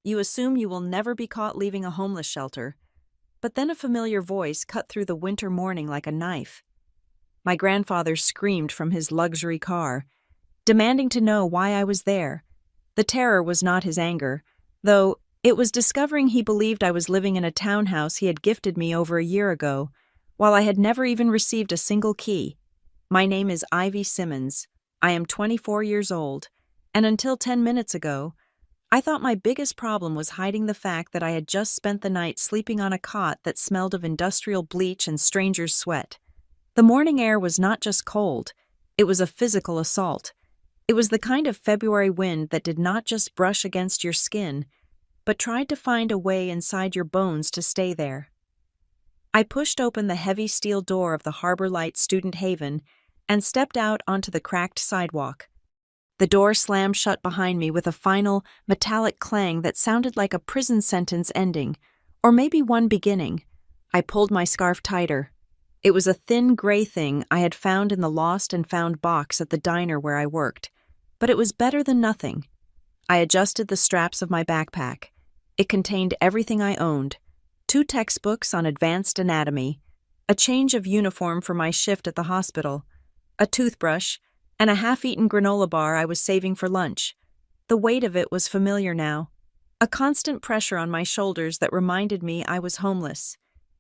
You assume you will never be caught leaving a homeless shelter, but then a familiar voice cut through the winter morning like a knife. My grandfather screamed from his luxury car, demanding to know why I was there. The terror was not his anger, though it was discovering he believed I was living in a townhouse he had gifted me over a year ago, while I had never even received a single key. My name is Ivy Simmons. I am 24 years old, and until 10 minutes ago, I thought my biggest problem was hiding the fact that I had just spent the night sleeping on a cot that smelled of industrial bleach and stranger's sweat. The morning air was not just cold, it was a physical assault. It was the kind of February wind that did not just brush against your skin, but tried to find a way inside your bones to stay there. I pushed open the heavy steel door of the Harbor Light Student Haven and stepped out onto the cracked sidewalk. The door slammed shut behind me with a final, metallic clang that sounded like a prison sentence ending, or maybe one beginning. I pulled my scarf tighter. It was a thin gray thing I had found in the lost and found box at the diner where I worked, but it was better than nothing. I adjusted the straps of my backpack. It contained everything I owned: 2 textbooks on advanced anatomy, a change of uniform for my shift at the hospital, a toothbrush, and a half-eaten granola bar I was saving for lunch. The weight of it was familiar now, a constant pressure on my shoulders that reminded me I was homeless.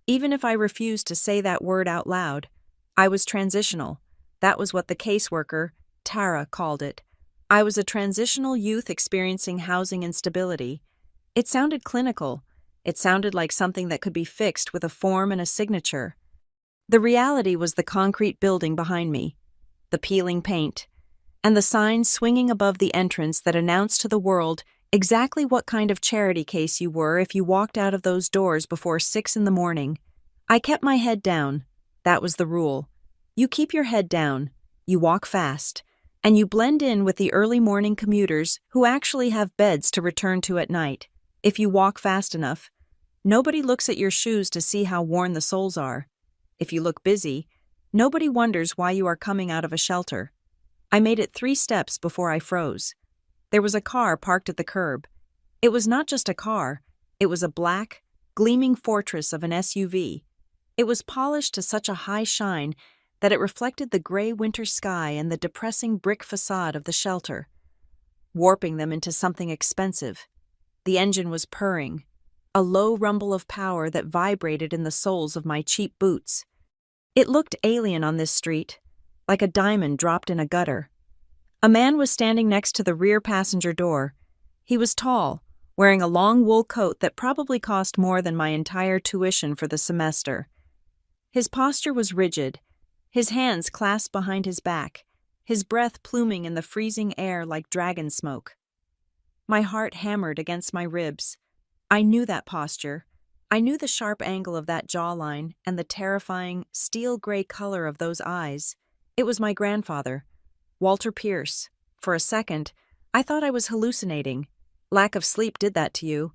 Even if I refused to say that word out loud, I was transitional. That was what the caseworker, Tara, called it. I was a transitional youth experiencing housing instability. It sounded clinical. It sounded like something that could be fixed with a form and a signature. The reality was the concrete building behind me, the peeling paint, and the sign swinging above the entrance that announced to the world exactly what kind of charity case you were if you walked out of those doors before 6 in the morning. I kept my head down. That was the rule. You keep your head down, you walk fast, and you blend in with the early morning commuters who actually have beds to return to at night. If you walk fast enough, nobody looks at your shoes to see how worn the soles are. If you look busy, nobody wonders why you are coming out of a shelter. I made it 3 steps before I froze. There was a car parked at the curb. It was not just a car, it was a black, gleaming fortress of an SUV. It was polished to such a high shine that it reflected the gray winter sky and the depressing brick facade of the shelter, warping them into something expensive. The engine was purring, a low rumble of power that vibrated in the soles of my cheap boots. It looked alien on this street, like a diamond dropped in a gutter. A man was standing next to the rear passenger door. He was tall, wearing a long wool coat that probably cost more than my entire tuition for the semester. His posture was rigid, his hands clasped behind his back, his breath pluming in the freezing air like dragon smoke. My heart hammered against my ribs. I knew that posture. I knew the sharp angle of that jawline and the terrifying, steel-gray color of those eyes. It was my grandfather, Walter Pierce. For a second, I thought I was hallucinating. Lack of sleep did that to you.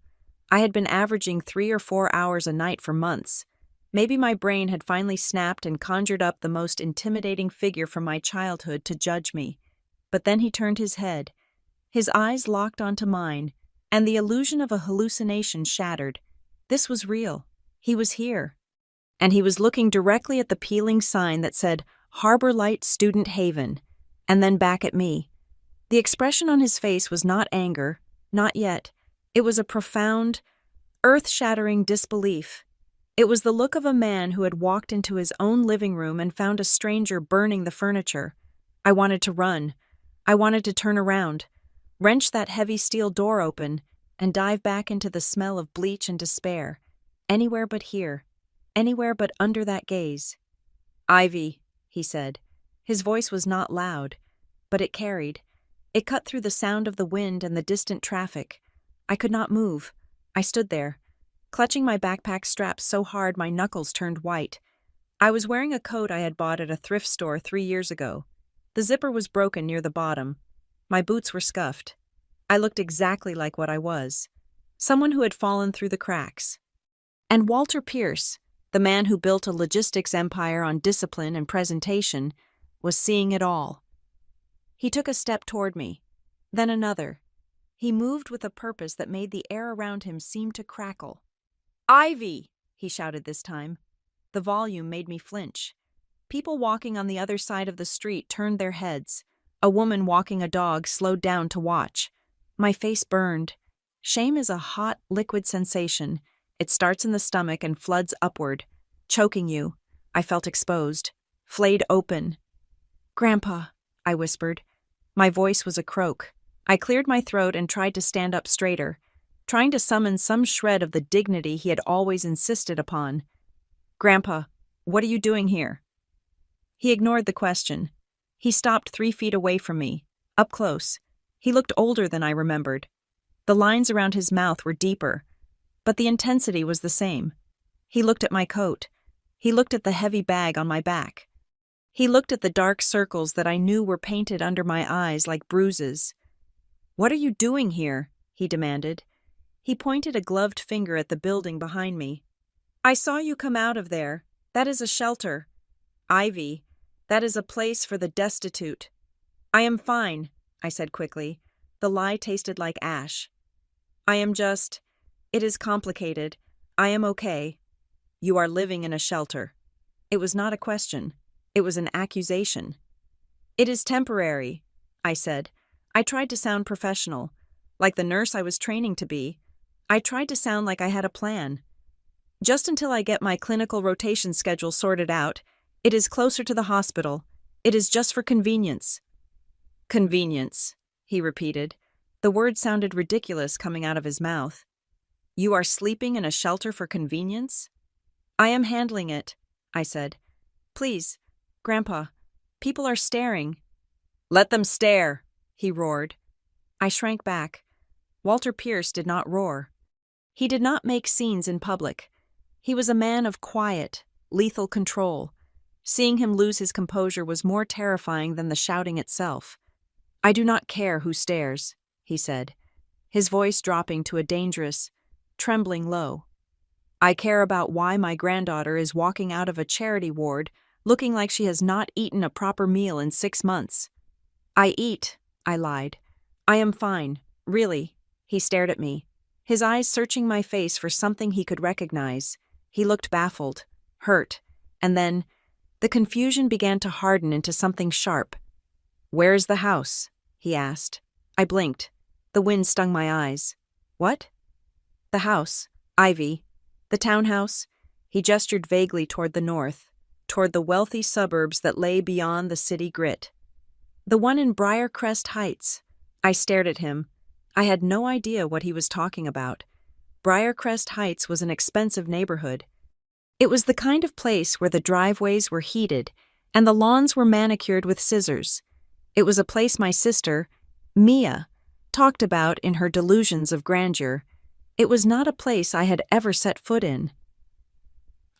I had been averaging 3 or 4 hours a night for months. Maybe my brain had finally snapped and conjured up the most intimidating figure from my childhood to judge me. But then he turned his head. His eyes locked onto mine, and the illusion of a hallucination shattered. This was real. He was here. And he was looking directly at the peeling sign that said Harbor Light Student Haven, and then back at me. The expression on his face was not anger, not yet. It was a profound, earth-shattering disbelief. It was the look of a man who had walked into his own living room and found a stranger burning the furniture. I wanted to run. I wanted to turn around, wrench that heavy steel door open, and dive back into the smell of bleach and despair. Anywhere but here. Anywhere but under that gaze. "Ivy," he said. His voice was not loud, but it carried. It cut through the sound of the wind and the distant traffic. I could not move. I stood there, clutching my backpack straps so hard my knuckles turned white. I was wearing a coat I had bought at a thrift store 3 years ago. The zipper was broken near the bottom. My boots were scuffed. I looked exactly like what I was, someone who had fallen through the cracks. And Walter Pierce, the man who built a logistics empire on discipline and presentation, was seeing it all. He took a step toward me, then another. He moved with a purpose that made the air around him seem to crackle. "Ivy!" he shouted this time. The volume made me flinch. People walking on the other side of the street turned their heads. A woman walking a dog slowed down to watch. My face burned. Shame is a hot, liquid sensation. It starts in the stomach and floods upward, choking you. I felt exposed, flayed open. "Grandpa," I whispered. My voice was a croak. I cleared my throat and tried to stand up straighter, trying to summon some shred of the dignity he had always insisted upon. "Grandpa, what are you doing here?" He ignored the question. He stopped 3 feet away from me, up close. He looked older than I remembered. The lines around his mouth were deeper, but the intensity was the same. He looked at my coat. He looked at the heavy bag on my back. He looked at the dark circles that I knew were painted under my eyes like bruises. "What are you doing here?" he demanded. He pointed a gloved finger at the building behind me. "I saw you come out of there. That is a shelter. Ivy, that is a place for the destitute." "I am fine," I said quickly. The lie tasted like ash. It is complicated. I am okay." "You are living in a shelter." It was not a question. It was an accusation. "It is temporary," I said. I tried to sound professional, like the nurse I was training to be. I tried to sound like I had a plan. "Just until I get my clinical rotation schedule sorted out. It is closer to the hospital. It is just for convenience." "Convenience," he repeated. The word sounded ridiculous coming out of his mouth. "You are sleeping in a shelter for convenience?" "I am handling it," I said. "Please, Grandpa, people are staring." "Let them stare," he roared. I shrank back. Walter Pierce did not roar. He did not make scenes in public. He was a man of quiet, lethal control. Seeing him lose his composure was more terrifying than the shouting itself. "I do not care who stares," he said, his voice dropping to a dangerous, trembling low. "I care about why my granddaughter is walking out of a charity ward looking like she has not eaten a proper meal in 6 months." "I eat," I lied. "I am fine, really." He stared at me, his eyes searching my face for something he could recognize. He looked baffled, hurt, and then the confusion began to harden into something sharp. "Where is the house?" he asked. I blinked. The wind stung my eyes. "What?" "The house, Ivy. The townhouse." He gestured vaguely toward the north, toward the wealthy suburbs that lay beyond the city grit. "The one in Briarcrest Heights." I stared at him. I had no idea what he was talking about. Briarcrest Heights was an expensive neighborhood. It was the kind of place where the driveways were heated and the lawns were manicured with scissors. It was a place my sister, Mia, talked about in her delusions of grandeur. It was not a place I had ever set foot in.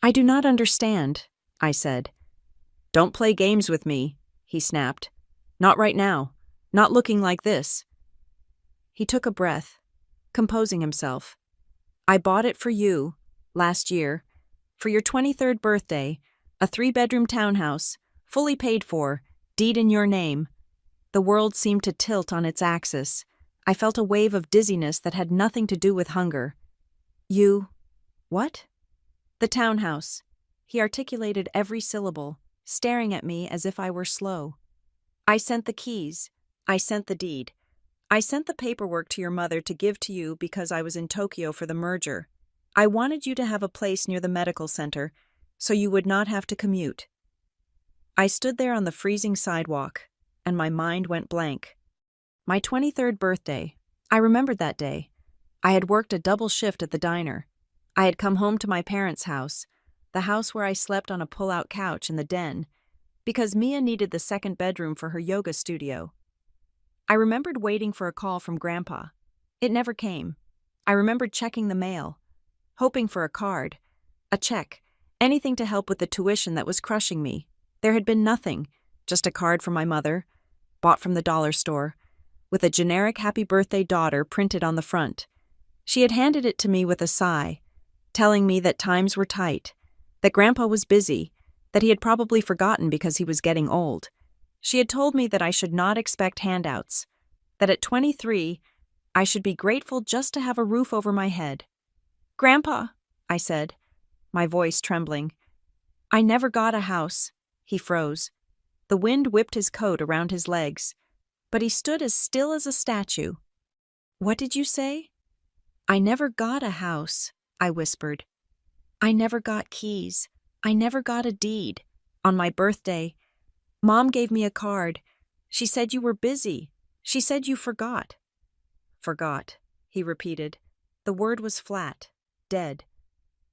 "I do not understand," I said. "Don't play games with me," he snapped. "Not right now. Not looking like this." He took a breath, composing himself. "I bought it for you, last year, for your 23rd birthday, a 3-bedroom townhouse, fully paid for, deed in your name." The world seemed to tilt on its axis. I felt a wave of dizziness that had nothing to do with hunger. "You... what?" "The townhouse." He articulated every syllable, staring at me as if I were slow. "I sent the keys. I sent the deed. I sent the paperwork to your mother to give to you because I was in Tokyo for the merger. I wanted you to have a place near the medical center, so you would not have to commute." I stood there on the freezing sidewalk, and my mind went blank. My 23rd birthday. I remembered that day. I had worked a double shift at the diner. I had come home to my parents' house, the house where I slept on a pull-out couch in the den, because Mia needed the 2nd bedroom for her yoga studio. I remembered waiting for a call from Grandpa. It never came. I remembered checking the mail, hoping for a card, a check, anything to help with the tuition that was crushing me. There had been nothing, just a card from my mother, bought from the dollar store, with a generic happy birthday daughter printed on the front. She had handed it to me with a sigh, telling me that times were tight, that Grandpa was busy, that he had probably forgotten because he was getting old. She had told me that I should not expect handouts, that at 23, I should be grateful just to have a roof over my head. Grandpa, I said, my voice trembling. I never got a house. He froze. The wind whipped his coat around his legs, but he stood as still as a statue. What did you say? I never got a house, I whispered. I never got keys. I never got a deed. On my birthday, Mom gave me a card. She said you were busy. She said you forgot. Forgot, he repeated. The word was flat, dead.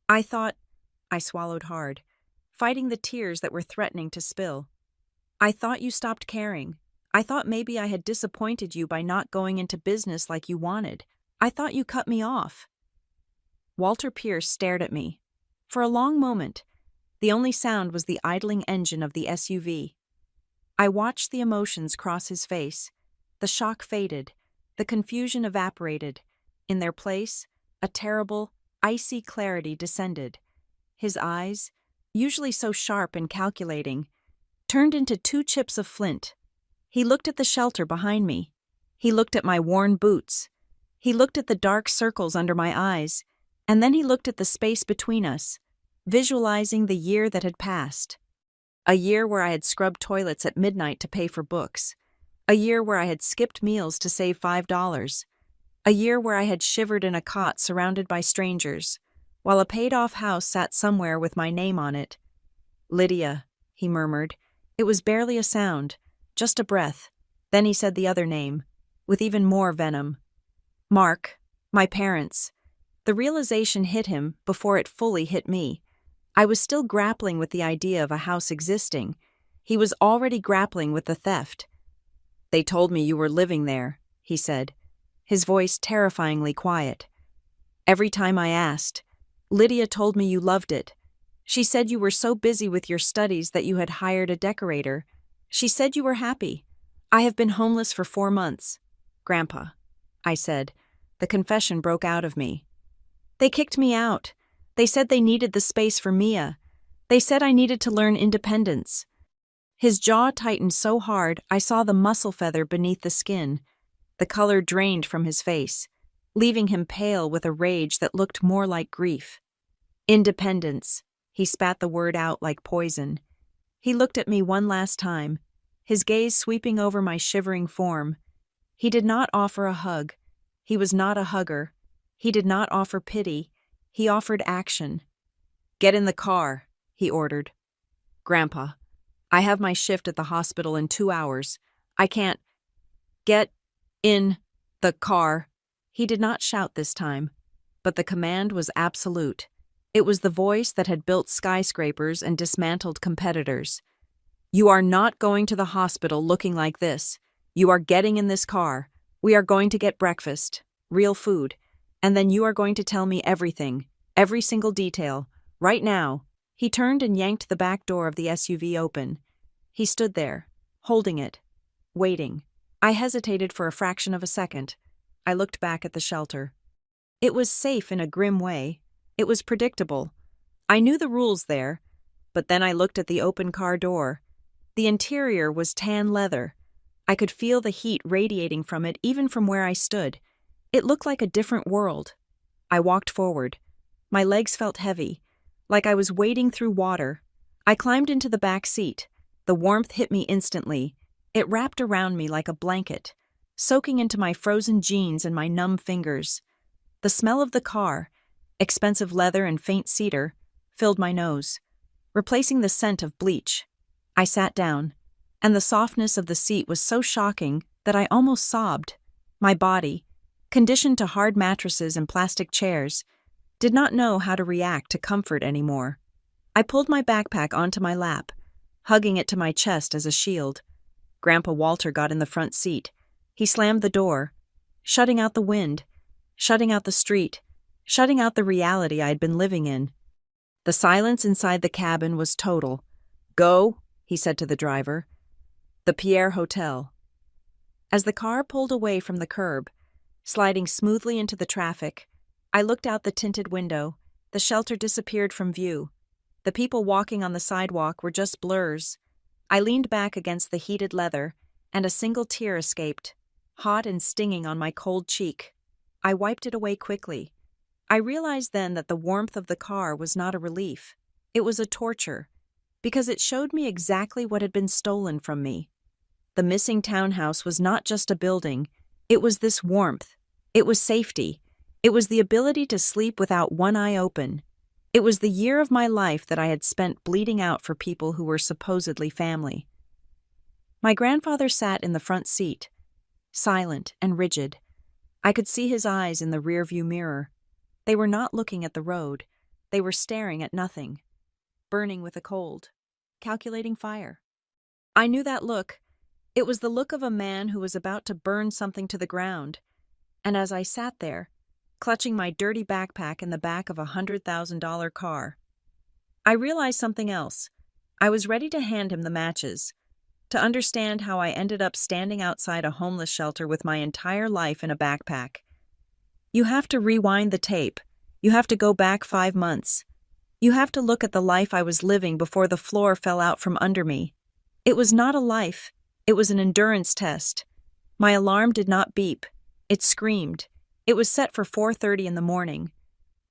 I swallowed hard, fighting the tears that were threatening to spill. I thought you stopped caring. I thought maybe I had disappointed you by not going into business like you wanted. I thought you cut me off. Walter Pierce stared at me. For a long moment, the only sound was the idling engine of the SUV. I watched the emotions cross his face. The shock faded. The confusion evaporated. In their place, a terrible, icy clarity descended. His eyes, usually so sharp and calculating, turned into two chips of flint. He looked at the shelter behind me. He looked at my worn boots. He looked at the dark circles under my eyes, and then he looked at the space between us, visualizing the year that had passed. A year where I had scrubbed toilets at midnight to pay for books. A year where I had skipped meals to save $5. A year where I had shivered in a cot surrounded by strangers, while a paid-off house sat somewhere with my name on it. Lydia, he murmured. It was barely a sound, just a breath. Then he said the other name, with even more venom. Mark, my parents. The realization hit him before it fully hit me. I was still grappling with the idea of a house existing. He was already grappling with the theft. They told me you were living there, he said, his voice terrifyingly quiet. Every time I asked, Lydia told me you loved it. She said you were so busy with your studies that you had hired a decorator. She said you were happy. I have been homeless for 4 months. Grandpa, I said. The confession broke out of me. They kicked me out. They said they needed the space for Mia. They said I needed to learn independence. His jaw tightened so hard I saw the muscle feather beneath the skin. The color drained from his face, leaving him pale with a rage that looked more like grief. Independence. He spat the word out like poison. He looked at me one last time, his gaze sweeping over my shivering form. He did not offer a hug. He was not a hugger. He did not offer pity. He offered action. Get in the car, he ordered. Grandpa, I have my shift at the hospital in 2 hours. I can't. Get in the car. He did not shout this time, but the command was absolute. It was the voice that had built skyscrapers and dismantled competitors. You are not going to the hospital looking like this. You are getting in this car. We are going to get breakfast, real food, and then you are going to tell me everything, every single detail, right now. He turned and yanked the back door of the SUV open. He stood there, holding it, waiting. I hesitated for a fraction of a second. I looked back at the shelter. It was safe in a grim way. It was predictable. I knew the rules there, but then I looked at the open car door. The interior was tan leather. I could feel the heat radiating from it even from where I stood. It looked like a different world. I walked forward. My legs felt heavy, like I was wading through water. I climbed into the back seat. The warmth hit me instantly. It wrapped around me like a blanket, soaking into my frozen jeans and my numb fingers. The smell of the car, expensive leather and faint cedar, filled my nose, replacing the scent of bleach. I sat down, and the softness of the seat was so shocking that I almost sobbed. My body, conditioned to hard mattresses and plastic chairs, did not know how to react to comfort anymore. I pulled my backpack onto my lap, hugging it to my chest as a shield. Grandpa Walter got in the front seat. He slammed the door, shutting out the wind, shutting out the street, shutting out the reality I had been living in. The silence inside the cabin was total. Go, he said to the driver. The Pierre Hotel. As the car pulled away from the curb, sliding smoothly into the traffic, I looked out the tinted window. The shelter disappeared from view. The people walking on the sidewalk were just blurs. I leaned back against the heated leather, and a single tear escaped. hot and stinging on my cold cheek. I wiped it away quickly. I realized then that the warmth of the car was not a relief. It was a torture, because it showed me exactly what had been stolen from me. The missing townhouse was not just a building, it was this warmth. It was safety. It was the ability to sleep without one eye open. It was the year of my life that I had spent bleeding out for people who were supposedly family. My grandfather sat in the front seat, silent and rigid. I could see his eyes in the rearview mirror. They were not looking at the road. They were staring at nothing, burning with a cold, calculating fire. I knew that look. It was the look of a man who was about to burn something to the ground. And as I sat there, clutching my dirty backpack in the back of a $100,000 car, I realized something else. I was ready to hand him the matches, to understand how I ended up standing outside a homeless shelter with my entire life in a backpack. You have to rewind the tape. You have to go back 5 months. You have to look at the life I was living before the floor fell out from under me. It was not a life. It was an endurance test. My alarm did not beep. It screamed. It was set for 4:30 in the morning.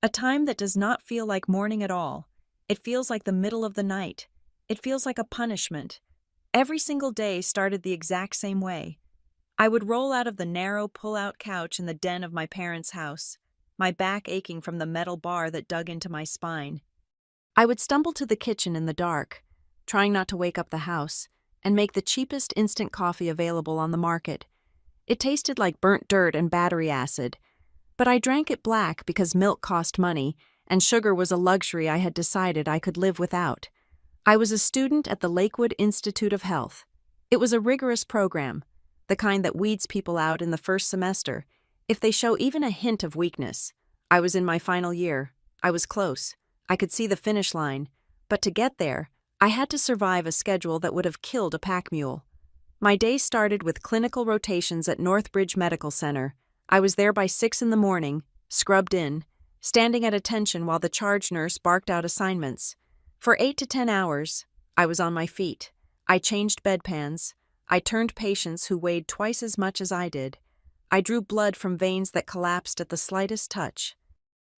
A time that does not feel like morning at all. It feels like the middle of the night. It feels like a punishment. Every single day started the exact same way. I would roll out of the narrow pull-out couch in the den of my parents' house, my back aching from the metal bar that dug into my spine. I would stumble to the kitchen in the dark, trying not to wake up the house, and make the cheapest instant coffee available on the market. It tasted like burnt dirt and battery acid, but I drank it black because milk cost money, and sugar was a luxury I had decided I could live without. I was a student at the Lakewood Institute of Health. It was a rigorous program, the kind that weeds people out in the first semester if they show even a hint of weakness. I was in my final year. I was close. I could see the finish line, but to get there, I had to survive a schedule that would have killed a pack mule. My day started with clinical rotations at Northbridge Medical Center. I was there by 6 in the morning, scrubbed in, standing at attention while the charge nurse barked out assignments. For 8 to 10 hours, I was on my feet. I changed bedpans. I turned patients who weighed twice as much as I did. I drew blood from veins that collapsed at the slightest touch.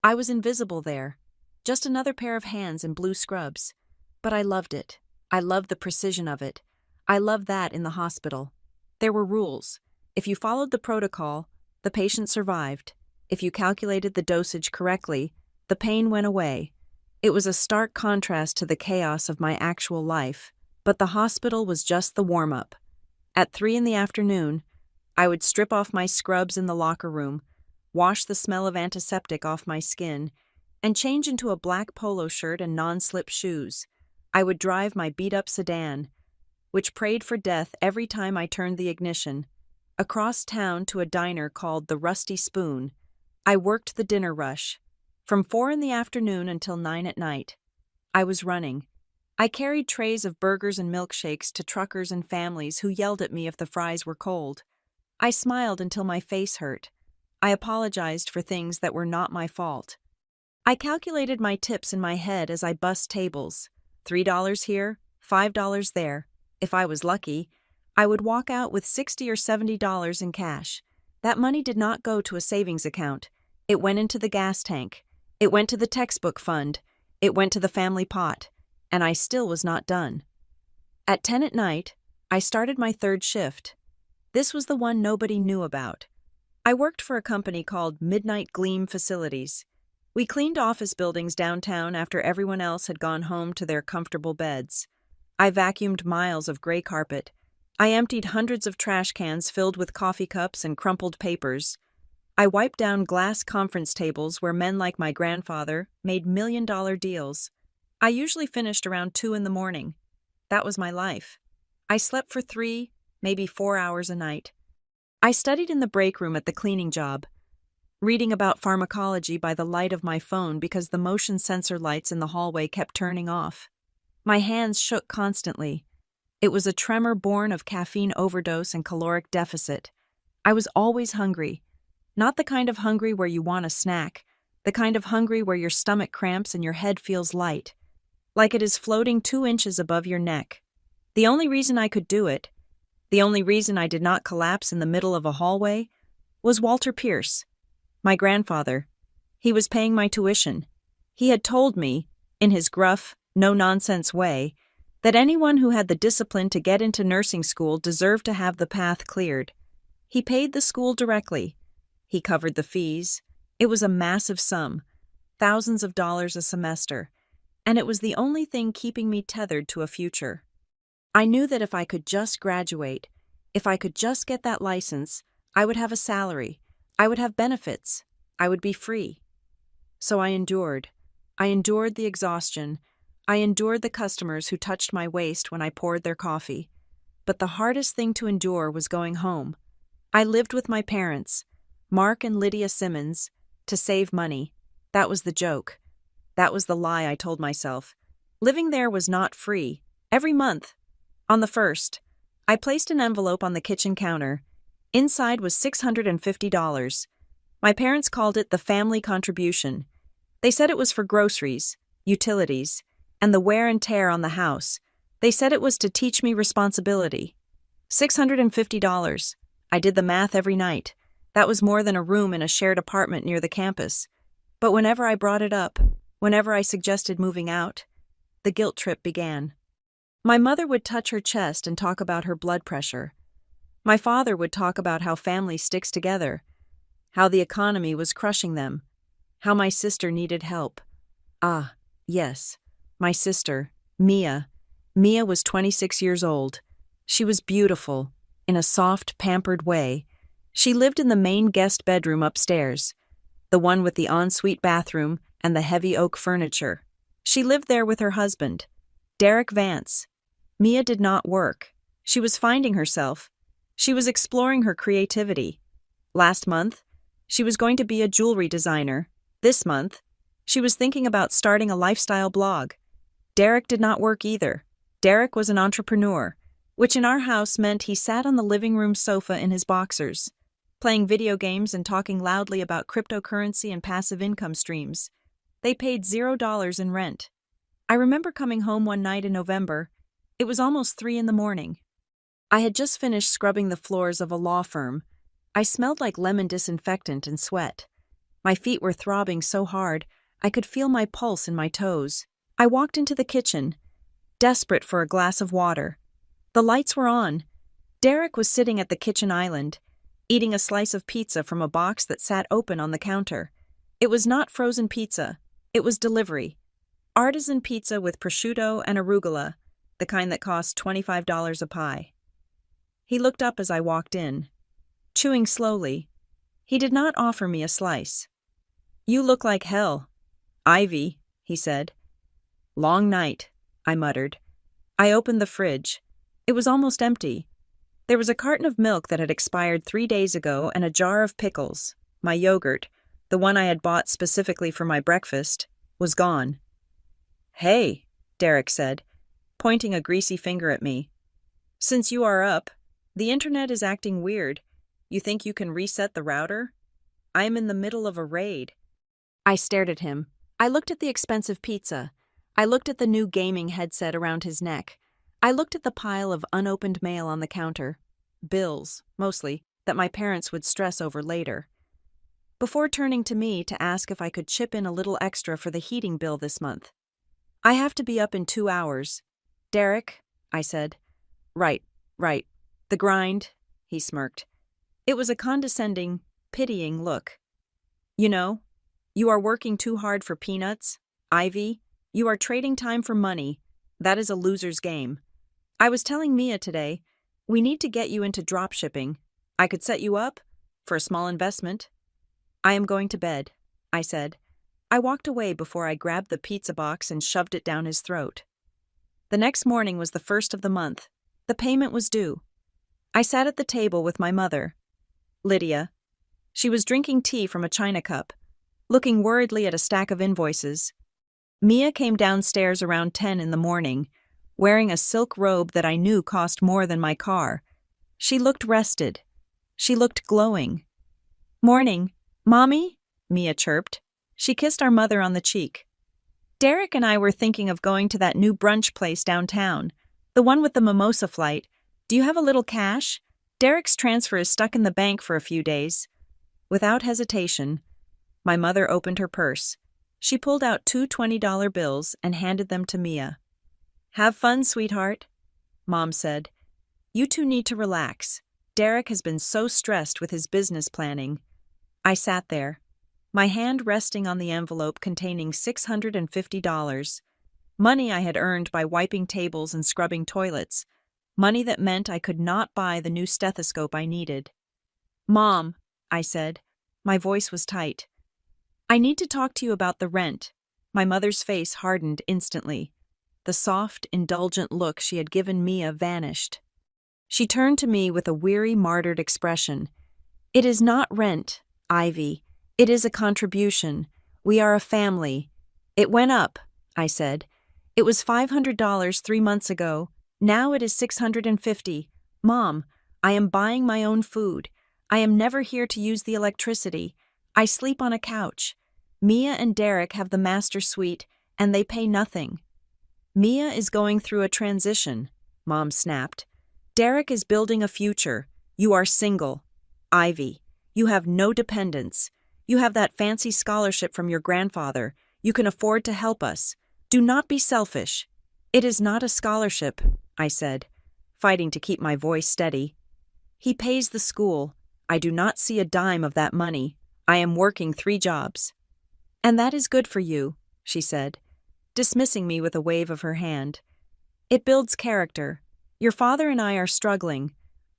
I was invisible there, just another pair of hands in blue scrubs. But I loved it. I loved the precision of it. I loved that in the hospital. There were rules. If you followed the protocol, the patient survived. If you calculated the dosage correctly, the pain went away. It was a stark contrast to the chaos of my actual life, but the hospital was just the warm-up. At 3 in the afternoon, I would strip off my scrubs in the locker room, wash the smell of antiseptic off my skin, and change into a black polo shirt and non-slip shoes. I would drive my beat-up sedan, which prayed for death every time I turned the ignition, across town to a diner called the Rusty Spoon. I worked the dinner rush. From 4 in the afternoon until 9 at night, I was running. I carried trays of burgers and milkshakes to truckers and families who yelled at me if the fries were cold. I smiled until my face hurt. I apologized for things that were not my fault. I calculated my tips in my head as I bussed tables. $3 here, $5 there. If I was lucky, I would walk out with $60 or $70 in cash. That money did not go to a savings account. It went into the gas tank. It went to the textbook fund. It went to the family pot. And I still was not done. At 10 at night, I started my third shift. This was the one nobody knew about. I worked for a company called Midnight Gleam Facilities. We cleaned office buildings downtown after everyone else had gone home to their comfortable beds. I vacuumed miles of gray carpet. I emptied hundreds of trash cans filled with coffee cups and crumpled papers. I wiped down glass conference tables where men like my grandfather made million-dollar deals. I usually finished around 2 in the morning. That was my life. I slept for 3, maybe 4 hours a night. I studied in the break room at the cleaning job, reading about pharmacology by the light of my phone because the motion sensor lights in the hallway kept turning off. My hands shook constantly. It was a tremor born of caffeine overdose and caloric deficit. I was always hungry. Not the kind of hungry where you want a snack, the kind of hungry where your stomach cramps and your head feels light, like it is floating 2 inches above your neck. The only reason I could do it The only reason I did not collapse in the middle of a hallway was Walter Pierce, my grandfather. He was paying my tuition. He had told me, in his gruff, no-nonsense way, that anyone who had the discipline to get into nursing school deserved to have the path cleared. He paid the school directly. He covered the fees. It was a massive sum, thousands of dollars a semester, and it was the only thing keeping me tethered to a future. I knew that if I could just graduate, if I could just get that license, I would have a salary, I would have benefits, I would be free. So I endured. I endured the exhaustion. I endured the customers who touched my waist when I poured their coffee. But the hardest thing to endure was going home. I lived with my parents, Mark and Lydia Simmons, to save money. That was the joke. That was the lie I told myself. Living there was not free. Every month, on the 1st, I placed an envelope on the kitchen counter. Inside was $650. My parents called it the family contribution. They said it was for groceries, utilities, and the wear and tear on the house. They said it was to teach me responsibility. $650. I did the math every night. That was more than a room in a shared apartment near the campus. But whenever I brought it up, whenever I suggested moving out, the guilt trip began. My mother would touch her chest and talk about her blood pressure. My father would talk about how family sticks together, how the economy was crushing them, how my sister needed help. Ah, yes, my sister, Mia. Mia was 26 years old. She was beautiful, in a soft, pampered way. She lived in the main guest bedroom upstairs, the one with the ensuite bathroom and the heavy oak furniture. She lived there with her husband, Derek Vance. Mia did not work. She was finding herself. She was exploring her creativity. Last month, she was going to be a jewelry designer. This month, she was thinking about starting a lifestyle blog. Derek did not work either. Derek was an entrepreneur, which in our house meant he sat on the living room sofa in his boxers, playing video games and talking loudly about cryptocurrency and passive income streams. They paid $0 in rent. I remember coming home one night in November. It was almost 3 a.m. I had just finished scrubbing the floors of a law firm. I smelled like lemon disinfectant and sweat. My feet were throbbing so hard, I could feel my pulse in my toes. I walked into the kitchen, desperate for a glass of water. The lights were on. Derek was sitting at the kitchen island, eating a slice of pizza from a box that sat open on the counter. It was not frozen pizza. It was delivery. Artisan pizza with prosciutto and arugula, the kind that cost $25 a pie. He looked up as I walked in, chewing slowly. He did not offer me a slice. "You look like hell, Ivy," he said. "Long night," I muttered. I opened the fridge. It was almost empty. There was a carton of milk that had expired 3 days ago and a jar of pickles. My yogurt, the one I had bought specifically for my breakfast, was gone. "Hey," Derek said, pointing a greasy finger at me. "Since you are up, the internet is acting weird. You think you can reset the router? I am in the middle of a raid." I stared at him. I looked at the expensive pizza. I looked at the new gaming headset around his neck. I looked at the pile of unopened mail on the counter. Bills, mostly, that my parents would stress over later. Before turning to me to ask if I could chip in a little extra for the heating bill this month. "I have to be up in 2 hours. Derek," I said. Right. The grind," he smirked. It was a condescending, pitying look. "You know, you are working too hard for peanuts, Ivy. You are trading time for money. That is a loser's game. I was telling Mia today, we need to get you into drop shipping. I could set you up for a small investment." "I am going to bed," I said. I walked away before I grabbed the pizza box and shoved it down his throat. The next morning was the 1st of the month. The payment was due. I sat at the table with my mother, Lydia. She was drinking tea from a china cup, looking worriedly at a stack of invoices. Mia came downstairs around 10 in the morning, wearing a silk robe that I knew cost more than my car. She looked rested. She looked glowing. "Morning, Mommy," Mia chirped. She kissed our mother on the cheek. "Derek and I were thinking of going to that new brunch place downtown, the one with the mimosa flight. Do you have a little cash? Derek's transfer is stuck in the bank for a few days. Without hesitation, my mother opened her purse. She pulled out two $20 bills and handed them to Mia. Have fun, sweetheart, Mom said. You two need to relax. Derek has been so stressed with his business planning. I sat there, my hand resting on the envelope containing $650. Money I had earned by wiping tables and scrubbing toilets. Money that meant I could not buy the new stethoscope I needed. Mom, I said. My voice was tight. I need to talk to you about the rent. My mother's face hardened instantly. The soft, indulgent look she had given Mia vanished. She turned to me with a weary, martyred expression. It is not rent, Ivy. It is a contribution. We are a family. It went up, I said. It was $500 3 months ago. Now it is $650. Mom, I am buying my own food. I am never here to use the electricity. I sleep on a couch. Mia and Derek have the master suite, and they pay nothing. Mia is going through a transition, Mom snapped. Derek is building a future. You are single. Ivy, you have no dependents. You have that fancy scholarship from your grandfather. You can afford to help us. Do not be selfish. It is not a scholarship, I said, fighting to keep my voice steady. He pays the school. I do not see a dime of that money. I am working 3 jobs. And that is good for you, she said, dismissing me with a wave of her hand. It builds character. Your father and I are struggling.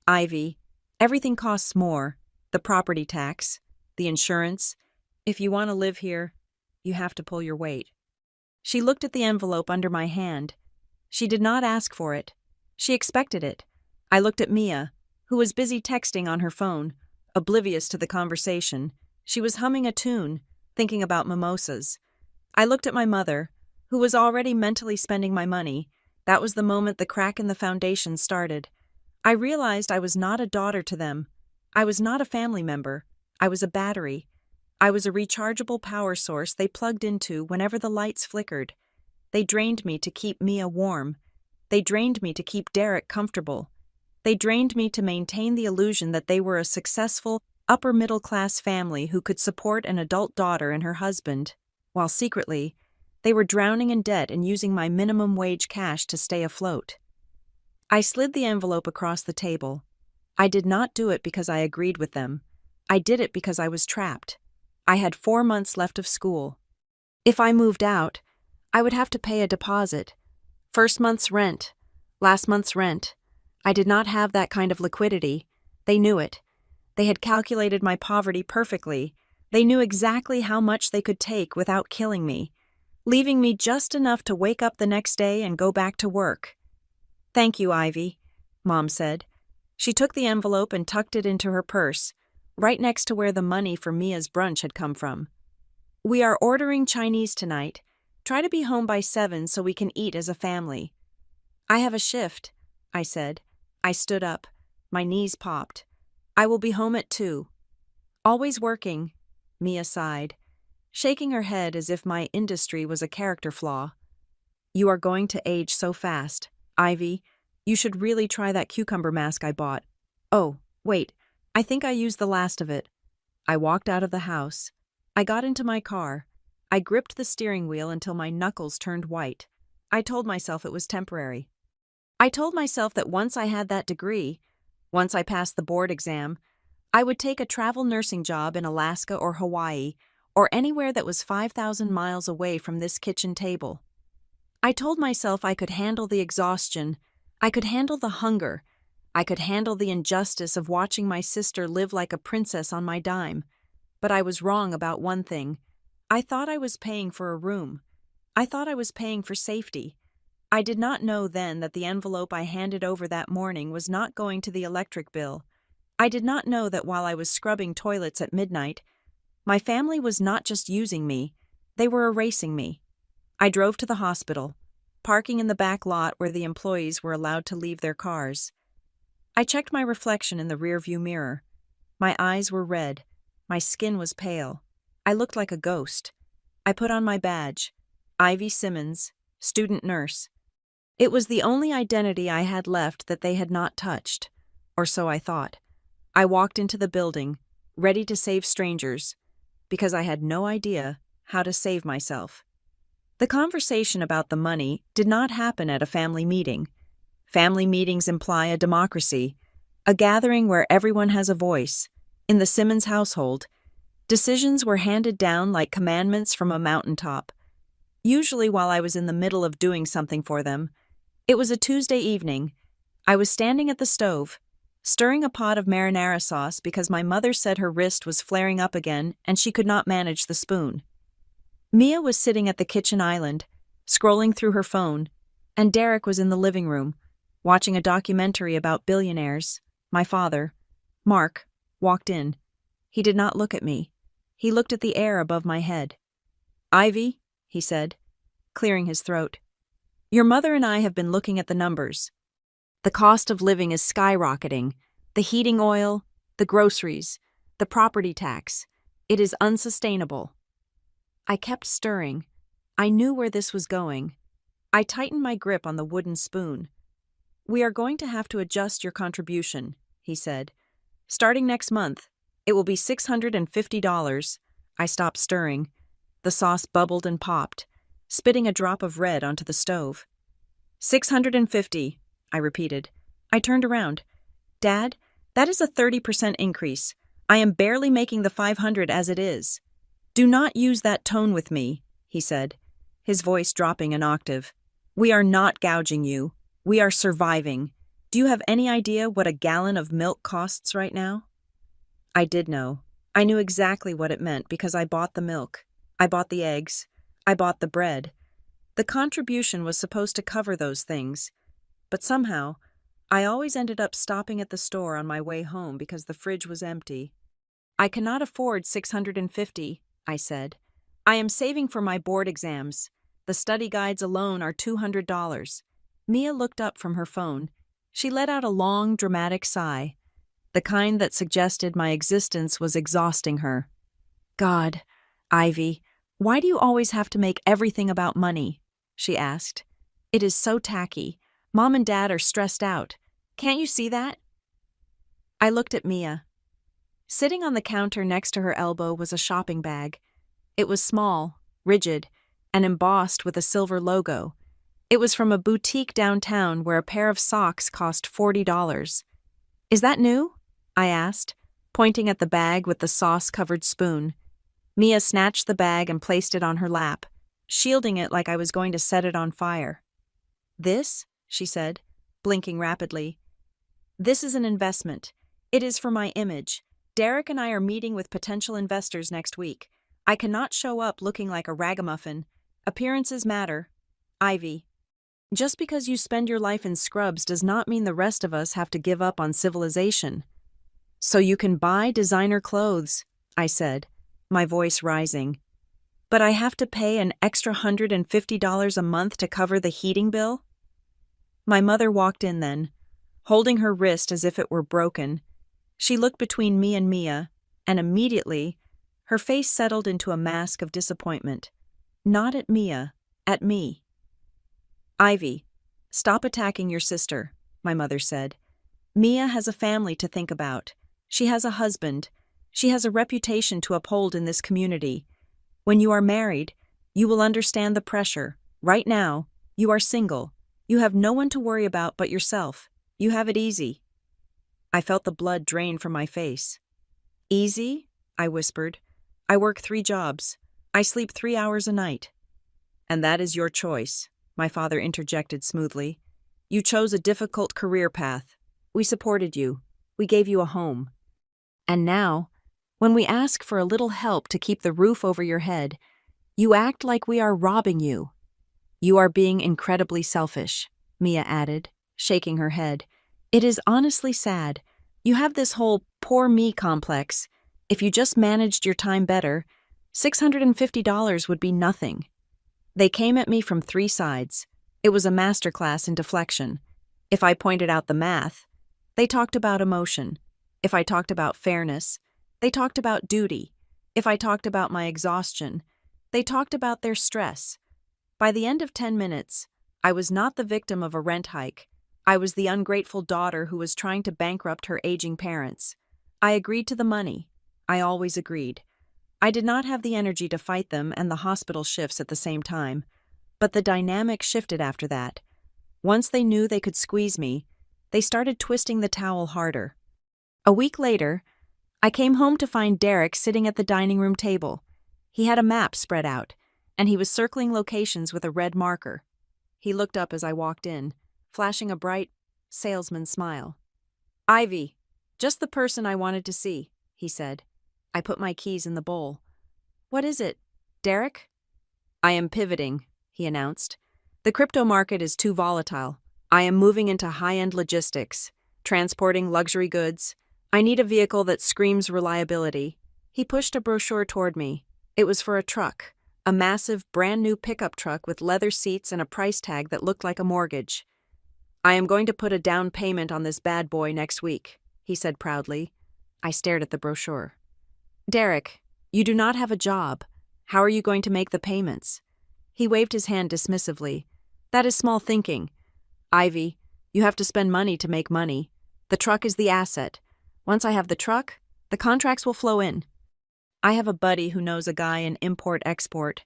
Ivy, everything costs more. The property tax, the insurance. If you want to live here, you have to pull your weight. She looked at the envelope under my hand. She did not ask for it. She expected it. I looked at Mia, who was busy texting on her phone, oblivious to the conversation. She was humming a tune, thinking about mimosas. I looked at my mother, who was already mentally spending my money. That was the moment the crack in the foundation started. I realized I was not a daughter to them. I was not a family member. I was a battery. I was a rechargeable power source they plugged into whenever the lights flickered. They drained me to keep Mia warm. They drained me to keep Derek comfortable. They drained me to maintain the illusion that they were a successful, upper-middle-class family who could support an adult daughter and her husband, while secretly, they were drowning in debt and using my minimum wage cash to stay afloat. I slid the envelope across the table. I did not do it because I agreed with them. I did it because I was trapped. I had 4 months left of school. If I moved out, I would have to pay a deposit. First month's rent, last month's rent. I did not have that kind of liquidity. They knew it. They had calculated my poverty perfectly. They knew exactly how much they could take without killing me, leaving me just enough to wake up the next day and go back to work. Thank you, Ivy, Mom said. She took the envelope and tucked it into her purse, right next to where the money for Mia's brunch had come from. We are ordering Chinese tonight. Try to be home by 7 so we can eat as a family. I have a shift, I said. I stood up. My knees popped. I will be home at 2. Always working, Mia sighed, shaking her head as if my industry was a character flaw. You are going to age so fast. Ivy, you should really try that cucumber mask I bought. Oh, wait, I think I used the last of it. I walked out of the house. I got into my car. I gripped the steering wheel until my knuckles turned white. I told myself it was temporary. I told myself that once I had that degree, once I passed the board exam, I would take a travel nursing job in Alaska or Hawaii, or anywhere that was 5,000 miles away from this kitchen table. I told myself I could handle the exhaustion, I could handle the hunger, I could handle the injustice of watching my sister live like a princess on my dime. But I was wrong about one thing. I thought I was paying for a room. I thought I was paying for safety. I did not know then that the envelope I handed over that morning was not going to the electric bill. I did not know that while I was scrubbing toilets at midnight, my family was not just using me, they were erasing me. I drove to the hospital, parking in the back lot where the employees were allowed to leave their cars. I checked my reflection in the rearview mirror. My eyes were red. My skin was pale. I looked like a ghost. I put on my badge. Ivy Simmons, student nurse. It was the only identity I had left that they had not touched, or so I thought. I walked into the building, ready to save strangers, because I had no idea how to save myself. The conversation about the money did not happen at a family meeting. Family meetings imply a democracy, a gathering where everyone has a voice. In the Simmons household, decisions were handed down like commandments from a mountaintop, usually while I was in the middle of doing something for them. It was a Tuesday evening. I was standing at the stove, stirring a pot of marinara sauce because my mother said her wrist was flaring up again and she could not manage the spoon. Mia was sitting at the kitchen island, scrolling through her phone, and Derek was in the living room, watching a documentary about billionaires. My father, Mark, walked in. He did not look at me. He looked at the air above my head. "Ivy," he said, clearing his throat. "Your mother and I have been looking at the numbers. The cost of living is skyrocketing. The heating oil, the groceries, the property tax. It is unsustainable." I kept stirring. I knew where this was going. I tightened my grip on the wooden spoon. "We are going to have to adjust your contribution," he said. "Starting next month, it will be $650. I stopped stirring. The sauce bubbled and popped, spitting a drop of red onto the stove. $650, I repeated. I turned around. "Dad, that is a 30% increase. I am barely making the $500 as it is." "Do not use that tone with me," he said, his voice dropping an octave. "We are not gouging you. We are surviving. Do you have any idea what a gallon of milk costs right now?" I did know. I knew exactly what it meant because I bought the milk. I bought the eggs. I bought the bread. The contribution was supposed to cover those things, but somehow, I always ended up stopping at the store on my way home because the fridge was empty. "I cannot afford $650, I said. "I am saving for my board exams. The study guides alone are $200. Mia looked up from her phone. She let out a long, dramatic sigh, the kind that suggested my existence was exhausting her. "God, Ivy, why do you always have to make everything about money?" she asked. "It is so tacky. Mom and Dad are stressed out. Can't you see that?" I looked at Mia. Sitting on the counter next to her elbow was a shopping bag. It was small, rigid, and embossed with a silver logo. It was from a boutique downtown where a pair of socks cost $40. "Is that new?" I asked, pointing at the bag with the sauce-covered spoon. Mia snatched the bag and placed it on her lap, shielding it like I was going to set it on fire. "This," she said, blinking rapidly. "This is an investment. It is for my image. Derek and I are meeting with potential investors next week. I cannot show up looking like a ragamuffin. Appearances matter. Ivy. Just because you spend your life in scrubs does not mean the rest of us have to give up on civilization." "So you can buy designer clothes," I said, my voice rising. "But I have to pay an extra $150 a month to cover the heating bill?" My mother walked in then, holding her wrist as if it were broken. She looked between me and Mia, and immediately, her face settled into a mask of disappointment. Not at Mia, at me. "Ivy, stop attacking your sister," my mother said. "Mia has a family to think about. She has a husband. She has a reputation to uphold in this community. When you are married, you will understand the pressure. Right now, you are single. You have no one to worry about but yourself. You have it easy." I felt the blood drain from my face. "Easy?" I whispered. "I work 3 jobs. I sleep 3 hours a night." "And that is your choice," my father interjected smoothly. "You chose a difficult career path. We supported you. We gave you a home. And now, when we ask for a little help to keep the roof over your head, you act like we are robbing you." "You are being incredibly selfish," Mia added, shaking her head. "It is honestly sad. You have this whole poor me complex. If you just managed your time better, $650 would be nothing." They came at me from 3 sides. It was a masterclass in deflection. If I pointed out the math, they talked about emotion. If I talked about fairness, they talked about duty. If I talked about my exhaustion, they talked about their stress. By the end of 10 minutes, I was not the victim of a rent hike. I was the ungrateful daughter who was trying to bankrupt her aging parents. I agreed to the money. I always agreed. I did not have the energy to fight them and the hospital shifts at the same time. But the dynamic shifted after that. Once they knew they could squeeze me, they started twisting the towel harder. A week later, I came home to find Derek sitting at the dining room table. He had a map spread out, and he was circling locations with a red marker. He looked up as I walked in, flashing a bright, salesman smile. "Ivy, just the person I wanted to see," he said. I put my keys in the bowl. "What is it, Derek?" "I am pivoting," he announced. "The crypto market is too volatile. I am moving into high-end logistics, transporting luxury goods. I need a vehicle that screams reliability." He pushed a brochure toward me. It was for a truck, a massive, brand-new pickup truck with leather seats and a price tag that looked like a mortgage. "I am going to put a down payment on this bad boy next week," he said proudly. I stared at the brochure. "Derek, you do not have a job. How are you going to make the payments?" He waved his hand dismissively. "That is small thinking. Ivy, you have to spend money to make money. The truck is the asset. Once I have the truck, the contracts will flow in. I have a buddy who knows a guy in import-export.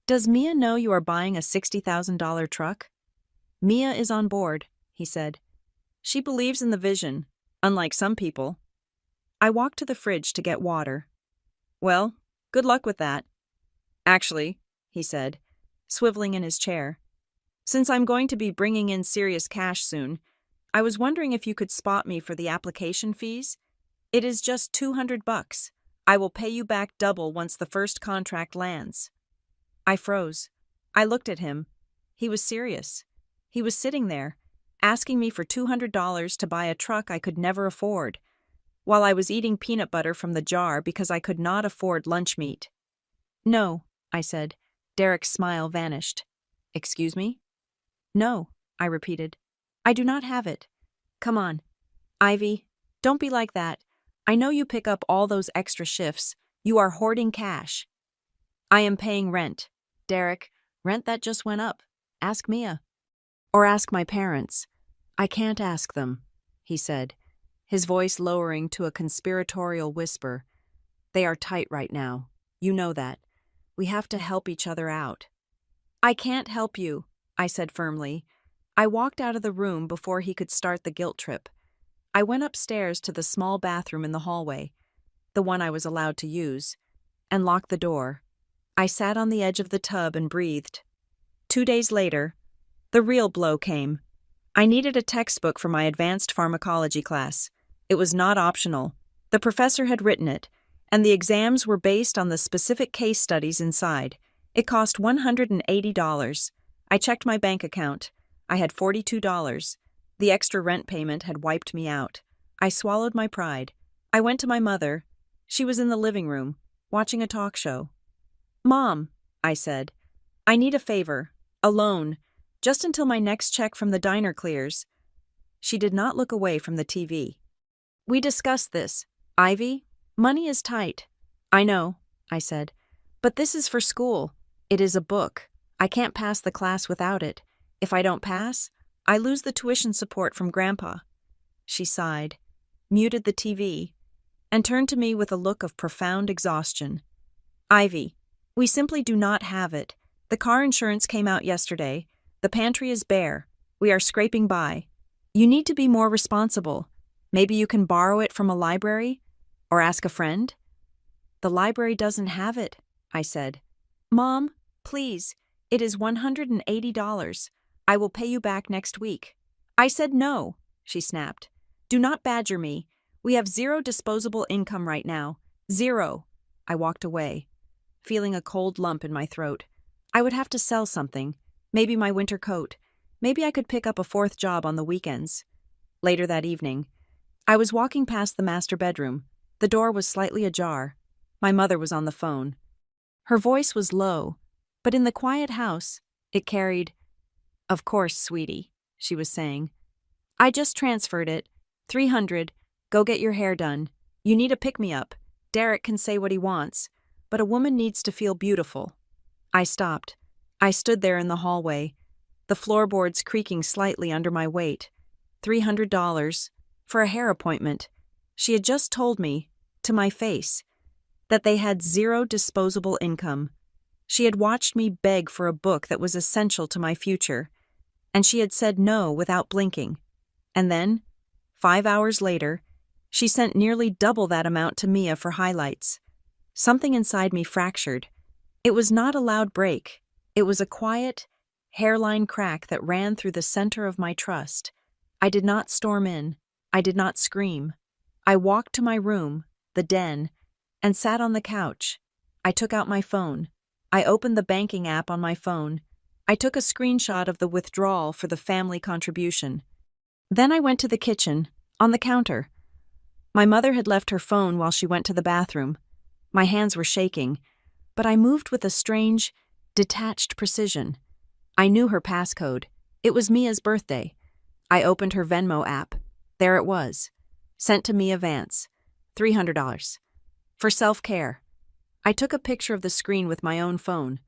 Does Mia know you are buying a $60,000 truck?" "Mia is on board," he said. "She believes in the vision, unlike some people." I walked to the fridge to get water. "Well, good luck with that. Actually," he said, swiveling in his chair, "since I'm going to be bringing in serious cash soon, I was wondering if you could spot me for the application fees. It is just $200. I will pay you back double once the first contract lands." I froze. I looked at him. He was serious. He was sitting there, asking me for $200 to buy a truck I could never afford, while I was eating peanut butter from the jar because I could not afford lunch meat. "No," I said. Derek's smile vanished. "Excuse me?" "No," I repeated. "I do not have it. Come on. Ivy, don't be like that. I know you pick up all those extra shifts. You are hoarding cash." "I am paying rent. Derek, rent that just went up. Ask Mia. Or ask my parents." "I can't ask them," he said, his voice lowering to a conspiratorial whisper. "They are tight right now. You know that. We have to help each other out." "I can't help you," I said firmly. I walked out of the room before he could start the guilt trip. I went upstairs to the small bathroom in the hallway, the one I was allowed to use, and locked the door. I sat on the edge of the tub and breathed. 2 days later, the real blow came. I needed a textbook for my advanced pharmacology class. It was not optional. The professor had written it, and the exams were based on the specific case studies inside. It cost $180. I checked my bank account. I had $42. The extra rent payment had wiped me out. I swallowed my pride. I went to my mother. She was in the living room, watching a talk show. "Mom," I said, "I need a favor, a loan, just until my next check from the diner clears." She did not look away from the TV. "We discussed this. Ivy, money is tight." "I know," I said, "but this is for school. It is a book. I can't pass the class without it. If I don't pass, I lose the tuition support from Grandpa." She sighed, muted the TV, and turned to me with a look of profound exhaustion. "Ivy, we simply do not have it. The car insurance came out yesterday. The pantry is bare. We are scraping by. You need to be more responsible. Maybe you can borrow it from a library? Or ask a friend?" "The library doesn't have it," I said. "Mom, please, it is $180. I will pay you back next week." "I said no," she snapped. "Do not badger me. We have zero disposable income right now. Zero." I walked away, feeling a cold lump in my throat. I would have to sell something, maybe my winter coat. Maybe I could pick up a fourth job on the weekends. Later that evening, I was walking past the master bedroom. The door was slightly ajar. My mother was on the phone. Her voice was low, but in the quiet house, it carried, "Of course, sweetie," she was saying. "I just transferred it. 300. Go get your hair done. You need a pick-me-up. Derek can say what he wants, but a woman needs to feel beautiful." I stopped. I stood there in the hallway. the floorboards creaking slightly under my weight. $300 for a hair appointment. She had just told me, to my face, that they had zero disposable income. She had watched me beg for a book that was essential to my future, and she had said no without blinking. And then, 5 hours later, she sent nearly double that amount to Mia for highlights. Something inside me fractured. It was not a loud break. It was a quiet, hairline crack that ran through the center of my trust. I did not storm in. I did not scream. I walked to my room, the den, and sat on the couch. I took out my phone. I opened the banking app on my phone. I took a screenshot of the withdrawal for the family contribution. Then I went to the kitchen, on the counter. My mother had left her phone while she went to the bathroom. My hands were shaking, but I moved with a strange, detached precision. I knew her passcode. It was Mia's birthday. I opened her Venmo app. There it was. Sent to Mia Vance. $300. For self-care. I took a picture of the screen with my own phone.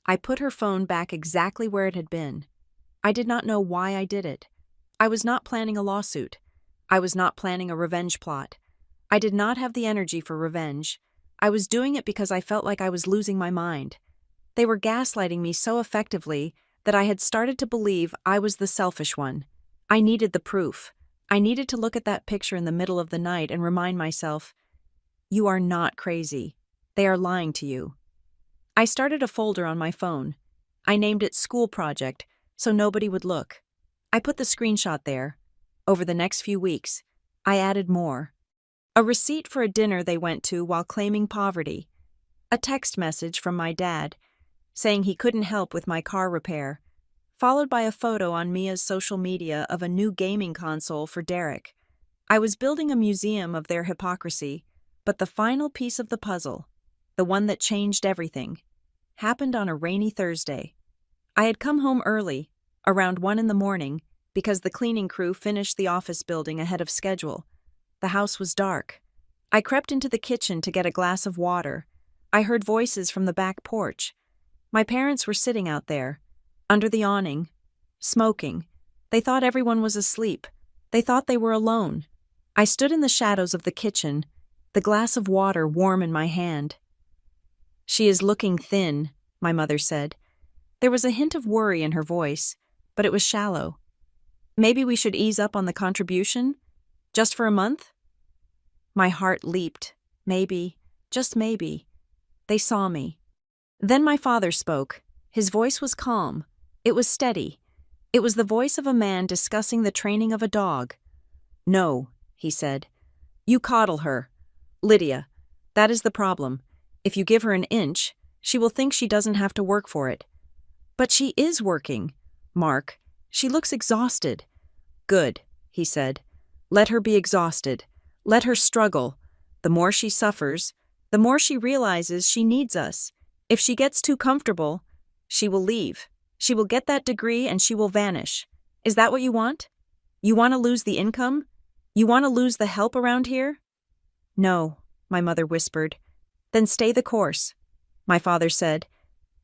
I put her phone back exactly where it had been. I did not know why I did it. I was not planning a lawsuit. I was not planning a revenge plot. I did not have the energy for revenge. I was doing it because I felt like I was losing my mind. They were gaslighting me so effectively that I had started to believe I was the selfish one. I needed the proof. I needed to look at that picture in the middle of the night and remind myself, you are not crazy. They are lying to you. I started a folder on my phone. I named it School Project so nobody would look. I put the screenshot there. Over the next few weeks, I added more. A receipt for a dinner they went to while claiming poverty. A text message from my dad saying he couldn't help with my car repair, followed by a photo on Mia's social media of a new gaming console for Derek. I was building a museum of their hypocrisy, but the final piece of the puzzle, the one that changed everything, happened on a rainy Thursday. I had come home early, around 1 a.m, because the cleaning crew finished the office building ahead of schedule. The house was dark. I crept into the kitchen to get a glass of water. I heard voices from the back porch. My parents were sitting out there, under the awning, smoking. They thought everyone was asleep. They thought they were alone. I stood in the shadows of the kitchen, the glass of water warm in my hand. "She is looking thin," my mother said. There was a hint of worry in her voice, but it was shallow. "Maybe we should ease up on the contribution? Just for a month?" My heart leaped. Maybe, just maybe. They saw me. Then my father spoke. His voice was calm. It was steady. It was the voice of a man discussing the training of a dog. "No," he said. "You coddle her. Lydia, that is the problem. If you give her an inch, she will think she doesn't have to work for it." "But she is working, Mark. She looks exhausted." "Good," he said. "Let her be exhausted. Let her struggle. The more she suffers, the more she realizes she needs us. If she gets too comfortable, she will leave. She will get that degree and she will vanish. Is that what you want? You want to lose the income? You want to lose the help around here?" "No," my mother whispered. "Then stay the course," my father said.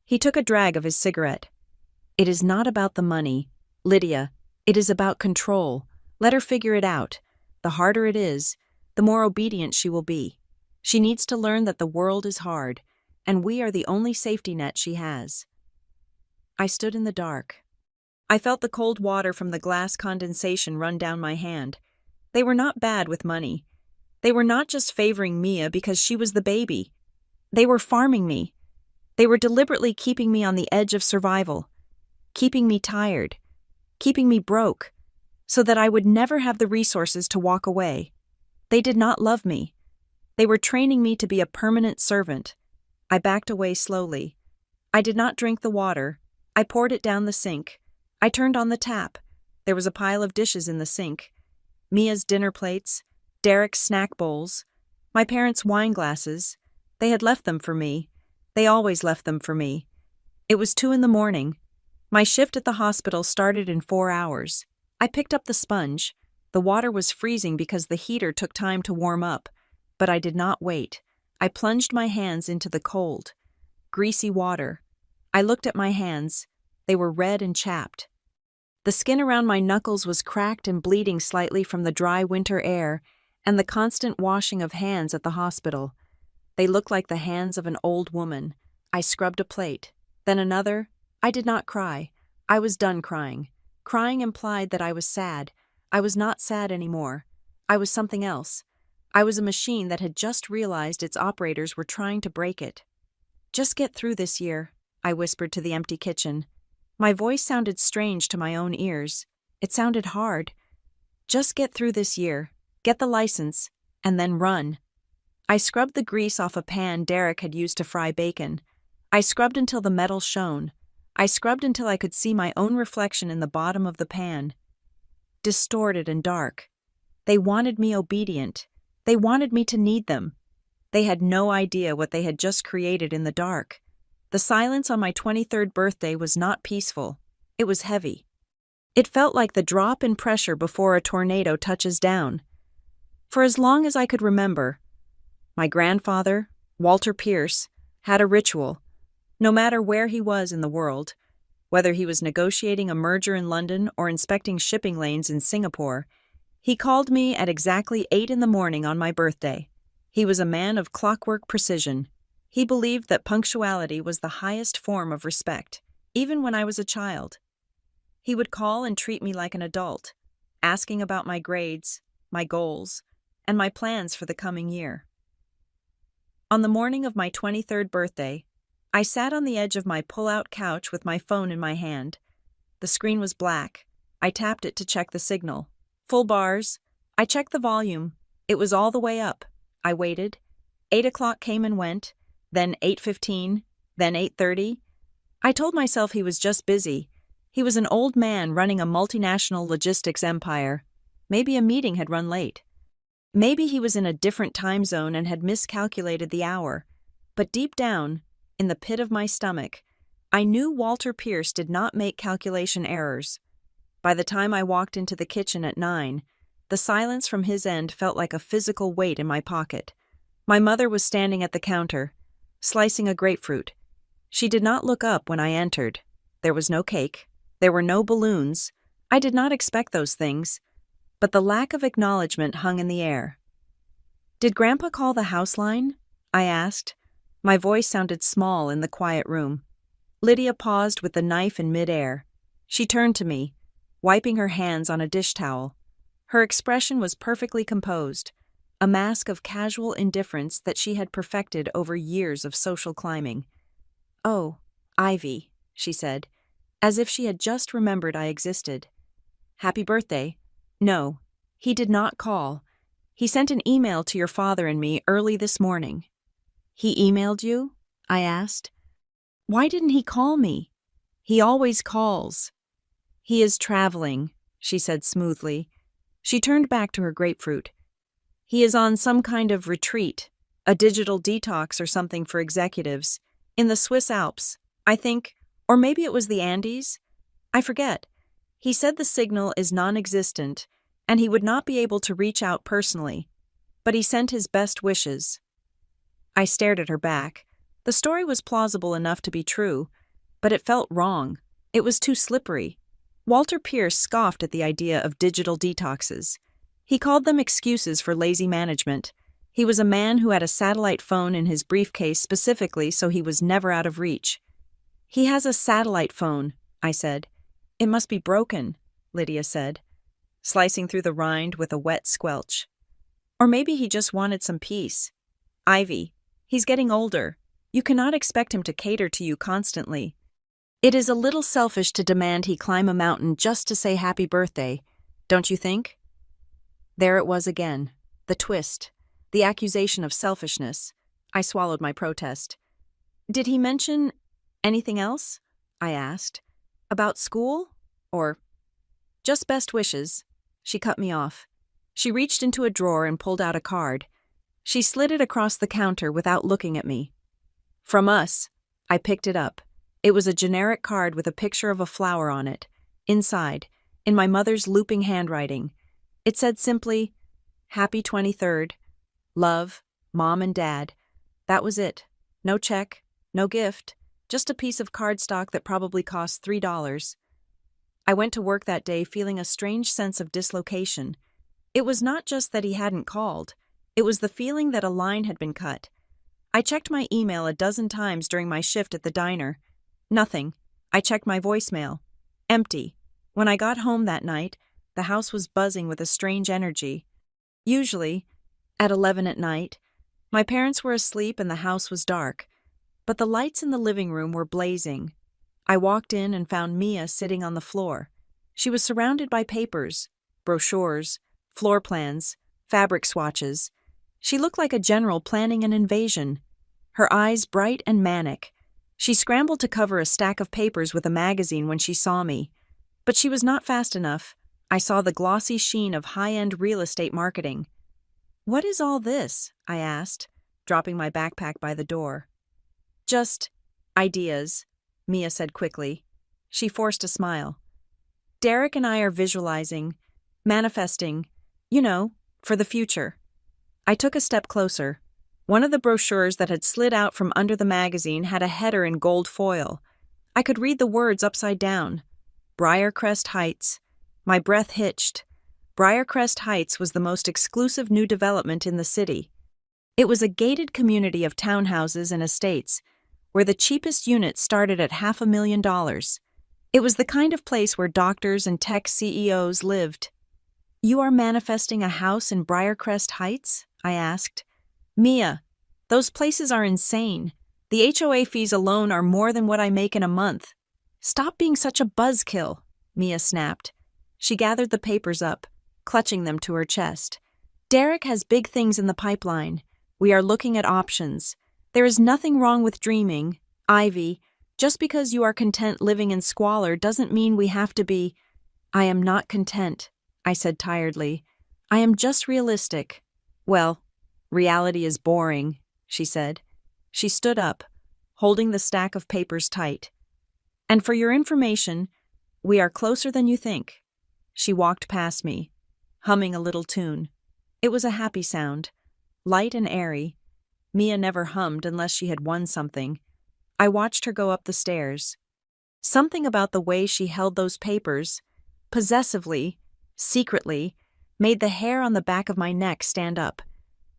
He took a drag of his cigarette. "It is not about the money, Lydia. It is about control. Let her figure it out. The harder it is, the more obedient she will be. She needs to learn that the world is hard, and we are the only safety net she has." I stood in the dark. I felt the cold water from the glass condensation run down my hand. They were not bad with money. They were not just favoring Mia because she was the baby. They were farming me. They were deliberately keeping me on the edge of survival, keeping me tired, keeping me broke, so that I would never have the resources to walk away. They did not love me. They were training me to be a permanent servant. I backed away slowly. I did not drink the water. I poured it down the sink. I turned on the tap. There was a pile of dishes in the sink. Mia's dinner plates, Derek's snack bowls, my parents' wine glasses. They had left them for me. They always left them for me. It was 2 a.m. My shift at the hospital started in 4 hours. I picked up the sponge. The water was freezing because the heater took time to warm up, but I did not wait. I plunged my hands into the cold, greasy water. I looked at my hands. They were red and chapped. The skin around my knuckles was cracked and bleeding slightly from the dry winter air and the constant washing of hands at the hospital. They looked like the hands of an old woman. I scrubbed a plate, then another. I did not cry. I was done crying. Crying implied that I was sad. I was not sad anymore. I was something else. I was a machine that had just realized its operators were trying to break it. "Just get through this year," I whispered to the empty kitchen. My voice sounded strange to my own ears. It sounded hard. "Just get through this year, get the license, and then run." I scrubbed the grease off a pan Derek had used to fry bacon. I scrubbed until the metal shone. I scrubbed until I could see my own reflection in the bottom of the pan. Distorted and dark. They wanted me obedient. They wanted me to need them. They had no idea what they had just created in the dark. The silence on my 23rd birthday was not peaceful. It was heavy. It felt like the drop in pressure before a tornado touches down. For as long as I could remember, my grandfather, Walter Pierce, had a ritual. No matter where he was in the world, whether he was negotiating a merger in London or inspecting shipping lanes in Singapore, he called me at exactly 8 in the morning on my birthday. He was a man of clockwork precision. He believed that punctuality was the highest form of respect, even when I was a child. He would call and treat me like an adult, asking about my grades, my goals, and my plans for the coming year. On the morning of my 23rd birthday, I sat on the edge of my pull-out couch with my phone in my hand. The screen was black. I tapped it to check the signal. Full bars. I checked the volume. It was all the way up. I waited. 8 o'clock came and went, then 8:15, then 8:30. I told myself he was just busy. He was an old man running a multinational logistics empire. Maybe a meeting had run late. Maybe he was in a different time zone and had miscalculated the hour. But deep down, in the pit of my stomach, I knew Walter Pierce did not make calculation errors. By the time I walked into the kitchen at 9, the silence from his end felt like a physical weight in my pocket. My mother was standing at the counter, slicing a grapefruit. She did not look up when I entered. There was no cake. There were no balloons. I did not expect those things, but the lack of acknowledgement hung in the air. "Did Grandpa call the house line?" I asked. My voice sounded small in the quiet room. Lydia paused with the knife in midair. She turned to me, wiping her hands on a dish towel. Her expression was perfectly composed, a mask of casual indifference that she had perfected over years of social climbing. "Oh, Ivy," she said, as if she had just remembered I existed. "Happy birthday." "No, he did not call. He sent an email to your father and me early this morning." "He emailed you?" I asked. "Why didn't he call me?" "He always calls." "He is traveling," she said smoothly. She turned back to her grapefruit. "He is on some kind of retreat, a digital detox or something for executives, in the Swiss Alps, I think, or maybe it was the Andes. I forget. He said the signal is non-existent, and he would not be able to reach out personally, but he sent his best wishes." I stared at her back. The story was plausible enough to be true, but it felt wrong. It was too slippery. Walter Pierce scoffed at the idea of digital detoxes. He called them excuses for lazy management. He was a man who had a satellite phone in his briefcase specifically so he was never out of reach. "He has a satellite phone," I said. "It must be broken," Lydia said, slicing through the rind with a wet squelch. "Or maybe he just wanted some peace. Ivy, he's getting older. You cannot expect him to cater to you constantly. It is a little selfish to demand he climb a mountain just to say happy birthday, don't you think?" There it was again, the twist, the accusation of selfishness. I swallowed my protest. "Did he mention anything else?" I asked. "About school? Or just best wishes?" She cut me off. She reached into a drawer and pulled out a card. She slid it across the counter without looking at me. "From us." I picked it up. It was a generic card with a picture of a flower on it. Inside, in my mother's looping handwriting, it said simply, "Happy 23rd. Love, Mom and Dad." That was it. No check, no gift, just a piece of cardstock that probably cost $3. I went to work that day feeling a strange sense of dislocation. It was not just that he hadn't called, it was the feeling that a line had been cut. I checked my email a dozen times during my shift at the diner. Nothing. I checked my voicemail. Empty. When I got home that night, the house was buzzing with a strange energy. Usually, at 11 at night, my parents were asleep and the house was dark, but the lights in the living room were blazing. I walked in and found Mia sitting on the floor. She was surrounded by papers, brochures, floor plans, fabric swatches. She looked like a general planning an invasion. Her eyes bright and manic. She scrambled to cover a stack of papers with a magazine when she saw me. But she was not fast enough. I saw the glossy sheen of high-end real estate marketing. "What is all this?" I asked, dropping my backpack by the door. "Just ideas," Mia said quickly. She forced a smile. "Derek and I are visualizing, manifesting, for the future." I took a step closer. One of the brochures that had slid out from under the magazine had a header in gold foil. I could read the words upside down. Briarcrest Heights. My breath hitched. Briarcrest Heights was the most exclusive new development in the city. It was a gated community of townhouses and estates, where the cheapest units started at $500,000. It was the kind of place where doctors and tech CEOs lived. "You are manifesting a house in Briarcrest Heights?" I asked. "Mia, those places are insane. The HOA fees alone are more than what I make in a month." "Stop being such a buzzkill," Mia snapped. She gathered the papers up, clutching them to her chest. "Derek has big things in the pipeline. We are looking at options. There is nothing wrong with dreaming, Ivy. Just because you are content living in squalor doesn't mean we have to be." "I am not content," I said tiredly. "I am just realistic." "Well, reality is boring," she said. She stood up, holding the stack of papers tight. "And for your information, we are closer than you think." She walked past me, humming a little tune. It was a happy sound, light and airy. Mia never hummed unless she had won something. I watched her go up the stairs. Something about the way she held those papers, possessively, secretly, made the hair on the back of my neck stand up.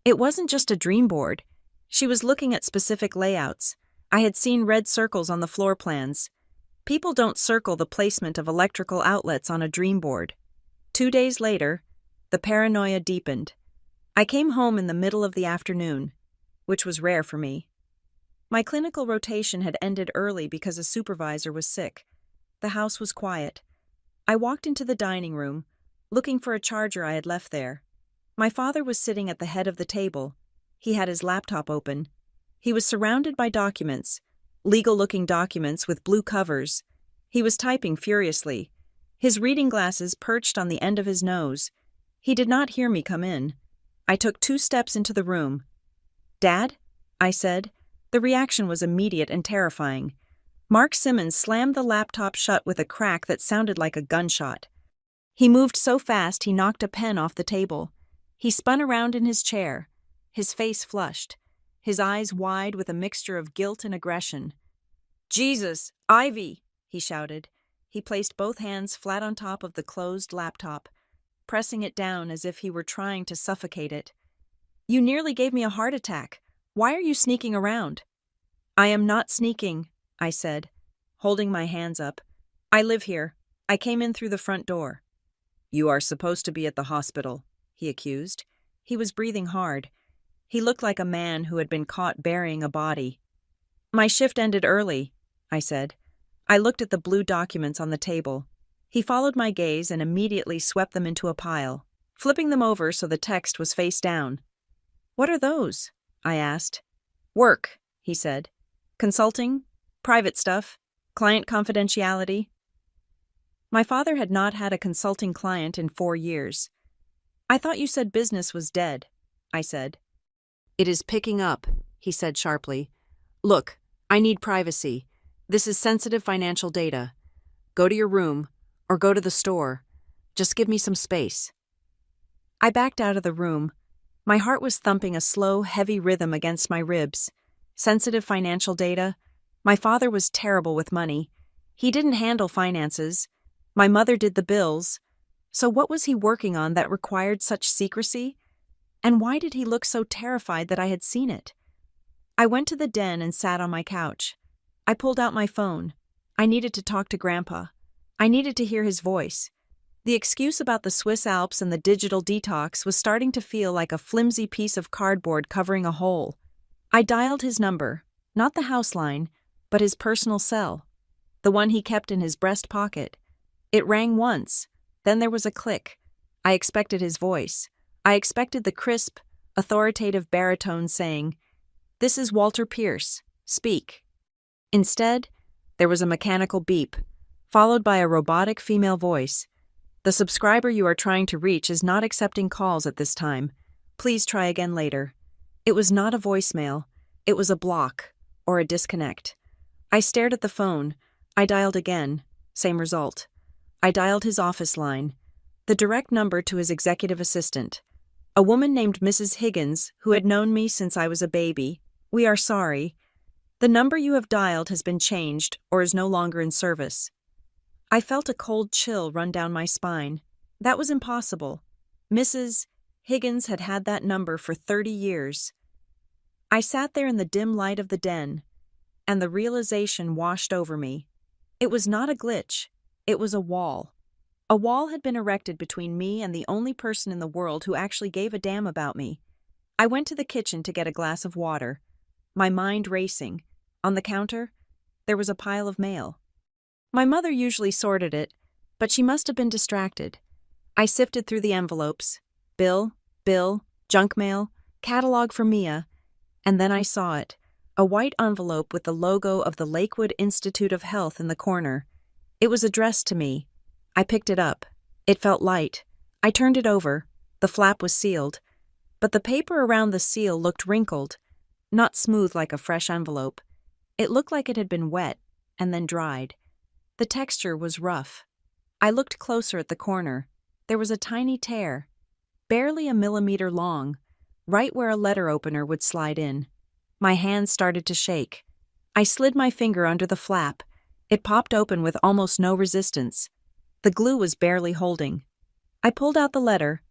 It wasn't just a dream board. She was looking at specific layouts. I had seen red circles on the floor plans. People don't circle the placement of electrical outlets on a dream board. 2 days later, the paranoia deepened. I came home in the middle of the afternoon, which was rare for me. My clinical rotation had ended early because a supervisor was sick. The house was quiet. I walked into the dining room, looking for a charger I had left there. My father was sitting at the head of the table. He had his laptop open. He was surrounded by documents, legal-looking documents with blue covers. He was typing furiously, his reading glasses perched on the end of his nose. He did not hear me come in. I took 2 steps into the room. "Dad?" I said. The reaction was immediate and terrifying. Mark Simmons slammed the laptop shut with a crack that sounded like a gunshot. He moved so fast he knocked a pen off the table. He spun around in his chair, his face flushed, his eyes wide with a mixture of guilt and aggression. "Jesus, Ivy!" he shouted. He placed both hands flat on top of the closed laptop, pressing it down as if he were trying to suffocate it. "You nearly gave me a heart attack. Why are you sneaking around?" "I am not sneaking," I said, holding my hands up. "I live here. I came in through the front door." "You are supposed to be at the hospital," he accused. He was breathing hard. He looked like a man who had been caught burying a body. "My shift ended early," I said. I looked at the blue documents on the table. He followed my gaze and immediately swept them into a pile, flipping them over so the text was face down. "What are those?" I asked. "Work," he said. "Consulting, private stuff, client confidentiality." My father had not had a consulting client in 4 years. "I thought you said business was dead," I said. "It is picking up," he said sharply. "Look, I need privacy. This is sensitive financial data. Go to your room, or go to the store. Just give me some space." I backed out of the room. My heart was thumping a slow, heavy rhythm against my ribs. Sensitive financial data? My father was terrible with money. He didn't handle finances. My mother did the bills. So what was he working on that required such secrecy? And why did he look so terrified that I had seen it? I went to the den and sat on my couch. I pulled out my phone. I needed to talk to Grandpa. I needed to hear his voice. The excuse about the Swiss Alps and the digital detox was starting to feel like a flimsy piece of cardboard covering a hole. I dialed his number, not the house line, but his personal cell, the one he kept in his breast pocket. It rang once, then there was a click. I expected his voice. I expected the crisp, authoritative baritone saying, "This is Walter Pierce. Speak." Instead, there was a mechanical beep, followed by a robotic female voice. "The subscriber you are trying to reach is not accepting calls at this time. Please try again later." It was not a voicemail. It was a block, or a disconnect. I stared at the phone. I dialed again. Same result. I dialed his office line, the direct number to his executive assistant, a woman named Mrs. Higgins who had known me since I was a baby. "We are sorry. The number you have dialed has been changed or is no longer in service." I felt a cold chill run down my spine. That was impossible. Mrs. Higgins had had that number for 30 years. I sat there in the dim light of the den, and the realization washed over me. It was not a glitch. It was a wall. A wall had been erected between me and the only person in the world who actually gave a damn about me. I went to the kitchen to get a glass of water, my mind racing. On the counter, there was a pile of mail. My mother usually sorted it, but she must have been distracted. I sifted through the envelopes, bill, junk mail, catalog for Mia, and then I saw it, a white envelope with the logo of the Lakewood Institute of Health in the corner. It was addressed to me. I picked it up. It felt light. I turned it over. The flap was sealed, but the paper around the seal looked wrinkled, not smooth like a fresh envelope. It looked like it had been wet and then dried. The texture was rough. I looked closer at the corner. There was a tiny tear, barely a millimeter long, right where a letter opener would slide in. My hands started to shake. I slid my finger under the flap. It popped open with almost no resistance. The glue was barely holding. I pulled out the letter.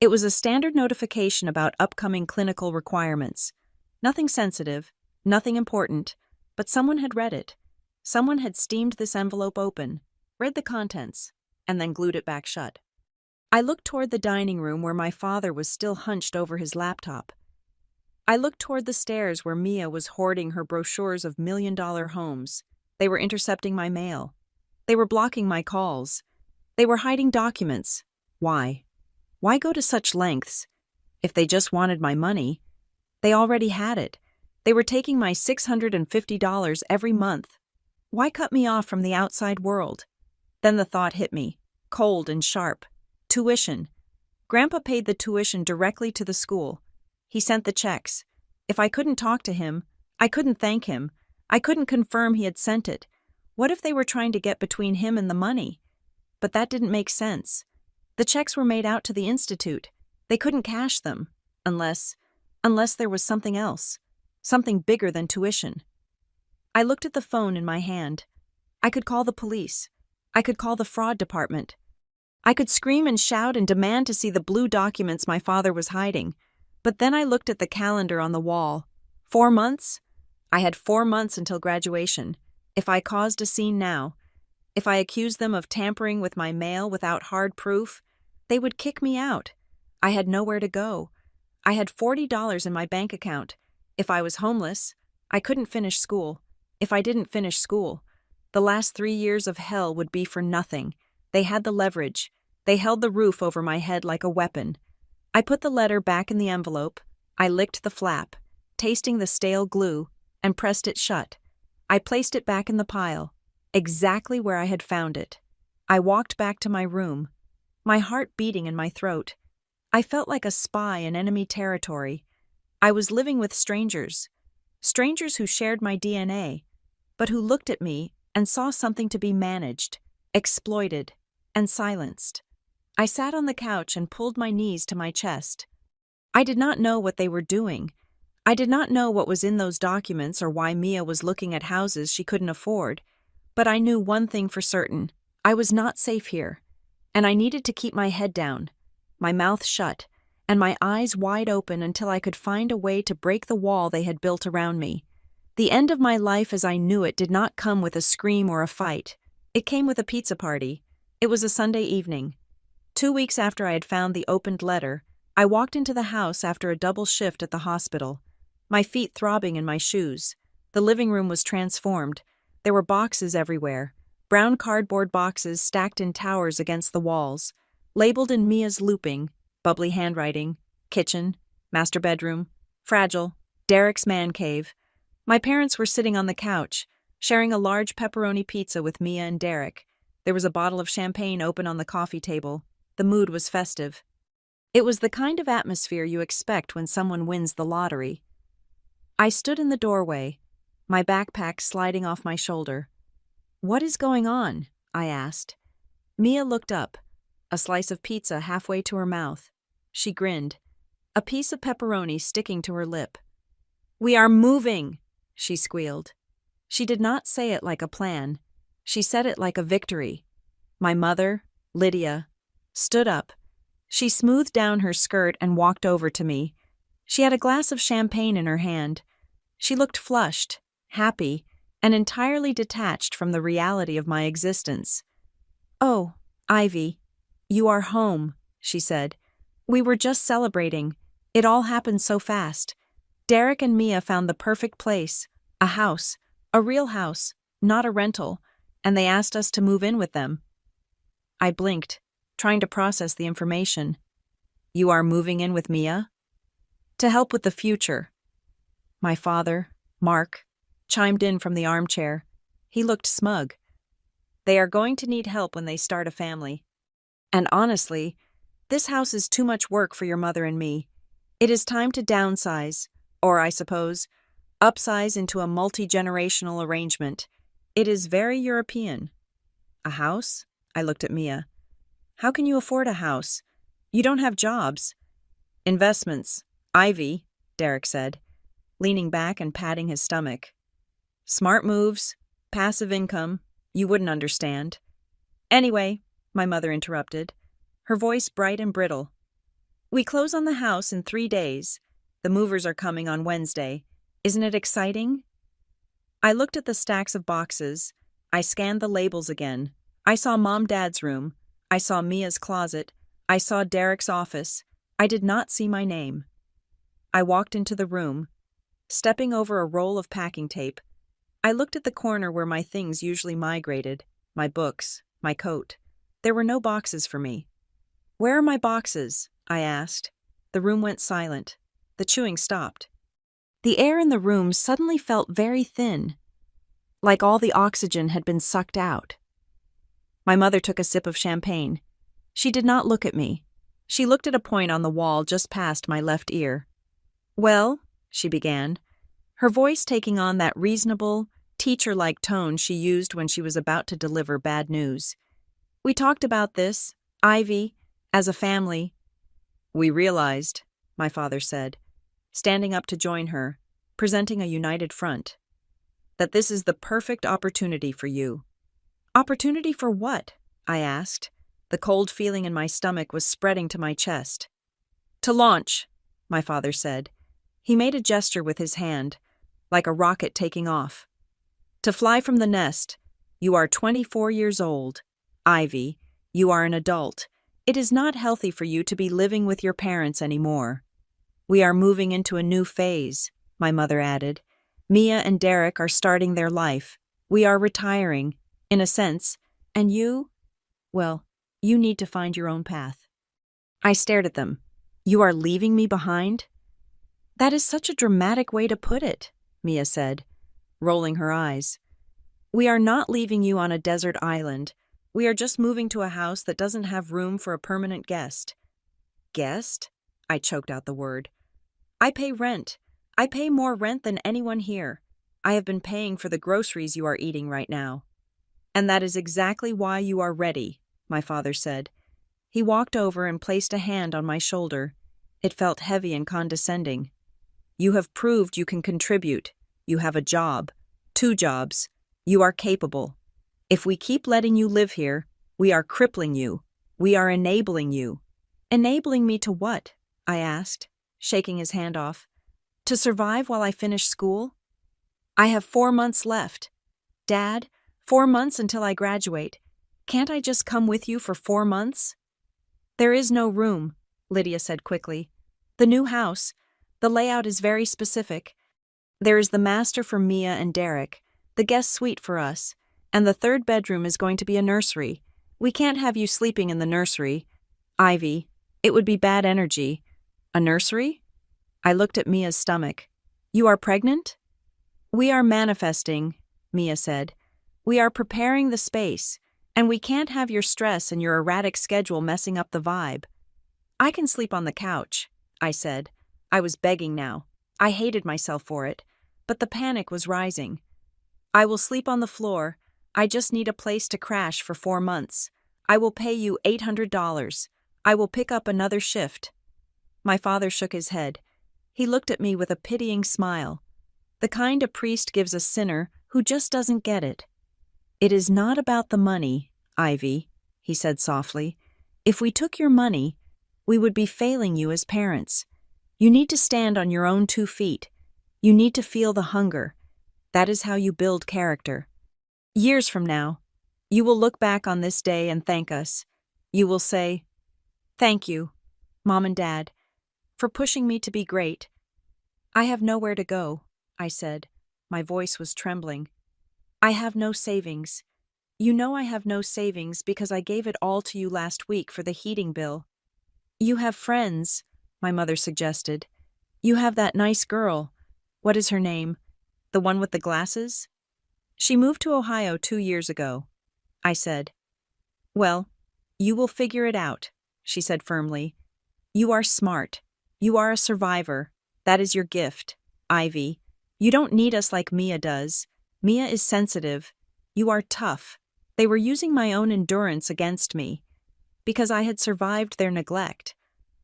It was a standard notification about upcoming clinical requirements. Nothing sensitive, nothing important, but someone had read it. Someone had steamed this envelope open, read the contents, and then glued it back shut. I looked toward the dining room where my father was still hunched over his laptop. I looked toward the stairs where Mia was hoarding her brochures of million-dollar homes. They were intercepting my mail. They were blocking my calls. They were hiding documents. Why? Why go to such lengths? If they just wanted my money, they already had it. They were taking my $650 every month. Why cut me off from the outside world? Then the thought hit me, cold and sharp. Tuition. Grandpa paid the tuition directly to the school. He sent the checks. If I couldn't talk to him, I couldn't thank him. I couldn't confirm he had sent it. What if they were trying to get between him and the money? But that didn't make sense. The checks were made out to the institute. They couldn't cash them, unless there was something else, something bigger than tuition. I looked at the phone in my hand. I could call the police. I could call the fraud department. I could scream and shout and demand to see the blue documents my father was hiding. But then I looked at the calendar on the wall. 4 months? I had 4 months until graduation. If I caused a scene now, if I accused them of tampering with my mail without hard proof, they would kick me out. I had nowhere to go. I had $40 in my bank account. If I was homeless, I couldn't finish school. If I didn't finish school, the last 3 years of hell would be for nothing. They had the leverage. They held the roof over my head like a weapon. I put the letter back in the envelope. I licked the flap, tasting the stale glue, and pressed it shut. I placed it back in the pile, exactly where I had found it. I walked back to my room, my heart beating in my throat. I felt like a spy in enemy territory. I was living with strangers who shared my DNA, but who looked at me and saw something to be managed, exploited, and silenced. I sat on the couch and pulled my knees to my chest. I did not know what they were doing. I did not know what was in those documents or why Mia was looking at houses she couldn't afford. But I knew one thing for certain. I was not safe here, and I needed to keep my head down, my mouth shut, and my eyes wide open until I could find a way to break the wall they had built around me. The end of my life as I knew it did not come with a scream or a fight. It came with a pizza party. It was a Sunday evening. 2 weeks after I had found the opened letter, I walked into the house after a double shift at the hospital, my feet throbbing in my shoes. The living room was transformed. There were boxes everywhere, brown cardboard boxes stacked in towers against the walls, labeled in Mia's looping, bubbly handwriting, kitchen, master bedroom, fragile, Derek's man cave. My parents were sitting on the couch, sharing a large pepperoni pizza with Mia and Derek. There was a bottle of champagne open on the coffee table. The mood was festive. It was the kind of atmosphere you expect when someone wins the lottery. I stood in the doorway, my backpack sliding off my shoulder. "What is going on?" I asked. Mia looked up, a slice of pizza halfway to her mouth. She grinned, a piece of pepperoni sticking to her lip. "We are moving," she squealed. She did not say it like a plan. She said it like a victory. My mother, Lydia, stood up. She smoothed down her skirt and walked over to me. She had a glass of champagne in her hand. She looked flushed, happy, and entirely detached from the reality of my existence. "Oh, Ivy, you are home," she said. "We were just celebrating. It all happened so fast. Derek and Mia found the perfect place, a house, a real house, not a rental, and they asked us to move in with them." I blinked, trying to process the information. "You are moving in with Mia?" "To help with the future." My father, Mark, chimed in from the armchair. He looked smug. "They are going to need help when they start a family. And honestly, this house is too much work for your mother and me. It is time to downsize, or I suppose, upsize into a multi-generational arrangement. It is very European." "A house?" I looked at Mia. "How can you afford a house? You don't have jobs." "Investments, Ivy," Derek said, leaning back and patting his stomach. "Smart moves, passive income, you wouldn't understand." "Anyway," my mother interrupted, her voice bright and brittle. "We close on the house in 3 days. The movers are coming on Wednesday. Isn't it exciting?" I looked at the stacks of boxes. I scanned the labels again. I saw Mom-Dad's room. I saw Mia's closet. I saw Derek's office. I did not see my name. I walked into the room. Stepping over a roll of packing tape, I looked at the corner where my things usually migrated, my books, my coat. There were no boxes for me. "Where are my boxes?" I asked. The room went silent. The chewing stopped. The air in the room suddenly felt very thin, like all the oxygen had been sucked out. My mother took a sip of champagne. She did not look at me. She looked at a point on the wall just past my left ear. "Well," she began, her voice taking on that reasonable, teacher-like tone she used when she was about to deliver bad news. "We talked about this, Ivy, as a family." "We realized," my father said, standing up to join her, presenting a united front, "that this is the perfect opportunity for you." "Opportunity for what?" I asked. The cold feeling in my stomach was spreading to my chest. "To launch," my father said. He made a gesture with his hand, like a rocket taking off. "To fly from the nest. You are 24 years old. Ivy, you are an adult. It is not healthy for you to be living with your parents anymore. We are moving into a new phase," my mother added. "Mia and Derek are starting their life. We are retiring, in a sense, and you, well, you need to find your own path." I stared at them. "You are leaving me behind?" "That is such a dramatic way to put it," Mia said, rolling her eyes. "We are not leaving you on a desert island. We are just moving to a house that doesn't have room for a permanent guest." "Guest?" I choked out the word. "I pay rent. I pay more rent than anyone here. I have been paying for the groceries you are eating right now." "And that is exactly why you are ready," my father said. He walked over and placed a hand on my shoulder. It felt heavy and condescending. "You have proved you can contribute. You have a job. 2 jobs. You are capable. If we keep letting you live here, We are crippling you. We are enabling you. Enabling me to what? I asked, shaking his hand off. To survive while I finish school? I have 4 months left. Dad, 4 months until I graduate. Can't I just come with you for 4 months? There is no room, Lydia said quickly. The new house, the layout is very specific. There is the master for Mia and Derek, the guest suite for us, and the third bedroom is going to be a nursery. We can't have you sleeping in the nursery. Ivy, it would be bad energy. A nursery? I looked at Mia's stomach. You are pregnant? We are manifesting, Mia said. We are preparing the space, and we can't have your stress and your erratic schedule messing up the vibe. I can sleep on the couch, I said. I was begging now. I hated myself for it, but the panic was rising. I will sleep on the floor. I just need a place to crash for 4 months. I will pay you $800. I will pick up another shift. My father shook his head. He looked at me with a pitying smile. The kind a priest gives a sinner who just doesn't get it. It is not about the money, Ivy, he said softly. If we took your money, we would be failing you as parents. You need to stand on your own 2 feet. You need to feel the hunger. That is how you build character. Years from now, you will look back on this day and thank us. You will say, "Thank you, Mom and Dad, for pushing me to be great." I have nowhere to go, I said. My voice was trembling. I have no savings. You know I have no savings because I gave it all to you last week for the heating bill. You have friends, my mother suggested. You have that nice girl. What is her name? The one with the glasses? She moved to Ohio 2 years ago. I said. Well, you will figure it out, she said firmly. You are smart. You are a survivor. That is your gift, Ivy. You don't need us like Mia does. Mia is sensitive. You are tough. They were using my own endurance against me. Because I had survived their neglect.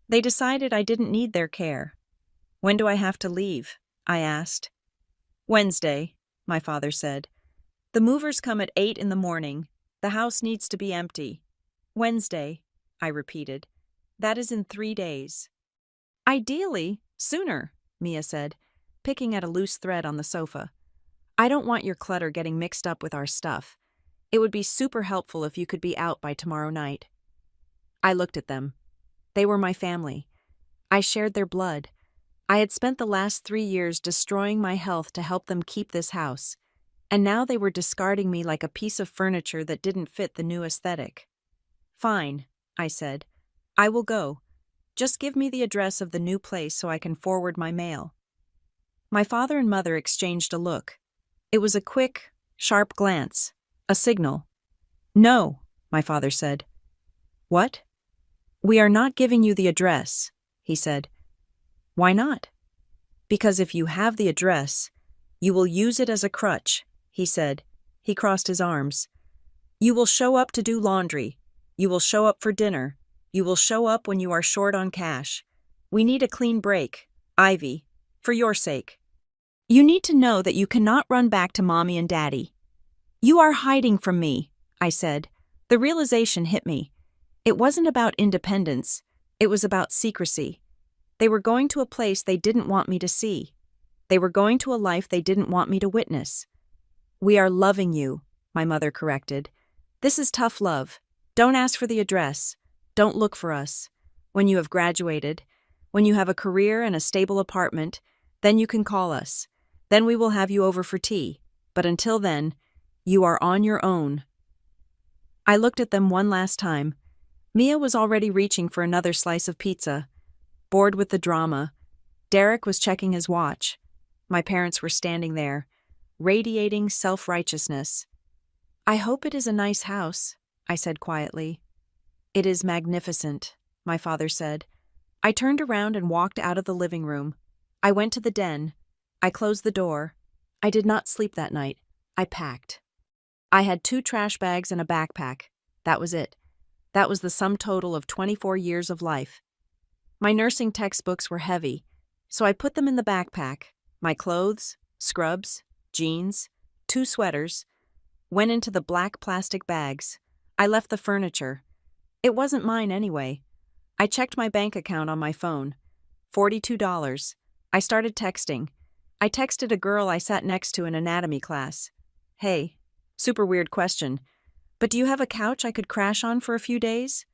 They decided I didn't need their care. When do I have to leave? I asked. Wednesday, my father said. The movers come at 8 in the morning. The house needs to be empty. Wednesday, I repeated. That is in 3 days. Ideally, sooner, Mia said, picking at a loose thread on the sofa. I don't want your clutter getting mixed up with our stuff. It would be super helpful if you could be out by tomorrow night. I looked at them. They were my family. I shared their blood. I had spent the last 3 years destroying my health to help them keep this house, and now they were discarding me like a piece of furniture that didn't fit the new aesthetic. Fine, I said. I will go. Just give me the address of the new place so I can forward my mail. My father and mother exchanged a look. It was a quick, sharp glance, a signal. No, my father said. What? We are not giving you the address, he said. Why not? Because if you have the address, you will use it as a crutch, he said. He crossed his arms. You will show up to do laundry. You will show up for dinner. You will show up when you are short on cash. We need a clean break, Ivy, for your sake. You need to know that you cannot run back to Mommy and Daddy. You are hiding from me, I said. The realization hit me. It wasn't about independence. It was about secrecy. They were going to a place they didn't want me to see. They were going to a life they didn't want me to witness. We are loving you, my mother corrected. This is tough love. Don't ask for the address. Don't look for us. When you have graduated, when you have a career and a stable apartment, then you can call us. Then we will have you over for tea. But until then, you are on your own. I looked at them one last time. Mia was already reaching for another slice of pizza. Bored with the drama, Derek was checking his watch. My parents were standing there, radiating self-righteousness. I hope it is a nice house, I said quietly. It is magnificent, my father said. I turned around and walked out of the living room. I went to the den. I closed the door. I did not sleep that night. I packed. I had 2 trash bags and a backpack. That was it. That was the sum total of 24 years of life. My nursing textbooks were heavy, so I put them in the backpack. My clothes, scrubs, jeans, 2 sweaters, went into the black plastic bags. I left the furniture. It wasn't mine anyway. I checked my bank account on my phone. $42. I started texting. I texted a girl I sat next to in anatomy class. Hey, super weird question, but do you have a couch I could crash on for a few days?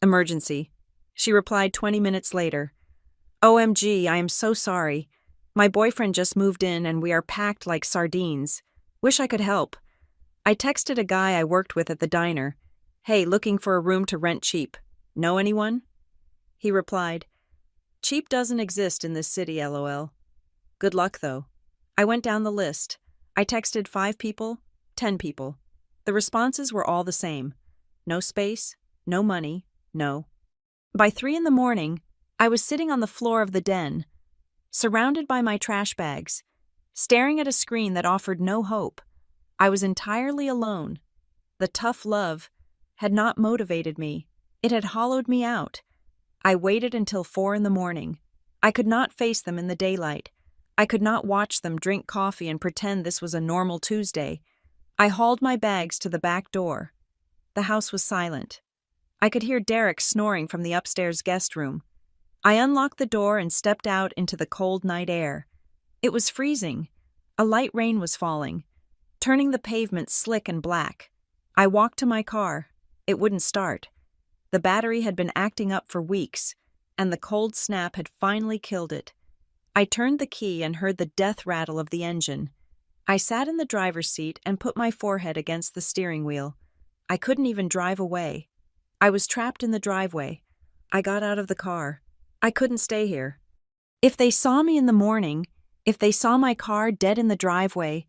Emergency. She replied 20 minutes later. OMG, I am so sorry. My boyfriend just moved in and we are packed like sardines. Wish I could help. I texted a guy I worked with at the diner. Hey, looking for a room to rent cheap. Know anyone? He replied, cheap doesn't exist in this city, LOL. Good luck, though. I went down the list. I texted 5 people, 10 people. The responses were all the same. No space, no money, no. By 3 a.m, I was sitting on the floor of the den, surrounded by my trash bags, staring at a screen that offered no hope. I was entirely alone. The tough love had not motivated me. It had hollowed me out. I waited until 4 a.m. I could not face them in the daylight. I could not watch them drink coffee and pretend this was a normal Tuesday. I hauled my bags to the back door. The house was silent. I could hear Derek snoring from the upstairs guest room. I unlocked the door and stepped out into the cold night air. It was freezing. A light rain was falling, turning the pavement slick and black. I walked to my car. It wouldn't start. The battery had been acting up for weeks, and the cold snap had finally killed it. I turned the key and heard the death rattle of the engine. I sat in the driver's seat and put my forehead against the steering wheel. I couldn't even drive away. I was trapped in the driveway. I got out of the car. I couldn't stay here. If they saw me in the morning, if they saw my car dead in the driveway,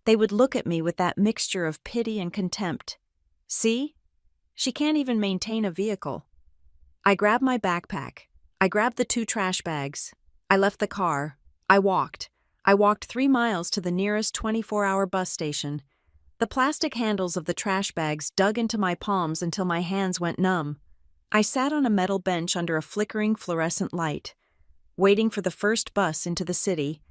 they would look at me with that mixture of pity and contempt. See? She can't even maintain a vehicle. I grabbed my backpack. I grabbed the 2 trash bags. I left the car. I walked. I walked 3 miles to the nearest 24-hour bus station. The plastic handles of the trash bags dug into my palms until my hands went numb. I sat on a metal bench under a flickering fluorescent light, waiting for the first bus into the city.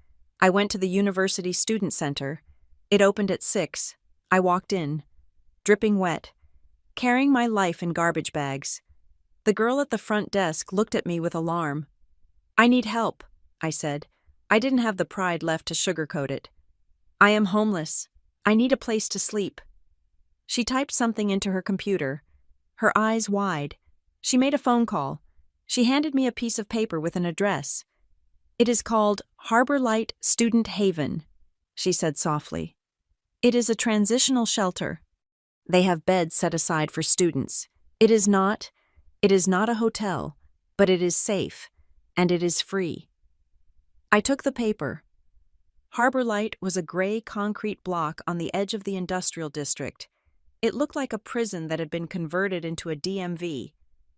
I went to the University Student Center. It opened at 6. I walked in, dripping wet, carrying my life in garbage bags. The girl at the front desk looked at me with alarm. I need help, I said. I didn't have the pride left to sugarcoat it. I am homeless. I need a place to sleep. She typed something into her computer, her eyes wide. She made a phone call. She handed me a piece of paper with an address. It is called Harbor Light Student Haven, she said softly. It is a transitional shelter. They have beds set aside for students. It is not a hotel, but it is safe, and it is free. I took the paper. Harbor Light was a gray concrete block on the edge of the industrial district. It looked like a prison that had been converted into a DMV.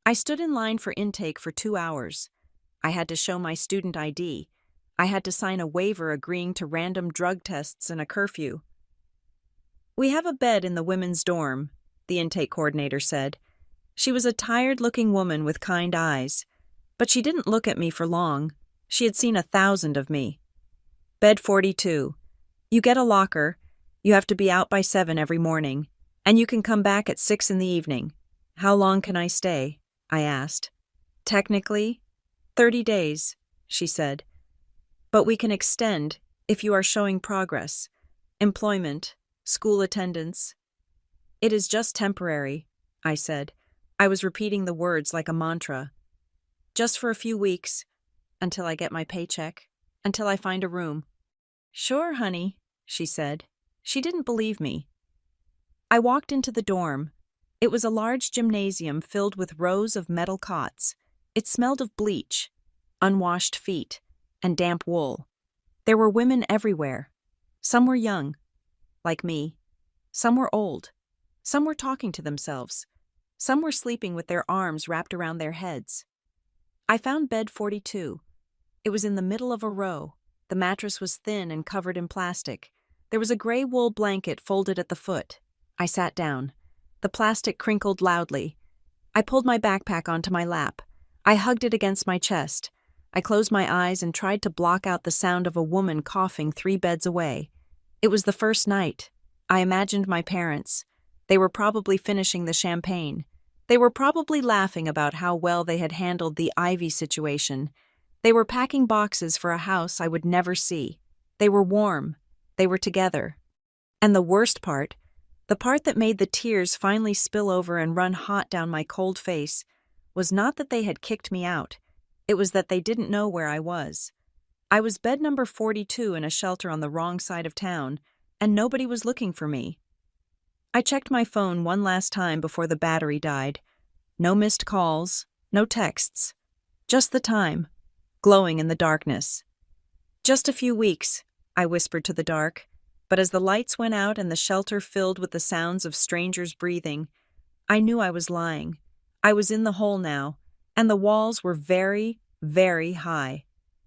I stood in line for intake for 2 hours. I had to show my student ID. I had to sign a waiver agreeing to random drug tests and a curfew. We have a bed in the women's dorm, the intake coordinator said. She was a tired-looking woman with kind eyes, but she didn't look at me for long. She had seen 1,000 of me. Bed 42. You get a locker. You have to be out by 7 every morning, and you can come back at 6 in the evening. How long can I stay? I asked. Technically, 30 days, she said. But we can extend if you are showing progress, employment, school attendance. It is just temporary, I said. I was repeating the words like a mantra. Just for a few weeks, until I get my paycheck, until I find a room. Sure, honey, she said. She didn't believe me. I walked into the dorm. It was a large gymnasium filled with rows of metal cots. It smelled of bleach, unwashed feet, and damp wool. There were women everywhere. Some were young, like me. Some were old. Some were talking to themselves. Some were sleeping with their arms wrapped around their heads. I found bed 42. It was in the middle of a row. The mattress was thin and covered in plastic. There was a gray wool blanket folded at the foot. I sat down. The plastic crinkled loudly. I pulled my backpack onto my lap. I hugged it against my chest. I closed my eyes and tried to block out the sound of a woman coughing 3 beds away. It was the first night. I imagined my parents. They were probably finishing the champagne. They were probably laughing about how well they had handled the Ivy situation. They were packing boxes for a house I would never see. They were warm. They were together. And the worst part, the part that made the tears finally spill over and run hot down my cold face, was not that they had kicked me out. It was that they didn't know where I was. I was bed number 42 in a shelter on the wrong side of town, and nobody was looking for me. I checked my phone one last time before the battery died. No missed calls, no texts. Just the time, glowing in the darkness. "Just a few weeks," I whispered to the dark, but as the lights went out and the shelter filled with the sounds of strangers breathing, I knew I was lying. I was in the hole now, and the walls were very, very high.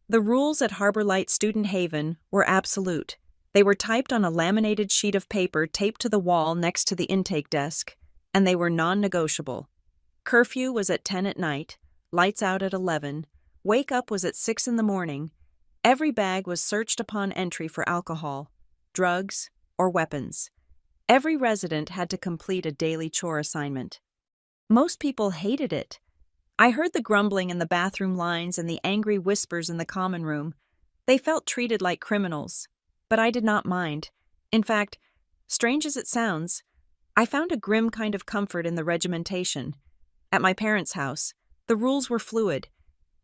The rules at Harbor Light Student Haven were absolute. They were typed on a laminated sheet of paper taped to the wall next to the intake desk, and they were non-negotiable. Curfew was at 10 at night, lights out at 11, wake up was at 6 in the morning. Every bag was searched upon entry for alcohol, drugs, or weapons. Every resident had to complete a daily chore assignment. Most people hated it. I heard the grumbling in the bathroom lines and the angry whispers in the common room. They felt treated like criminals, but I did not mind. In fact, strange as it sounds, I found a grim kind of comfort in the regimentation. At my parents' house, the rules were fluid.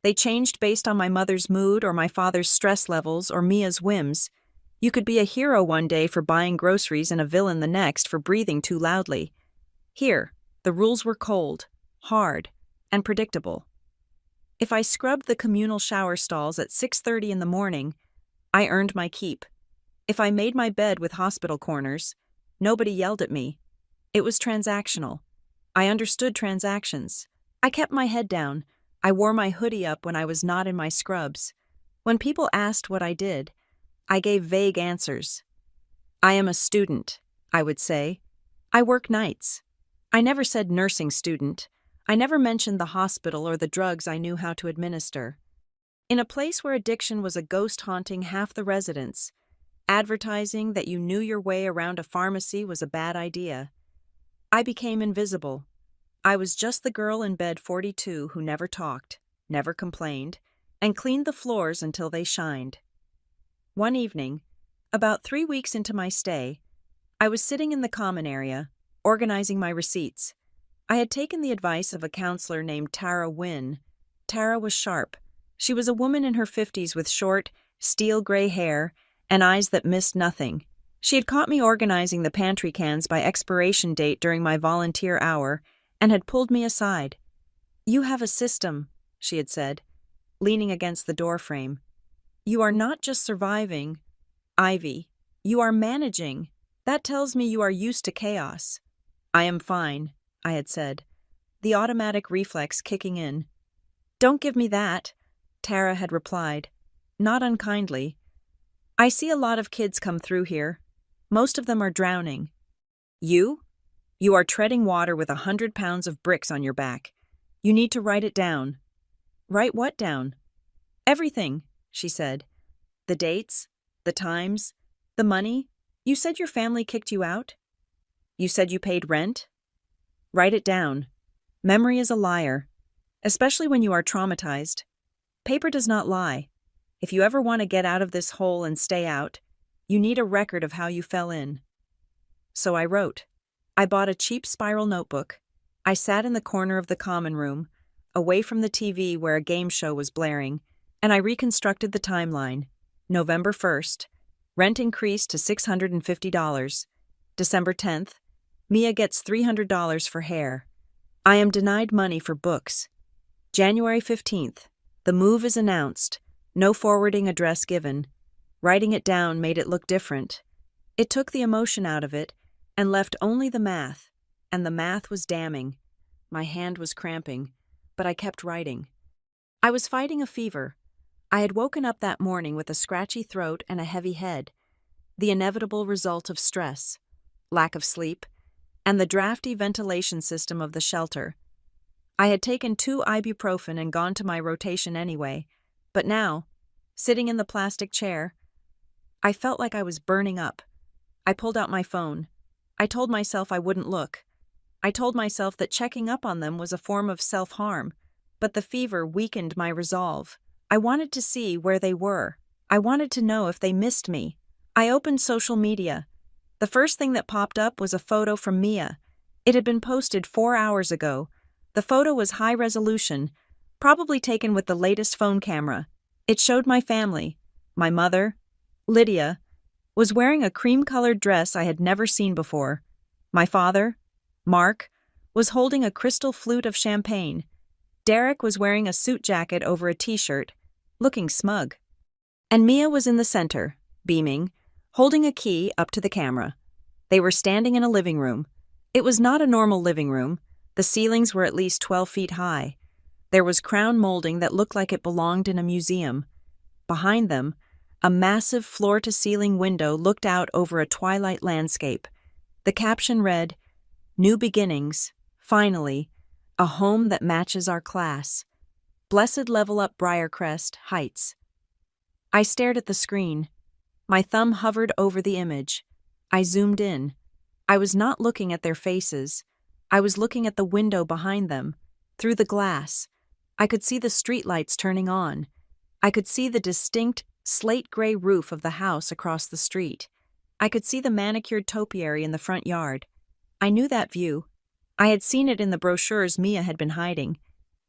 They changed based on my mother's mood or my father's stress levels or Mia's whims. You could be a hero one day for buying groceries and a villain the next for breathing too loudly. Here, the rules were cold, hard, and predictable. If I scrubbed the communal shower stalls at 6:30 in the morning, I earned my keep. If I made my bed with hospital corners, nobody yelled at me. It was transactional. I understood transactions. I kept my head down. I wore my hoodie up when I was not in my scrubs. When people asked what I did, I gave vague answers. "I am a student," I would say. "I work nights." I never said nursing student. I never mentioned the hospital or the drugs I knew how to administer. In a place where addiction was a ghost haunting half the residents, advertising that you knew your way around a pharmacy was a bad idea. I became invisible. I was just the girl in bed 42 who never talked, never complained, and cleaned the floors until they shined. One evening, about 3 weeks into my stay, I was sitting in the common area, organizing my receipts. I had taken the advice of a counselor named Tara Wynn. Tara was sharp. She was a woman in her 50s with short, steel gray hair and eyes that missed nothing. She had caught me organizing the pantry cans by expiration date during my volunteer hour and had pulled me aside. "You have a system," she had said, leaning against the doorframe. "You are not just surviving, Ivy. You are managing. That tells me you are used to chaos." "I am fine," I had said, the automatic reflex kicking in. "Don't give me that," Tara had replied, not unkindly. "I see a lot of kids come through here. Most of them are drowning. You? You are treading water with 100 pounds of bricks on your back. You need to write it down." "Write what down?" "Everything," she said. "The dates, the times, the money. You said your family kicked you out? You said you paid rent? Write it down. Memory is a liar, especially when you are traumatized. Paper does not lie. If you ever want to get out of this hole and stay out, you need a record of how you fell in." So I wrote. I bought a cheap spiral notebook. I sat in the corner of the common room, away from the TV where a game show was blaring, and I reconstructed the timeline. November 1st, rent increased to $650. December 10th, Mia gets $300 for hair. I am denied money for books. January 15th, the move is announced. No forwarding address given. Writing it down made it look different. It took the emotion out of it and left only the math, and the math was damning. My hand was cramping, but I kept writing. I was fighting a fever. I had woken up that morning with a scratchy throat and a heavy head, the inevitable result of stress, lack of sleep, and the drafty ventilation system of the shelter. I had taken 2 ibuprofen and gone to my rotation anyway, but now, sitting in the plastic chair, I felt like I was burning up. I pulled out my phone. I told myself I wouldn't look. I told myself that checking up on them was a form of self-harm, but the fever weakened my resolve. I wanted to see where they were. I wanted to know if they missed me. I opened social media. The first thing that popped up was a photo from Mia. It had been posted 4 hours ago. The photo was high resolution, probably taken with the latest phone camera. It showed my family. My mother, Lydia, was wearing a cream-colored dress I had never seen before. My father, Mark, was holding a crystal flute of champagne. Derek was wearing a suit jacket over a t-shirt, looking smug. And Mia was in the center, beaming, holding a key up to the camera. They were standing in a living room. It was not a normal living room. The ceilings were at least 12 feet high. There was crown molding that looked like it belonged in a museum. Behind them, a massive floor-to-ceiling window looked out over a twilight landscape. The caption read, "New beginnings, finally, a home that matches our class. Blessed Level Up Briarcrest Heights." I stared at the screen. My thumb hovered over the image. I zoomed in. I was not looking at their faces. I was looking at the window behind them. Through the glass, I could see the streetlights turning on. I could see the distinct slate-gray roof of the house across the street. I could see the manicured topiary in the front yard. I knew that view. I had seen it in the brochures Mia had been hiding.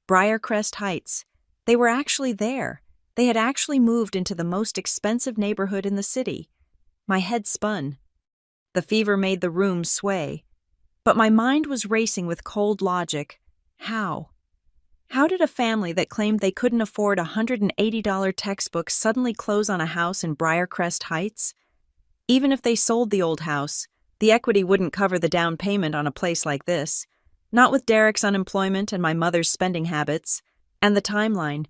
Briarcrest Heights. They were actually there. They had actually moved into the most expensive neighborhood in the city. My head spun. The fever made the room sway. But my mind was racing with cold logic. How? How did a family that claimed they couldn't afford a $180 textbook suddenly close on a house in Briarcrest Heights? Even if they sold the old house, the equity wouldn't cover the down payment on a place like this. Not with Derek's unemployment and my mother's spending habits. And the timeline.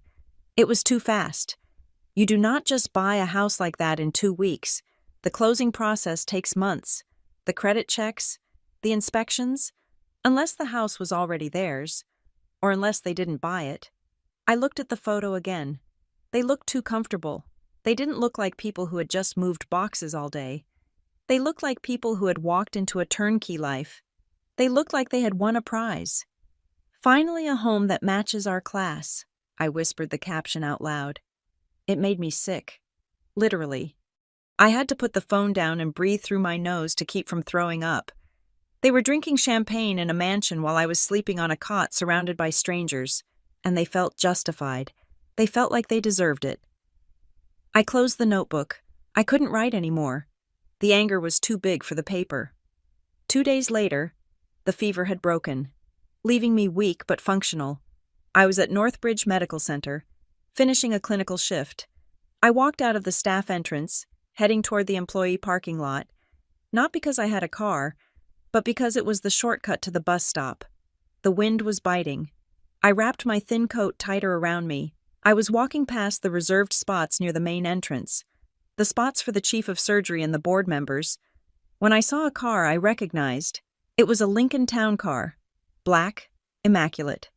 It was too fast. You do not just buy a house like that in 2 weeks. The closing process takes months. The credit checks, the inspections, unless the house was already theirs, or unless they didn't buy it. I looked at the photo again. They looked too comfortable. They didn't look like people who had just moved boxes all day. They looked like people who had walked into a turnkey life. They looked like they had won a prize. "Finally a home that matches our class," I whispered the caption out loud. It made me sick. Literally. I had to put the phone down and breathe through my nose to keep from throwing up. They were drinking champagne in a mansion while I was sleeping on a cot surrounded by strangers, and they felt justified. They felt like they deserved it. I closed the notebook. I couldn't write anymore. The anger was too big for the paper. 2 days later, the fever had broken, leaving me weak but functional. I was at Northbridge Medical Center, finishing a clinical shift. I walked out of the staff entrance, heading toward the employee parking lot, not because I had a car, but because it was the shortcut to the bus stop. The wind was biting. I wrapped my thin coat tighter around me. I was walking past the reserved spots near the main entrance, the spots for the chief of surgery and the board members, when I saw a car I recognized. It was a Lincoln Town car, black, immaculate.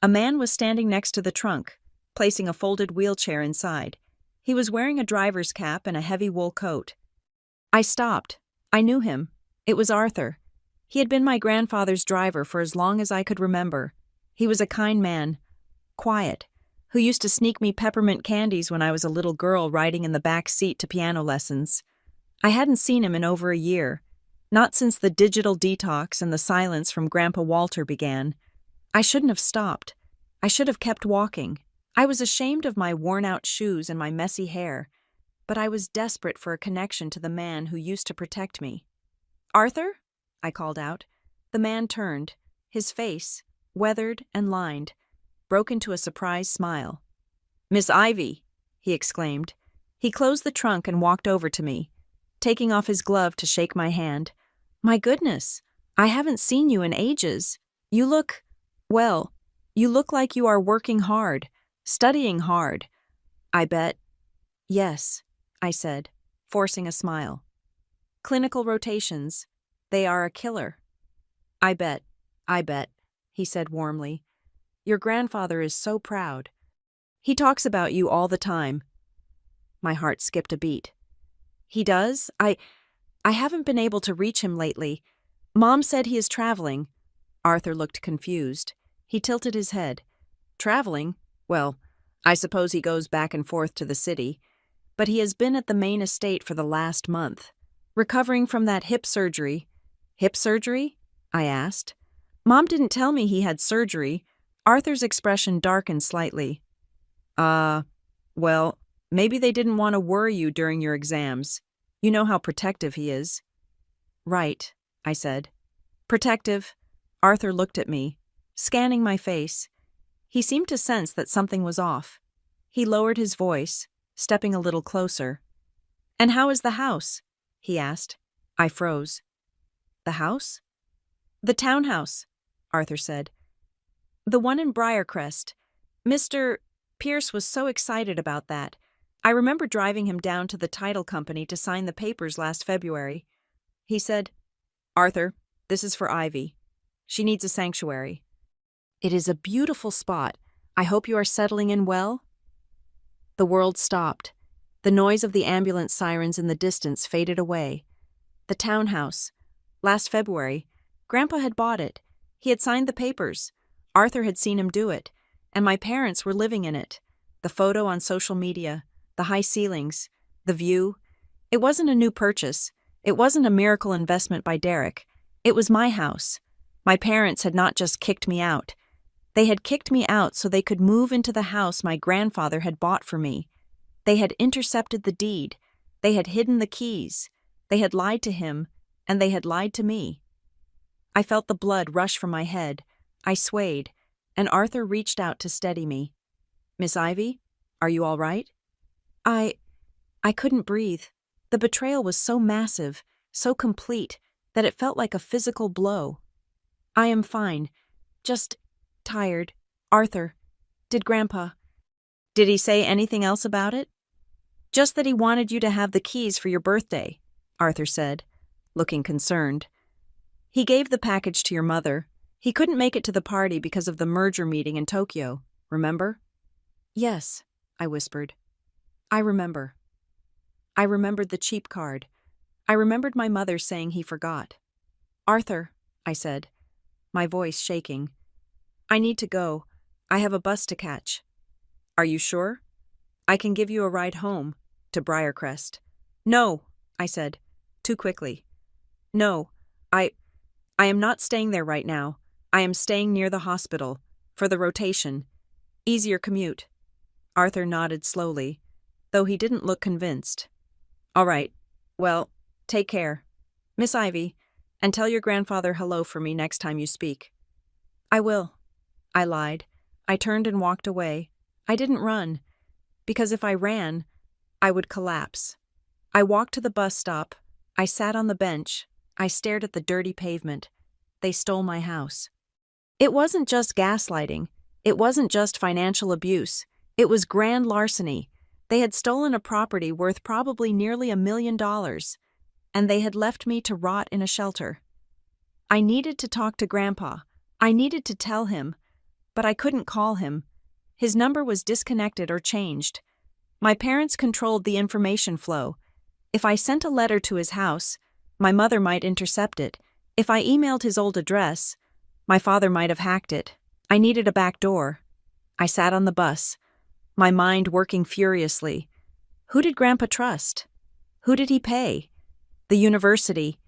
A man was standing next to the trunk, placing a folded wheelchair inside. He was wearing a driver's cap and a heavy wool coat. I stopped. I knew him. It was Arthur. He had been my grandfather's driver for as long as I could remember. He was a kind man, quiet, who used to sneak me peppermint candies when I was a little girl riding in the back seat to piano lessons. I hadn't seen him in over a year, not since the digital detox and the silence from Grandpa Walter began. I shouldn't have stopped. I should have kept walking. I was ashamed of my worn-out shoes and my messy hair, but I was desperate for a connection to the man who used to protect me. "Arthur?" I called out. The man turned. His face, weathered and lined, broke into a surprised smile. "Miss Ivy!" he exclaimed. He closed the trunk and walked over to me, taking off his glove to shake my hand. "My goodness, I haven't seen you in ages. You look, well, you look like you are working hard, studying hard." "I bet." "Yes," I said, forcing a smile. "Clinical rotations. They are a killer." I bet," he said warmly. "Your grandfather is so proud. He talks about you all the time." My heart skipped a beat. "He does? I haven't been able to reach him lately. Mom said he is traveling. Arthur looked confused. He tilted his head. Traveling? Well, I suppose he goes back and forth to the city. But he has been at the main estate for the last month, recovering from that hip surgery. Hip surgery? I asked. Mom didn't tell me he had surgery. Arthur's expression darkened slightly. Well, maybe they didn't want to worry you during your exams. You know how protective he is. Right, I said. Protective. Arthur looked at me, scanning my face. He seemed to sense that something was off. He lowered his voice, stepping a little closer. And how is the house? He asked. I froze. The house? The townhouse, Arthur said. The one in Briarcrest. Mr. Pierce was so excited about that. I remember driving him down to the title company to sign the papers last February. He said, Arthur, this is for Ivy. She needs a sanctuary. It is a beautiful spot. I hope you are settling in well. The world stopped. The noise of the ambulance sirens in the distance faded away. The townhouse. Last February, Grandpa had bought it. He had signed the papers. Arthur had seen him do it, and my parents were living in it. The photo on social media, the high ceilings, the view. It wasn't a new purchase. It wasn't a miracle investment by Derek. It was my house. My parents had not just kicked me out. They had kicked me out so they could move into the house my grandfather had bought for me. They had intercepted the deed. They had hidden the keys. They had lied to him, and they had lied to me. I felt the blood rush from my head. I swayed, and Arthur reached out to steady me. Miss Ivy, are you all right? I couldn't breathe. The betrayal was so massive, so complete, that it felt like a physical blow. I am fine. Just tired. Arthur, did Grandpa... Did he say anything else about it? Just that he wanted you to have the keys for your birthday, Arthur said, looking concerned. He gave the package to your mother. He couldn't make it to the party because of the merger meeting in Tokyo, remember? Yes, I whispered. I remember. I remembered the cheap card. I remembered my mother saying he forgot. Arthur, I said, my voice shaking. I need to go. I have a bus to catch. Are you sure? I can give you a ride home, to Briarcrest. No, I said, too quickly. No, I am not staying there right now. I am staying near the hospital, for the rotation. Easier commute. Arthur nodded slowly, though he didn't look convinced. All right. Well, take care. Miss Ivy, and tell your grandfather hello for me next time you speak. I will. I lied. I turned and walked away. I didn't run, because if I ran, I would collapse. I walked to the bus stop. I sat on the bench. I stared at the dirty pavement. They stole my house. It wasn't just gaslighting. It wasn't just financial abuse. It was grand larceny. They had stolen a property worth probably nearly $1 million, and they had left me to rot in a shelter. I needed to talk to Grandpa. I needed to tell him, but I couldn't call him. His number was disconnected or changed. My parents controlled the information flow. If I sent a letter to his house, my mother might intercept it. If I emailed his old address, my father might have hacked it. I needed a back door. I sat on the bus, my mind working furiously. Who did Grandpa trust? Who did he pay? The university.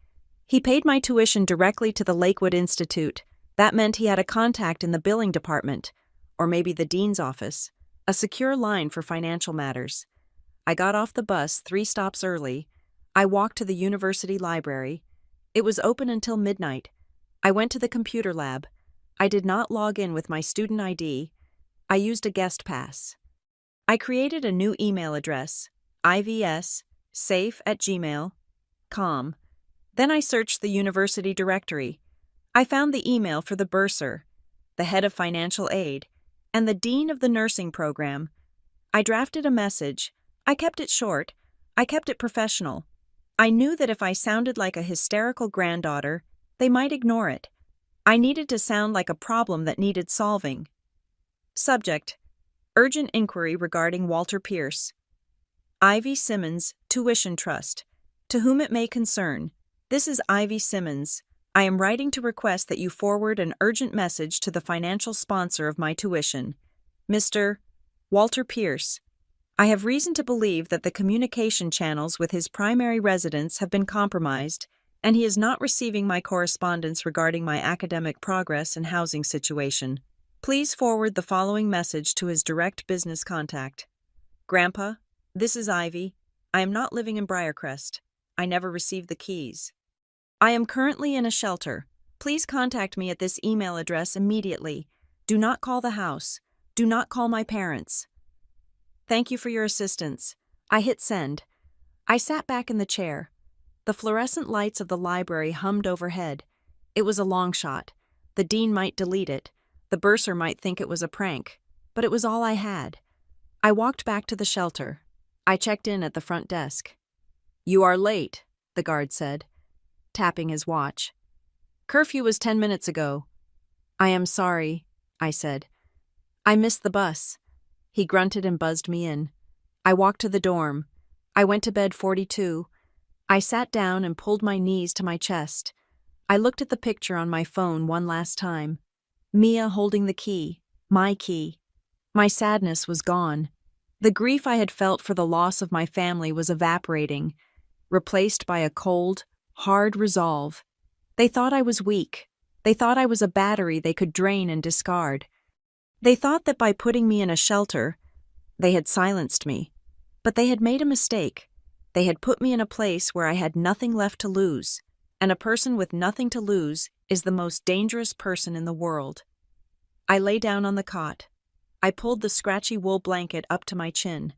He paid my tuition directly to the Lakewood Institute. That meant he had a contact in the billing department, or maybe the dean's office, a secure line for financial matters. I got off the bus 3 stops early. I walked to the university library. It was open until midnight. I went to the computer lab. I did not log in with my student ID. I used a guest pass. I created a new email address, ivssafe@gmail.com. Then I searched the university directory. I found the email for the bursar, the head of financial aid, and the dean of the nursing program. I drafted a message. I kept it short. I kept it professional. I knew that if I sounded like a hysterical granddaughter, they might ignore it. I needed to sound like a problem that needed solving. Subject: urgent inquiry regarding Walter Pierce. Ivy Simmons, Tuition Trust. To whom it may concern, this is Ivy Simmons. I am writing to request that you forward an urgent message to the financial sponsor of my tuition, Mr. Walter Pierce. I have reason to believe that the communication channels with his primary residence have been compromised, and he is not receiving my correspondence regarding my academic progress and housing situation. Please forward the following message to his direct business contact. Grandpa, this is Ivy. I am not living in Briarcrest. I never received the keys. I am currently in a shelter. Please contact me at this email address immediately. Do not call the house. Do not call my parents. Thank you for your assistance. I hit send. I sat back in the chair. The fluorescent lights of the library hummed overhead. It was a long shot. The dean might delete it. The bursar might think it was a prank. But it was all I had. I walked back to the shelter. I checked in at the front desk. "You are late," the guard said, tapping his watch. "Curfew was 10 minutes ago." "I am sorry," I said. "I missed the bus." He grunted and buzzed me in. I walked to the dorm. I went to bed 42. I sat down and pulled my knees to my chest. I looked at the picture on my phone one last time. Mia holding the key, my key. My sadness was gone. The grief I had felt for the loss of my family was evaporating, replaced by a cold, hard resolve. They thought I was weak. They thought I was a battery they could drain and discard. They thought that by putting me in a shelter, they had silenced me. But they had made a mistake. They had put me in a place where I had nothing left to lose, and a person with nothing to lose is the most dangerous person in the world. I lay down on the cot. I pulled the scratchy wool blanket up to my chin.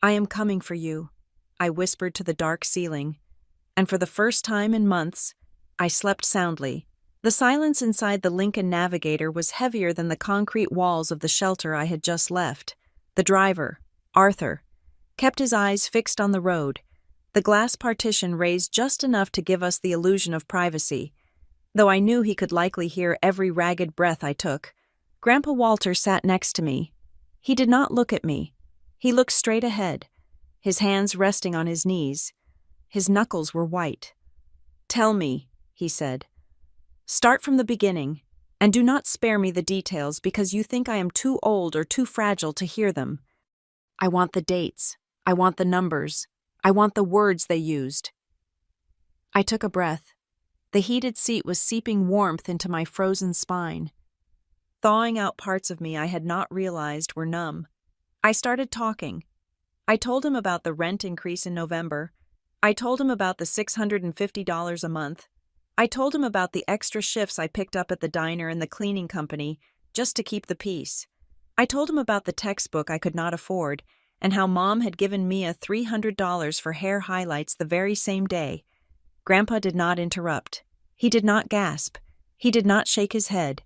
"I am coming for you," I whispered to the dark ceiling, and for the first time in months, I slept soundly. The silence inside the Lincoln Navigator was heavier than the concrete walls of the shelter I had just left. The driver, Arthur, kept his eyes fixed on the road, the glass partition raised just enough to give us the illusion of privacy, though I knew he could likely hear every ragged breath I took. Grandpa Walter sat next to me. He did not look at me. He looked straight ahead, his hands resting on his knees. His knuckles were white. "Tell me," he said. "Start from the beginning, and do not spare me the details because you think I am too old or too fragile to hear them. I want the dates. I want the numbers. I want the words they used." I took a breath. The heated seat was seeping warmth into my frozen spine, thawing out parts of me I had not realized were numb. I started talking. I told him about the rent increase in November. I told him about the $650 a month. I told him about the extra shifts I picked up at the diner and the cleaning company just to keep the peace. I told him about the textbook I could not afford and how Mom had given Mia $300 for hair highlights the very same day. Grandpa did not interrupt. He did not gasp. He did not shake his head.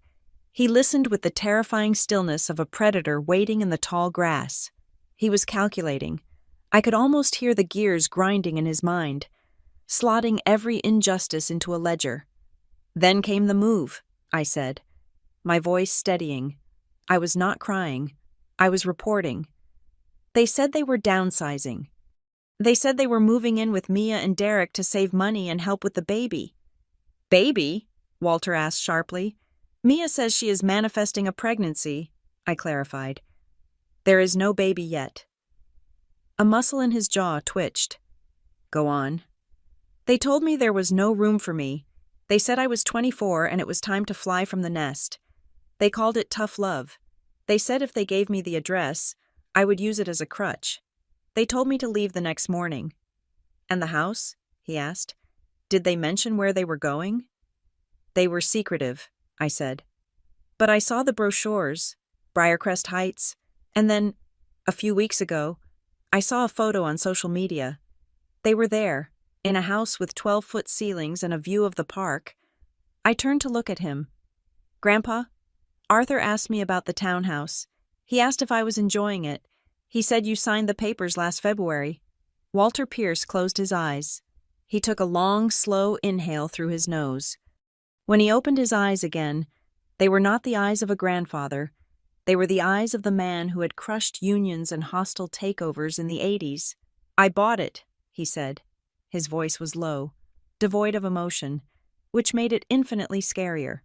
He listened with the terrifying stillness of a predator waiting in the tall grass. He was calculating. I could almost hear the gears grinding in his mind, slotting every injustice into a ledger. "Then came the move," I said, my voice steadying. I was not crying. I was reporting. "They said they were downsizing. They said they were moving in with Mia and Derek to save money and help with the baby." "Baby?" Walter asked sharply. "Mia says she is manifesting a pregnancy," I clarified. "There is no baby yet." A muscle in his jaw twitched. "Go on." "They told me there was no room for me. They said I was 24 and it was time to fly from the nest. They called it tough love. They said if they gave me the address, I would use it as a crutch. They told me to leave the next morning." "And the house?" he asked. "Did they mention where they were going?" "They were secretive," I said. "But I saw the brochures, Briarcrest Heights, and then, a few weeks ago, I saw a photo on social media. They were there, in a house with 12-foot ceilings and a view of the park." I turned to look at him. "Grandpa, Arthur asked me about the townhouse. He asked if I was enjoying it. He said you signed the papers last February." Walter Pierce closed his eyes. He took a long, slow inhale through his nose. When he opened his eyes again, they were not the eyes of a grandfather. They were the eyes of the man who had crushed unions and hostile takeovers in the 80s. "I bought it," he said. His voice was low, devoid of emotion. which made it infinitely scarier.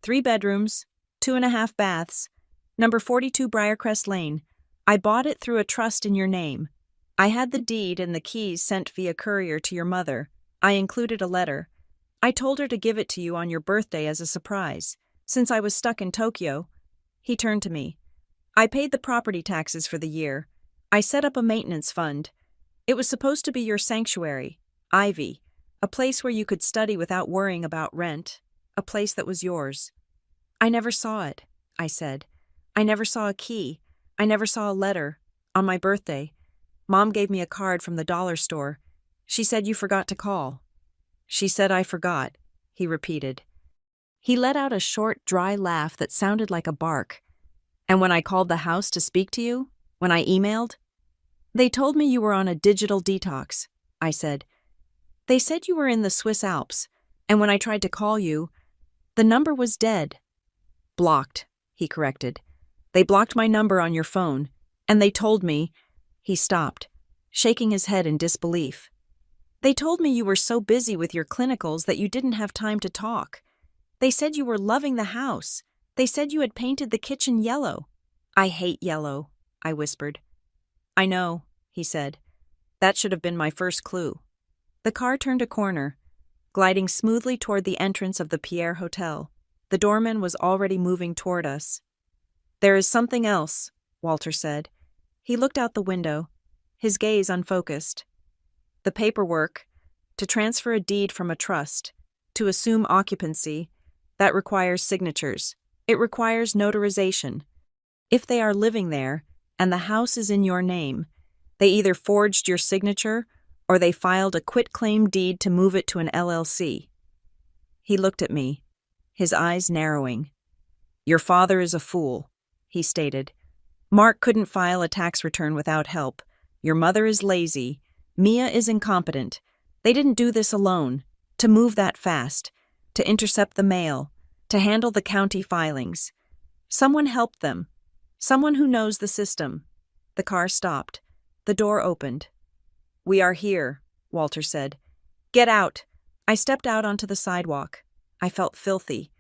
3 bedrooms, 2.5 baths, number 42 Briarcrest Lane. I bought it through a trust in your name. I had the deed and the keys sent via courier to your mother. I included a letter. I told her to give it to you on your birthday as a surprise, since I was stuck in Tokyo. He turned to me. I paid the property taxes for the year. I set up a maintenance fund. It was supposed to be your sanctuary, Ivy, a place where you could study without worrying about rent, a place that was yours. I never saw it, I said. I never saw a key. I never saw a letter. On my birthday, Mom gave me a card from the dollar store. She said you forgot to call. She said I forgot, he repeated. He let out a short, dry laugh that sounded like a bark. And when I called the house to speak to you, when I emailed, they told me you were on a digital detox, I said. They said you were in the Swiss Alps, and when I tried to call you, the number was dead. Blocked, he corrected. They blocked my number on your phone, and they told me, he stopped, shaking his head in disbelief. They told me you were so busy with your clinicals that you didn't have time to talk. They said you were loving the house. They said you had painted the kitchen yellow. I hate yellow, I whispered. I know, he said. That should have been my first clue. The car turned a corner, gliding smoothly toward the entrance of the Pierre Hotel. The doorman was already moving toward us. There is something else, Walter said. He looked out the window, his gaze unfocused. The paperwork, to transfer a deed from a trust, to assume occupancy, that requires signatures. It requires notarization. If they are living there, and the house is in your name, they either forged your signature or they filed a quitclaim deed to move it to an LLC. He looked at me, his eyes narrowing. Your father is a fool, he stated. Mark couldn't file a tax return without help. Your mother is lazy. Mia is incompetent. They didn't do this alone. To move that fast, to intercept the mail, to handle the county filings. Someone helped them. Someone who knows the system. The car stopped. The door opened. We are here, Walter said. Get out. I stepped out onto the sidewalk. I felt filthy.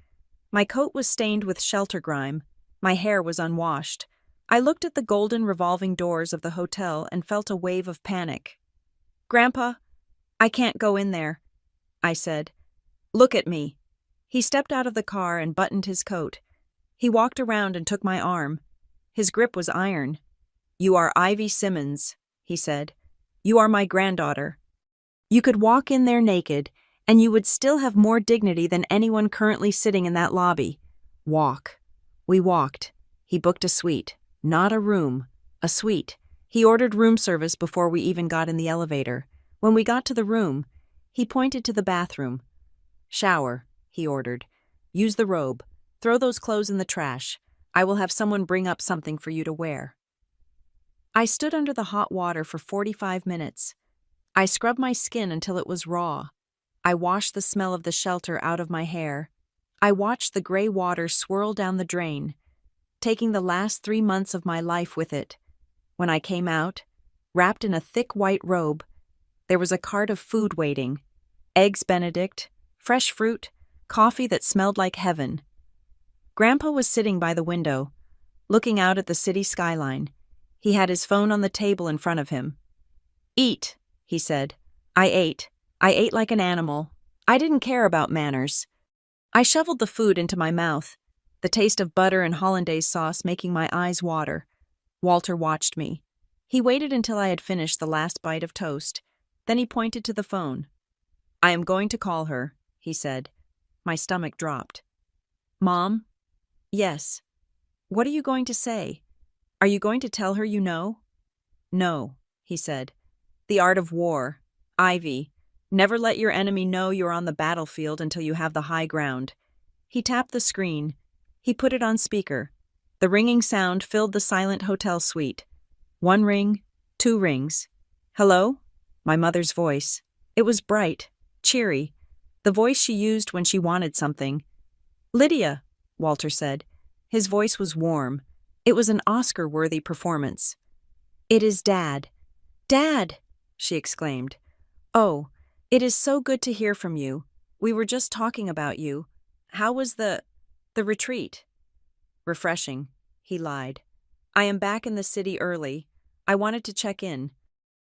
My coat was stained with shelter grime. My hair was unwashed. I looked at the golden revolving doors of the hotel and felt a wave of panic. Grandpa, I can't go in there, I said. Look at me. He stepped out of the car and buttoned his coat. He walked around and took my arm. His grip was iron. You are Ivy Simmons, he said. You are my granddaughter. You could walk in there naked, and you would still have more dignity than anyone currently sitting in that lobby. Walk. We walked. He booked a suite. Not a room. A suite. He ordered room service before we even got in the elevator. When we got to the room, he pointed to the bathroom. Shower, he ordered. Use the robe. Throw those clothes in the trash. I will have someone bring up something for you to wear. I stood under the hot water for 45 minutes. I scrubbed my skin until it was raw. I washed the smell of the shelter out of my hair. I watched the gray water swirl down the drain, taking the last 3 months of my life with it. When I came out, wrapped in a thick white robe, there was a cart of food waiting. Eggs Benedict, fresh fruit, coffee that smelled like heaven. Grandpa was sitting by the window, looking out at the city skyline. He had his phone on the table in front of him. Eat, he said. I ate. I ate like an animal. I didn't care about manners. I shoveled the food into my mouth, the taste of butter and hollandaise sauce making my eyes water. Walter watched me. He waited until I had finished the last bite of toast. Then he pointed to the phone. I am going to call her, he said. My stomach dropped. Mom? Yes. What are you going to say? Are you going to tell her you know? No, he said. The art of war. Ivy. Never let your enemy know you're on the battlefield until you have the high ground. He tapped the screen. He put it on speaker. The ringing sound filled the silent hotel suite. 1 ring, 2 rings. Hello? My mother's voice. It was bright, cheery, the voice she used when she wanted something. Lydia, Walter said. His voice was warm. It was an Oscar-worthy performance. It is Dad. Dad, she exclaimed. Oh, it is so good to hear from you. We were just talking about you. How was the retreat? Refreshing, he lied. I am back in the city early. I wanted to check in.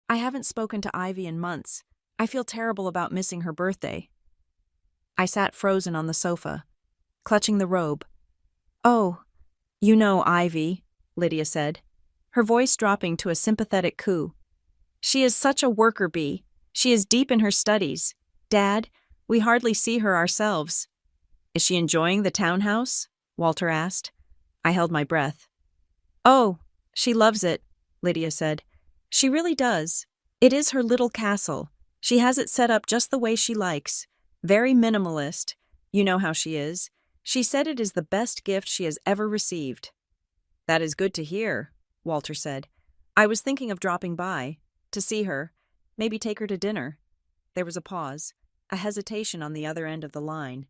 I haven't spoken to Ivy in months. I feel terrible about missing her birthday. I sat frozen on the sofa, clutching the robe. Oh, you know Ivy, Lydia said, her voice dropping to a sympathetic coo. She is such a worker bee. She is deep in her studies. Dad, we hardly see her ourselves. Is she enjoying the townhouse? Walter asked. I held my breath. Oh, she loves it, Lydia said. She really does. It is her little castle. She has it set up just the way she likes. Very minimalist. You know how she is. She said it is the best gift she has ever received. That is good to hear, Walter said. I was thinking of dropping by, to see her, maybe take her to dinner. There was a pause, a hesitation on the other end of the line.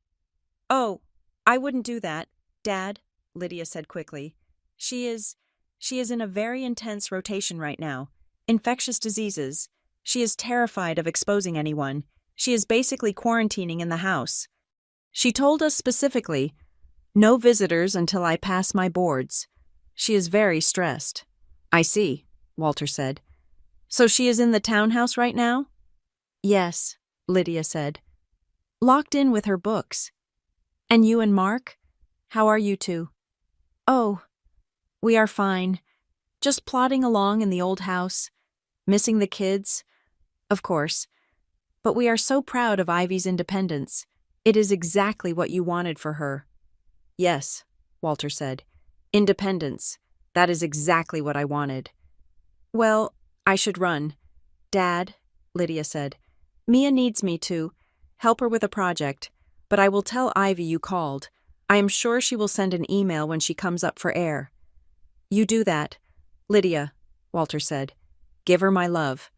Oh, I wouldn't do that, Dad, Lydia said quickly. She is in a very intense rotation right now. Infectious diseases. She is terrified of exposing anyone. She is basically quarantining in the house. She told us specifically, no visitors until I pass my boards. She is very stressed. I see, Walter said. So she is in the townhouse right now? Yes, Lydia said. Locked in with her books. And you and Mark? How are you two? Oh, we are fine. Just plodding along in the old house. Missing the kids, of course. But we are so proud of Ivy's independence. It is exactly what you wanted for her. Yes, Walter said. Independence. That is exactly what I wanted. Well, I should run. Dad, Lydia said. Mia needs me to help her with a project, but I will tell Ivy you called. I am sure she will send an email when she comes up for air. You do that. Lydia, Walter said. Give her my love.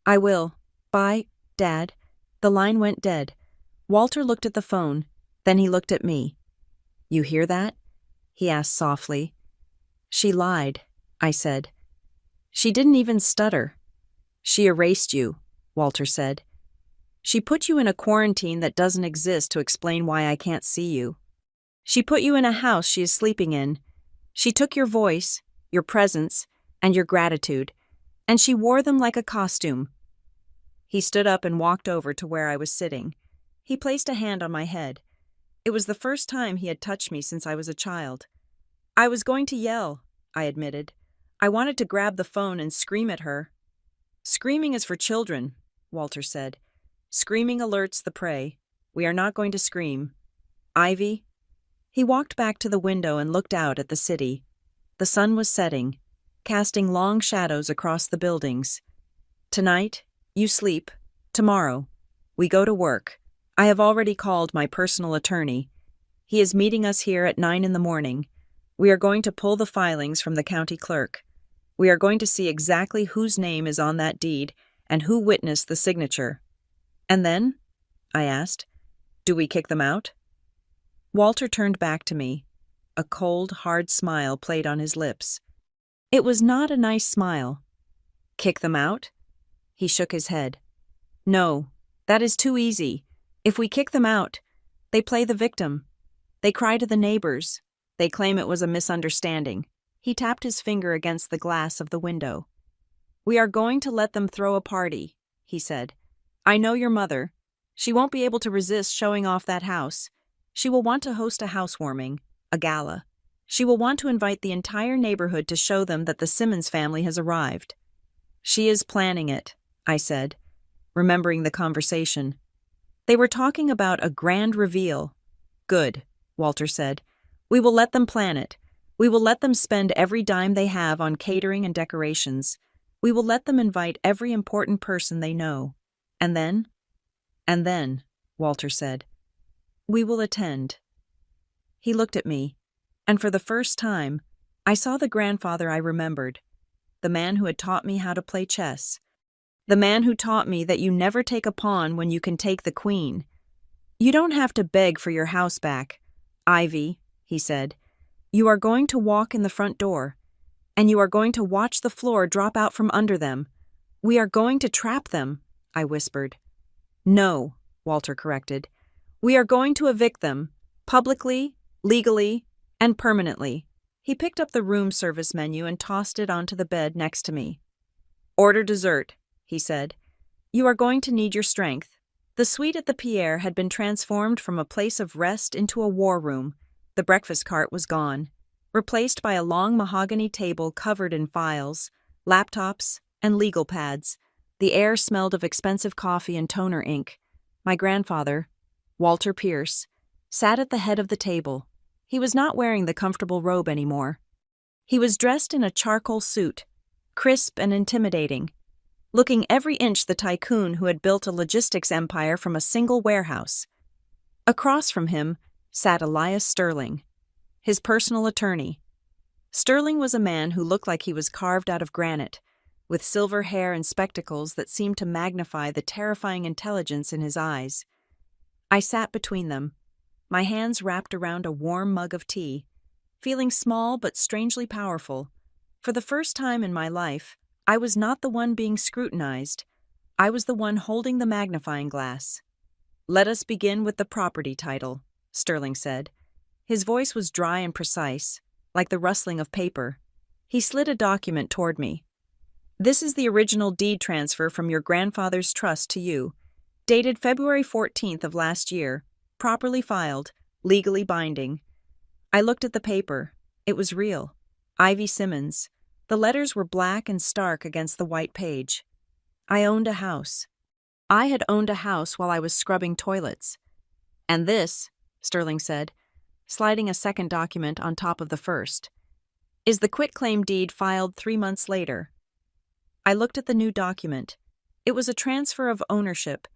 I will. Bye, Dad. The line went dead. Walter looked at the phone, then he looked at me. You hear that? He asked softly. She lied, I said. She didn't even stutter. She erased you, Walter said. She put you in a quarantine that doesn't exist to explain why I can't see you. She put you in a house she is sleeping in. She took your voice, your presence, and your gratitude, and she wore them like a costume. He stood up and walked over to where I was sitting. He placed a hand on my head. It was the first time he had touched me since I was a child. I was going to yell, I admitted. I wanted to grab the phone and scream at her. Screaming is for children, Walter said. Screaming alerts the prey. We are not going to scream. Ivy? He walked back to the window and looked out at the city. The sun was setting, casting long shadows across the buildings. Tonight, you sleep. Tomorrow, we go to work. I have already called my personal attorney. He is meeting us here at 9 a.m. We are going to pull the filings from the county clerk. We are going to see exactly whose name is on that deed and who witnessed the signature. And then? I asked. Do we kick them out? Walter turned back to me. A cold, hard smile played on his lips. It was not a nice smile. Kick them out? He shook his head. No, that is too easy. If we kick them out, they play the victim. They cry to the neighbors. They claim it was a misunderstanding. He tapped his finger against the glass of the window. We are going to let them throw a party, he said. I know your mother. She won't be able to resist showing off that house. She will want to host a housewarming, a gala. She will want to invite the entire neighborhood to show them that the Simmons family has arrived. She is planning it, I said, remembering the conversation. They were talking about a grand reveal. Good, Walter said. We will let them plan it. We will let them spend every dime they have on catering and decorations. We will let them invite every important person they know. And then? And then, Walter said, we will attend. He looked at me, and for the first time, I saw the grandfather I remembered, the man who had taught me how to play chess, the man who taught me that you never take a pawn when you can take the queen. You don't have to beg for your house back, Ivy, he said. You are going to walk in the front door, and you are going to watch the floor drop out from under them. We are going to trap them, I whispered. No, Walter corrected. We are going to evict them, publicly, legally, and permanently. He picked up the room service menu and tossed it onto the bed next to me. Order dessert, he said. You are going to need your strength. The suite at the Pierre had been transformed from a place of rest into a war room. The breakfast cart was gone, replaced by a long mahogany table covered in files, laptops, and legal pads. The air smelled of expensive coffee and toner ink. My grandfather, Walter Pierce, sat at the head of the table. He was not wearing the comfortable robe anymore. He was dressed in a charcoal suit, crisp and intimidating, looking every inch the tycoon who had built a logistics empire from a single warehouse. Across from him sat Elias Sterling, his personal attorney. Sterling was a man who looked like he was carved out of granite, with silver hair and spectacles that seemed to magnify the terrifying intelligence in his eyes. I sat between them, my hands wrapped around a warm mug of tea, feeling small but strangely powerful. For the first time in my life, I was not the one being scrutinized. I was the one holding the magnifying glass. Let us begin with the property title, Sterling said. His voice was dry and precise, like the rustling of paper. He slid a document toward me. This is the original deed transfer from your grandfather's trust to you, dated February 14th of last year, properly filed, legally binding. I looked at the paper. It was real. Ivy Simmons. The letters were black and stark against the white page. I owned a house. I had owned a house while I was scrubbing toilets. And this, Sterling said, sliding a second document on top of the first, is the quitclaim deed filed 3 months later. I looked at the new document. It was a transfer of ownership.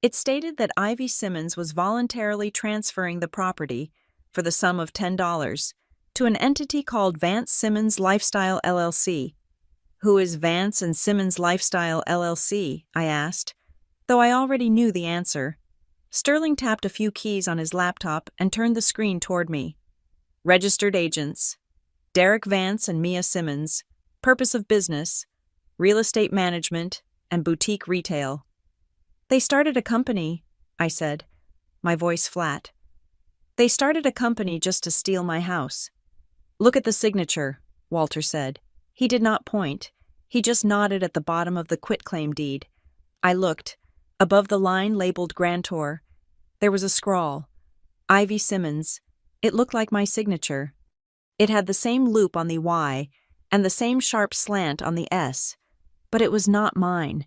It stated that Ivy Simmons was voluntarily transferring the property, for the sum of $10, to an entity called Vance Simmons Lifestyle LLC. Who is Vance and Simmons Lifestyle LLC? I asked, though I already knew the answer. Sterling tapped a few keys on his laptop and turned the screen toward me. Registered agents. Derek Vance and Mia Simmons. Purpose of business. Real estate management and boutique retail. They started a company, I said, my voice flat. They started a company just to steal my house. Look at the signature, Walter said. He did not point. He just nodded at the bottom of the quitclaim deed. I looked. Above the line labeled grantor, there was a scrawl. Ivy Simmons. It looked like my signature. It had the same loop on the Y and the same sharp slant on the S. But it was not mine.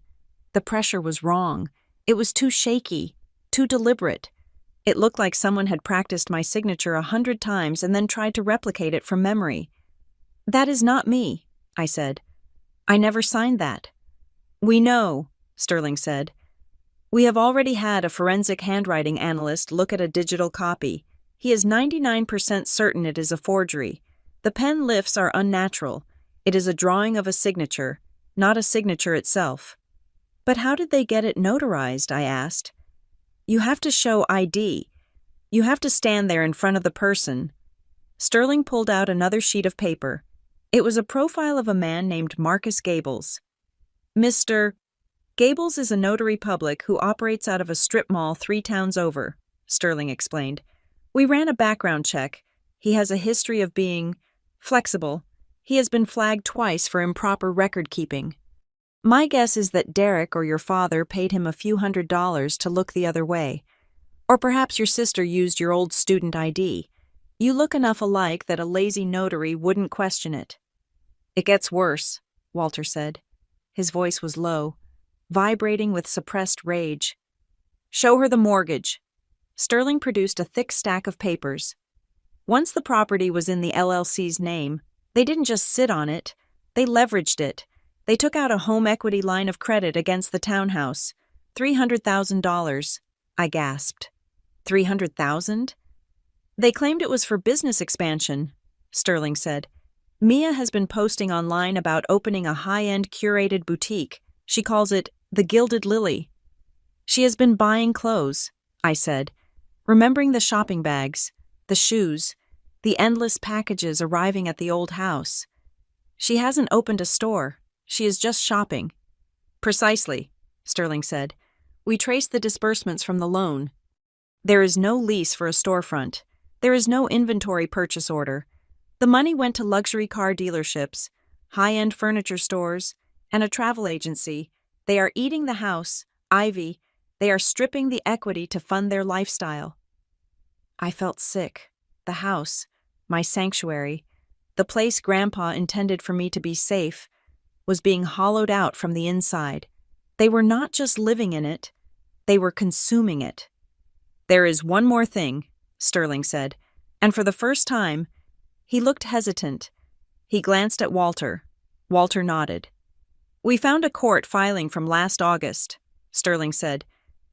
The pressure was wrong. It was too shaky, too deliberate. It looked like someone had practiced my signature 100 times and then tried to replicate it from memory. That is not me, I said. I never signed that. We know, Sterling said. We have already had a forensic handwriting analyst look at a digital copy. He is 99% certain it is a forgery. The pen lifts are unnatural. It is a drawing of a signature, not a signature itself. But how did they get it notarized? I asked. You have to show ID. You have to stand there in front of the person. Sterling pulled out another sheet of paper. It was a profile of a man named Marcus Gables. Mr. Gables is a notary public who operates out of a strip mall 3 towns over, Sterling explained. We ran a background check. He has a history of being flexible. He has been flagged twice for improper record keeping. My guess is that Derek or your father paid him a few $100s to look the other way. Or perhaps your sister used your old student ID. You look enough alike that a lazy notary wouldn't question it. It gets worse, Walter said. His voice was low, vibrating with suppressed rage. Show her the mortgage. Sterling produced a thick stack of papers. Once the property was in the LLC's name, they didn't just sit on it, they leveraged it. They took out a home equity line of credit against the townhouse. $300,000, I gasped. 300,000? They claimed it was for business expansion, Sterling said. Mia has been posting online about opening a high-end curated boutique. She calls it the Gilded Lily. She has been buying clothes, I said, remembering the shopping bags, the shoes, the endless packages arriving at the old house. She hasn't opened a store. She is just shopping. Precisely, Sterling said. We traced the disbursements from the loan. There is no lease for a storefront. There is no inventory purchase order. The money went to luxury car dealerships, high-end furniture stores, and a travel agency. They are eating the house, Ivy. They are stripping the equity to fund their lifestyle. I felt sick. The house, my sanctuary, the place Grandpa intended for me to be safe, was being hollowed out from the inside. They were not just living in it, they were consuming it. "There is one more thing," Sterling said, and for the first time, he looked hesitant. He glanced at Walter. Walter nodded. "We found a court filing from last August," Sterling said.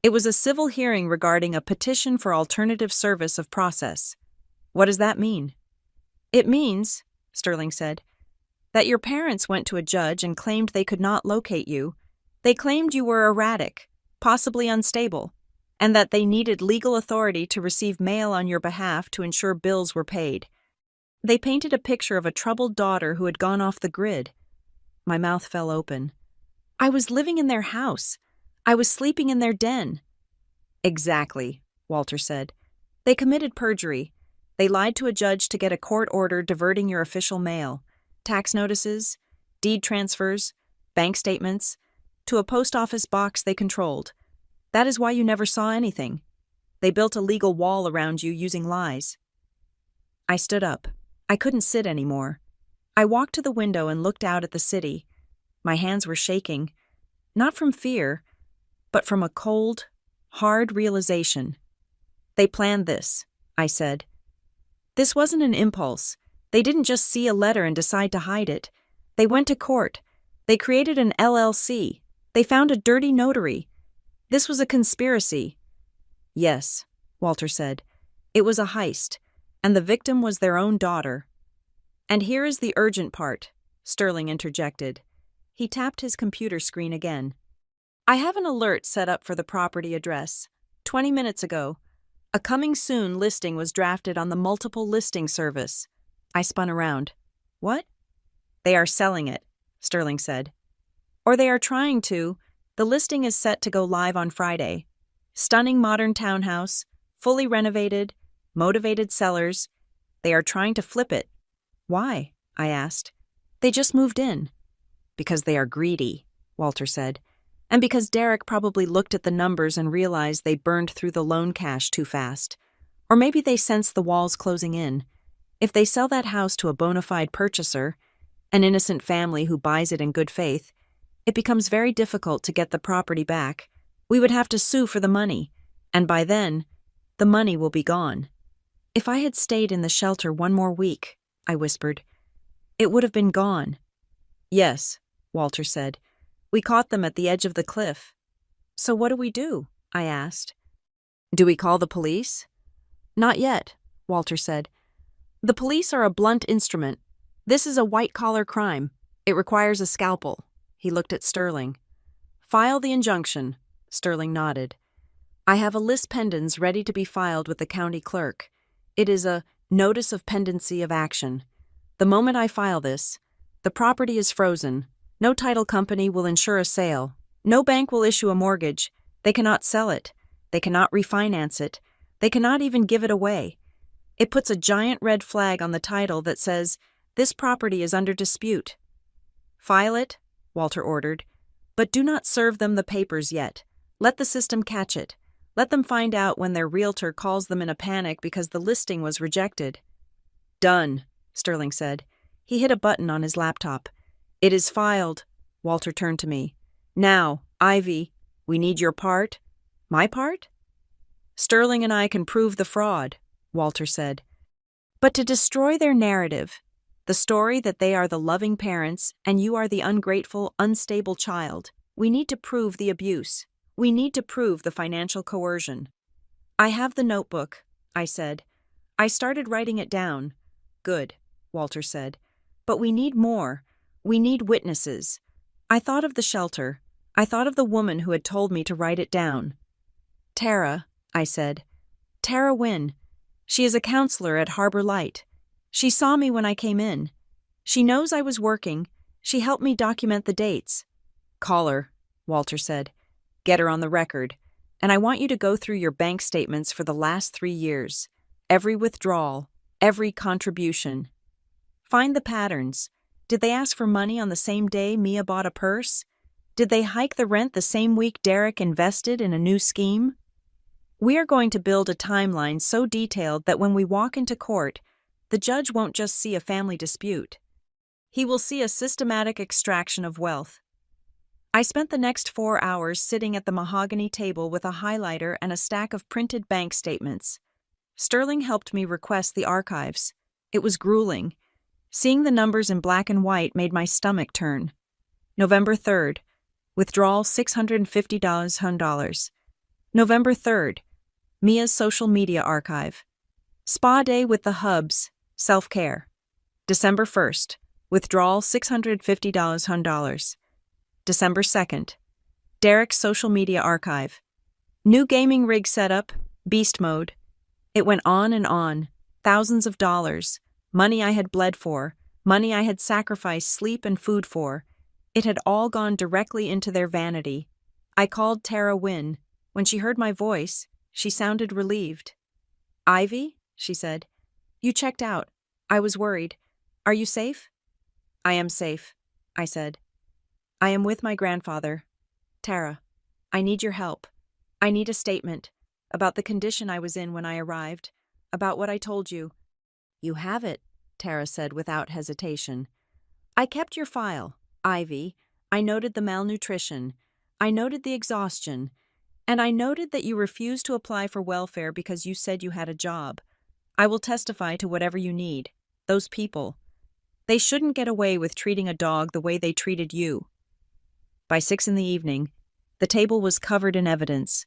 "It was a civil hearing regarding a petition for alternative service of process." "What does that mean?" "It means," Sterling said, "that your parents went to a judge and claimed they could not locate you. They claimed you were erratic, possibly unstable, and that they needed legal authority to receive mail on your behalf to ensure bills were paid. They painted a picture of a troubled daughter who had gone off the grid." My mouth fell open. I was living in their house. I was sleeping in their den. "Exactly," Walter said. "They committed perjury. They lied to a judge to get a court order diverting your official mail, tax notices, deed transfers, bank statements, to a post office box they controlled. That is why you never saw anything. They built a legal wall around you using lies." I stood up. I couldn't sit anymore. I walked to the window and looked out at the city. My hands were shaking, not from fear, but from a cold, hard realization. "They planned this," I said. "This wasn't an impulse. They didn't just see a letter and decide to hide it. They went to court. They created an LLC. They found a dirty notary. This was a conspiracy." "Yes," Walter said. "It was a heist, and the victim was their own daughter." "And here is the urgent part," Sterling interjected. He tapped his computer screen again. "I have an alert set up for the property address. 20 minutes ago, a coming soon listing was drafted on the multiple listing service." I spun around. "What?" "They are selling it," Sterling said. "Or they are trying to. The listing is set to go live on Friday. Stunning modern townhouse, fully renovated, motivated sellers. They are trying to flip it." "Why?" I asked. "They just moved in." "Because they are greedy," Walter said. "And because Derek probably looked at the numbers and realized they burned through the loan cash too fast. Or maybe they sensed the walls closing in. If they sell that house to a bona fide purchaser, an innocent family who buys it in good faith, it becomes very difficult to get the property back. We would have to sue for the money, and by then, the money will be gone." "If I had stayed in the shelter one more week," I whispered, "it would have been gone." "Yes," Walter said. "We caught them at the edge of the cliff." "So what do we do?" I asked. "Do we call the police?" "Not yet," Walter said. "The police are a blunt instrument. This is a white-collar crime. It requires a scalpel." He looked at Sterling. "File the injunction." Sterling nodded. "I have a lis pendens ready to be filed with the county clerk. It is a notice of pendency of action. The moment I file this, the property is frozen. No title company will insure a sale. No bank will issue a mortgage. They cannot sell it. They cannot refinance it. They cannot even give it away. It puts a giant red flag on the title that says, 'This property is under dispute.'" "File it," Walter ordered, "but do not serve them the papers yet. Let the system catch it. Let them find out when their realtor calls them in a panic because the listing was rejected." "Done," Sterling said. He hit a button on his laptop. "It is filed." Walter turned to me. "Now, Ivy, we need your part." "My part?" "Sterling and I can prove the fraud," Walter said. "But to destroy their narrative, the story that they are the loving parents and you are the ungrateful, unstable child, we need to prove the abuse. We need to prove the financial coercion." "I have the notebook," I said. "I started writing it down." "Good," Walter said. "But we need more. We need witnesses." I thought of the shelter. I thought of the woman who had told me to write it down. "Tara," I said. "Tara Wynn. She is a counselor at Harbor Light. She saw me when I came in. She knows I was working. She helped me document the dates." "Call her," Walter said. "Get her on the record. And I want you to go through your bank statements for the last 3 years. Every withdrawal, every contribution. Find the patterns. Did they ask for money on the same day Mia bought a purse? Did they hike the rent the same week Derek invested in a new scheme? We are going to build a timeline so detailed that when we walk into court, the judge won't just see a family dispute. He will see a systematic extraction of wealth. I spent the next 4 hours sitting at the mahogany table with a highlighter and a stack of printed bank statements. Sterling helped me request the archives. It was grueling. Seeing the numbers in black and white made my stomach turn. November 3rd. Withdrawal $650. November 3rd. Mia's social media archive. Spa day with the Hubs. Self-care. December 1st. Withdrawal $650. December 2nd. Derek's social media archive. New gaming rig setup. Beast mode. It went on and on. Thousands of dollars. Money I had bled for. Money I had sacrificed sleep and food for. It had all gone directly into their vanity. I called Tara Wynne. When she heard my voice, she sounded relieved. "Ivy," she said, "you checked out. I was worried. Are you safe?" "I am safe," I said. "I am with my grandfather. Tara, I need your help. I need a statement about the condition I was in when I arrived, about what I told you." "You have it," Tara said without hesitation. "I kept your file, Ivy. I noted the malnutrition. I noted the exhaustion. And I noted that you refused to apply for welfare because you said you had a job. I will testify to whatever you need. Those people. They shouldn't get away with treating a dog the way they treated you." By 6 p.m, the table was covered in evidence.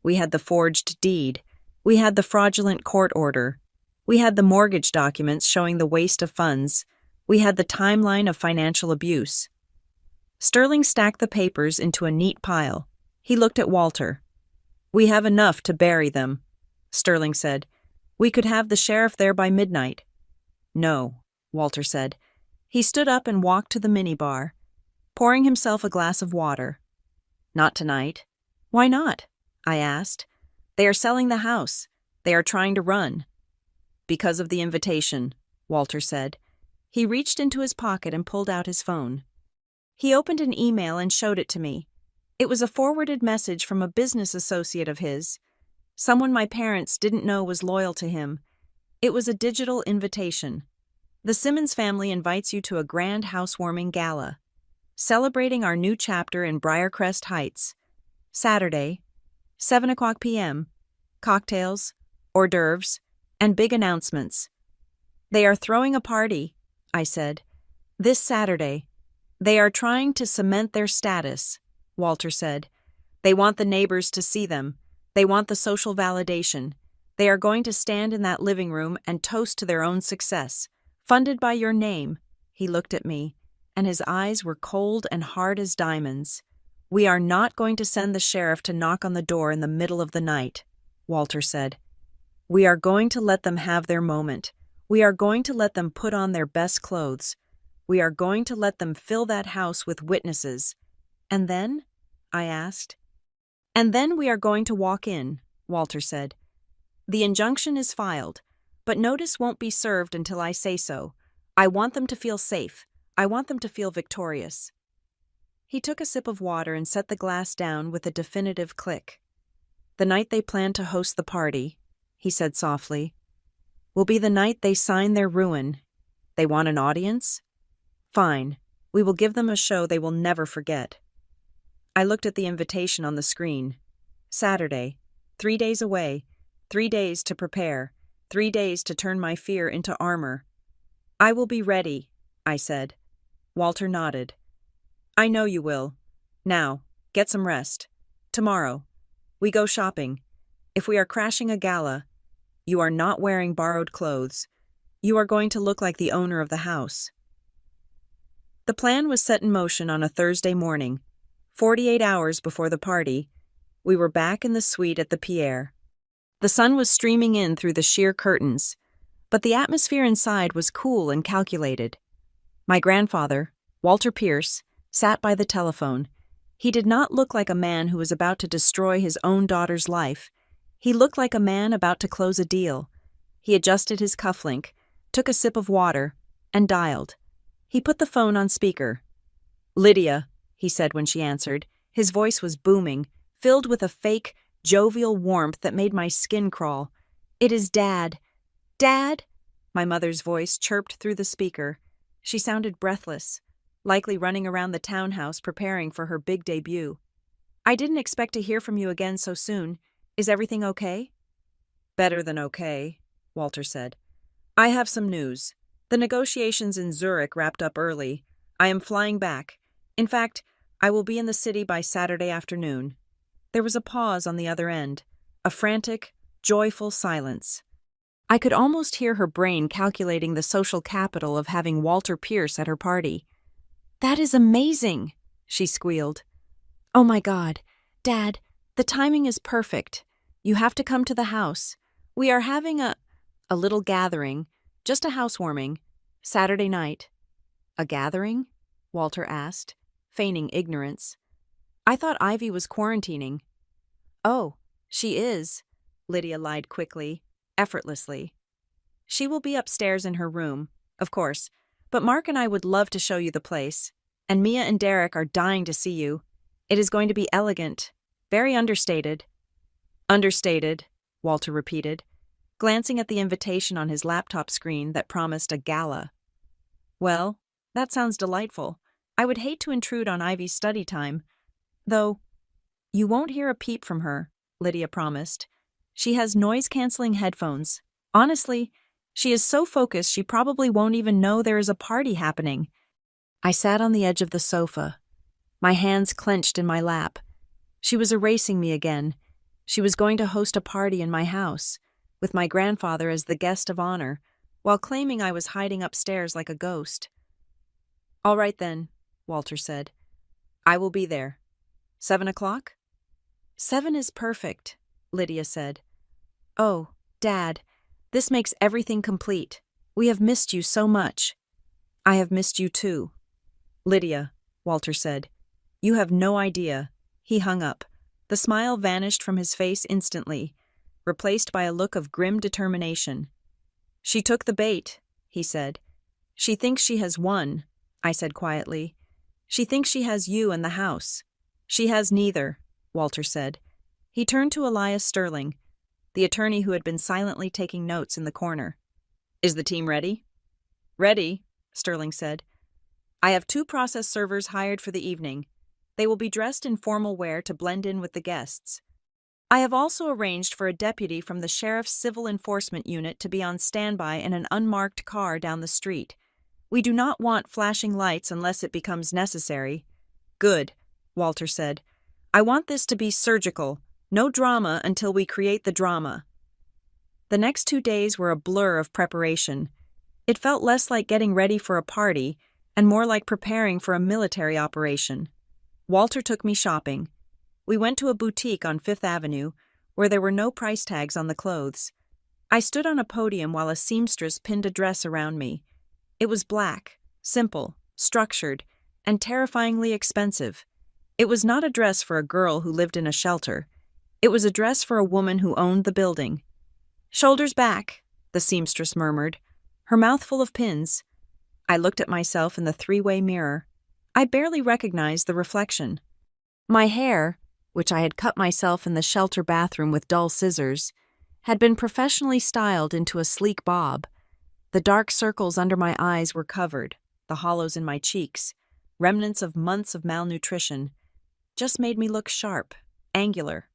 We had the forged deed. We had the fraudulent court order. We had the mortgage documents showing the waste of funds. We had the timeline of financial abuse. Sterling stacked the papers into a neat pile. He looked at Walter. "We have enough to bury them," Sterling said. "We could have the sheriff there by midnight." "No," Walter said. He stood up and walked to the minibar, pouring himself a glass of water. "Not tonight." "Why not?" I asked. "They are selling the house. They are trying to run." "Because of the invitation," Walter said. He reached into his pocket and pulled out his phone. He opened an email and showed it to me. It was a forwarded message from a business associate of his, someone my parents didn't know was loyal to him. It was a digital invitation. "The Simmons family invites you to a grand housewarming gala, celebrating our new chapter in Briarcrest Heights. Saturday, 7 p.m, cocktails, hors d'oeuvres, and big announcements." "They are throwing a party," I said. "This Saturday. They are trying to cement their status," Walter said. "They want the neighbors to see them. They want the social validation. They are going to stand in that living room and toast to their own success. Funded by your name." He looked at me, and his eyes were cold and hard as diamonds. "We are not going to send the sheriff to knock on the door in the middle of the night," Walter said. "We are going to let them have their moment. We are going to let them put on their best clothes. We are going to let them fill that house with witnesses. And then?" I asked. "And then we are going to walk in," Walter said. "The injunction is filed, but notice won't be served until I say so. I want them to feel safe. I want them to feel victorious." He took a sip of water and set the glass down with a definitive click. "The night they plan to host the party," he said softly, "will be the night they sign their ruin. They want an audience? Fine. We will give them a show they will never forget." I looked at the invitation on the screen. Saturday, 3 days away, 3 days to prepare, 3 days to turn my fear into armor. "I will be ready," I said. Walter nodded. "I know you will. Now, get some rest. Tomorrow, we go shopping. If we are crashing a gala, you are not wearing borrowed clothes. You are going to look like the owner of the house." The plan was set in motion on a Thursday morning. 48 hours before the party, we were back in the suite at the Pierre. The sun was streaming in through the sheer curtains, but the atmosphere inside was cool and calculated. My grandfather, Walter Pierce, sat by the telephone. He did not look like a man who was about to destroy his own daughter's life. He looked like a man about to close a deal. He adjusted his cufflink, took a sip of water, and dialed. He put the phone on speaker. "Lydia," he said when she answered. His voice was booming, filled with a fake, jovial warmth that made my skin crawl. "It is Dad." "Dad?" My mother's voice chirped through the speaker. She sounded breathless, likely running around the townhouse preparing for her big debut. "I didn't expect to hear from you again so soon. Is everything okay?" "Better than okay," Walter said. "I have some news. The negotiations in Zurich wrapped up early. I am flying back. In fact, I will be in the city by Saturday afternoon." There was a pause on the other end, a frantic, joyful silence. I could almost hear her brain calculating the social capital of having Walter Pierce at her party. "That is amazing," she squealed. "Oh my God, Dad, the timing is perfect. You have to come to the house. We are having a little gathering, just a housewarming, Saturday night." "A gathering?" Walter asked, feigning ignorance. "I thought Ivy was quarantining." "Oh, she is," Lydia lied quickly, effortlessly. "She will be upstairs in her room, of course, but Mark and I would love to show you the place, and Mia and Derek are dying to see you. It is going to be elegant, very understated." "Understated," Walter repeated, glancing at the invitation on his laptop screen that promised a gala. "Well, that sounds delightful. I would hate to intrude on Ivy's study time. Though, you won't hear a peep from her," Lydia promised. "She has noise-canceling headphones. Honestly, she is so focused she probably won't even know there is a party happening." I sat on the edge of the sofa, my hands clenched in my lap. She was erasing me again. She was going to host a party in my house, with my grandfather as the guest of honor, while claiming I was hiding upstairs like a ghost. "All right then," Walter said. "I will be there. 7 o'clock?" "7 is perfect," Lydia said. "Oh, Dad, this makes everything complete. We have missed you so much." "I have missed you too." "Lydia," Walter said. "You have no idea." He hung up. The smile vanished from his face instantly, replaced by a look of grim determination. "She took the bait," he said. "She thinks she has won," I said quietly. "She thinks she has you and the house." "She has neither," Walter said. He turned to Elias Sterling, the attorney who had been silently taking notes in the corner. "Is the team ready?" "Ready," Sterling said. "I have 2 process servers hired for the evening. They will be dressed in formal wear to blend in with the guests. I have also arranged for a deputy from the Sheriff's Civil Enforcement Unit to be on standby in an unmarked car down the street. We do not want flashing lights unless it becomes necessary." "Good," Walter said. "I want this to be surgical. No drama until we create the drama." The next 2 days were a blur of preparation. It felt less like getting ready for a party and more like preparing for a military operation. Walter took me shopping. We went to a boutique on 5th Avenue where there were no price tags on the clothes. I stood on a podium while a seamstress pinned a dress around me. It was black, simple, structured, and terrifyingly expensive. It was not a dress for a girl who lived in a shelter. It was a dress for a woman who owned the building. "Shoulders back," the seamstress murmured, her mouth full of pins. I looked at myself in the 3-way mirror. I barely recognized the reflection. My hair, which I had cut myself in the shelter bathroom with dull scissors, had been professionally styled into a sleek bob. The dark circles under my eyes were covered, the hollows in my cheeks, remnants of months of malnutrition, just made me look sharp, angular.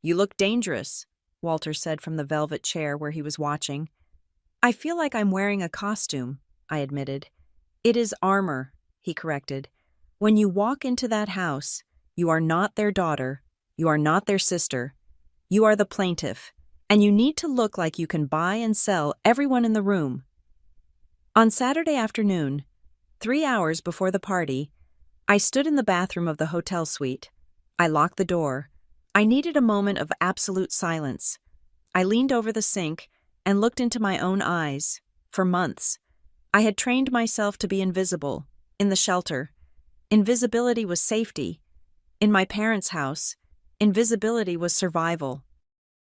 "You look dangerous," Walter said from the velvet chair where he was watching. "I feel like I'm wearing a costume," I admitted. "It is armor," he corrected. "When you walk into that house, you are not their daughter, you are not their sister. You are the plaintiff, and you need to look like you can buy and sell everyone in the room." On Saturday afternoon, 3 hours before the party, I stood in the bathroom of the hotel suite. I locked the door. I needed a moment of absolute silence. I leaned over the sink and looked into my own eyes. For months, I had trained myself to be invisible, in the shelter. Invisibility was safety. In my parents' house, invisibility was survival.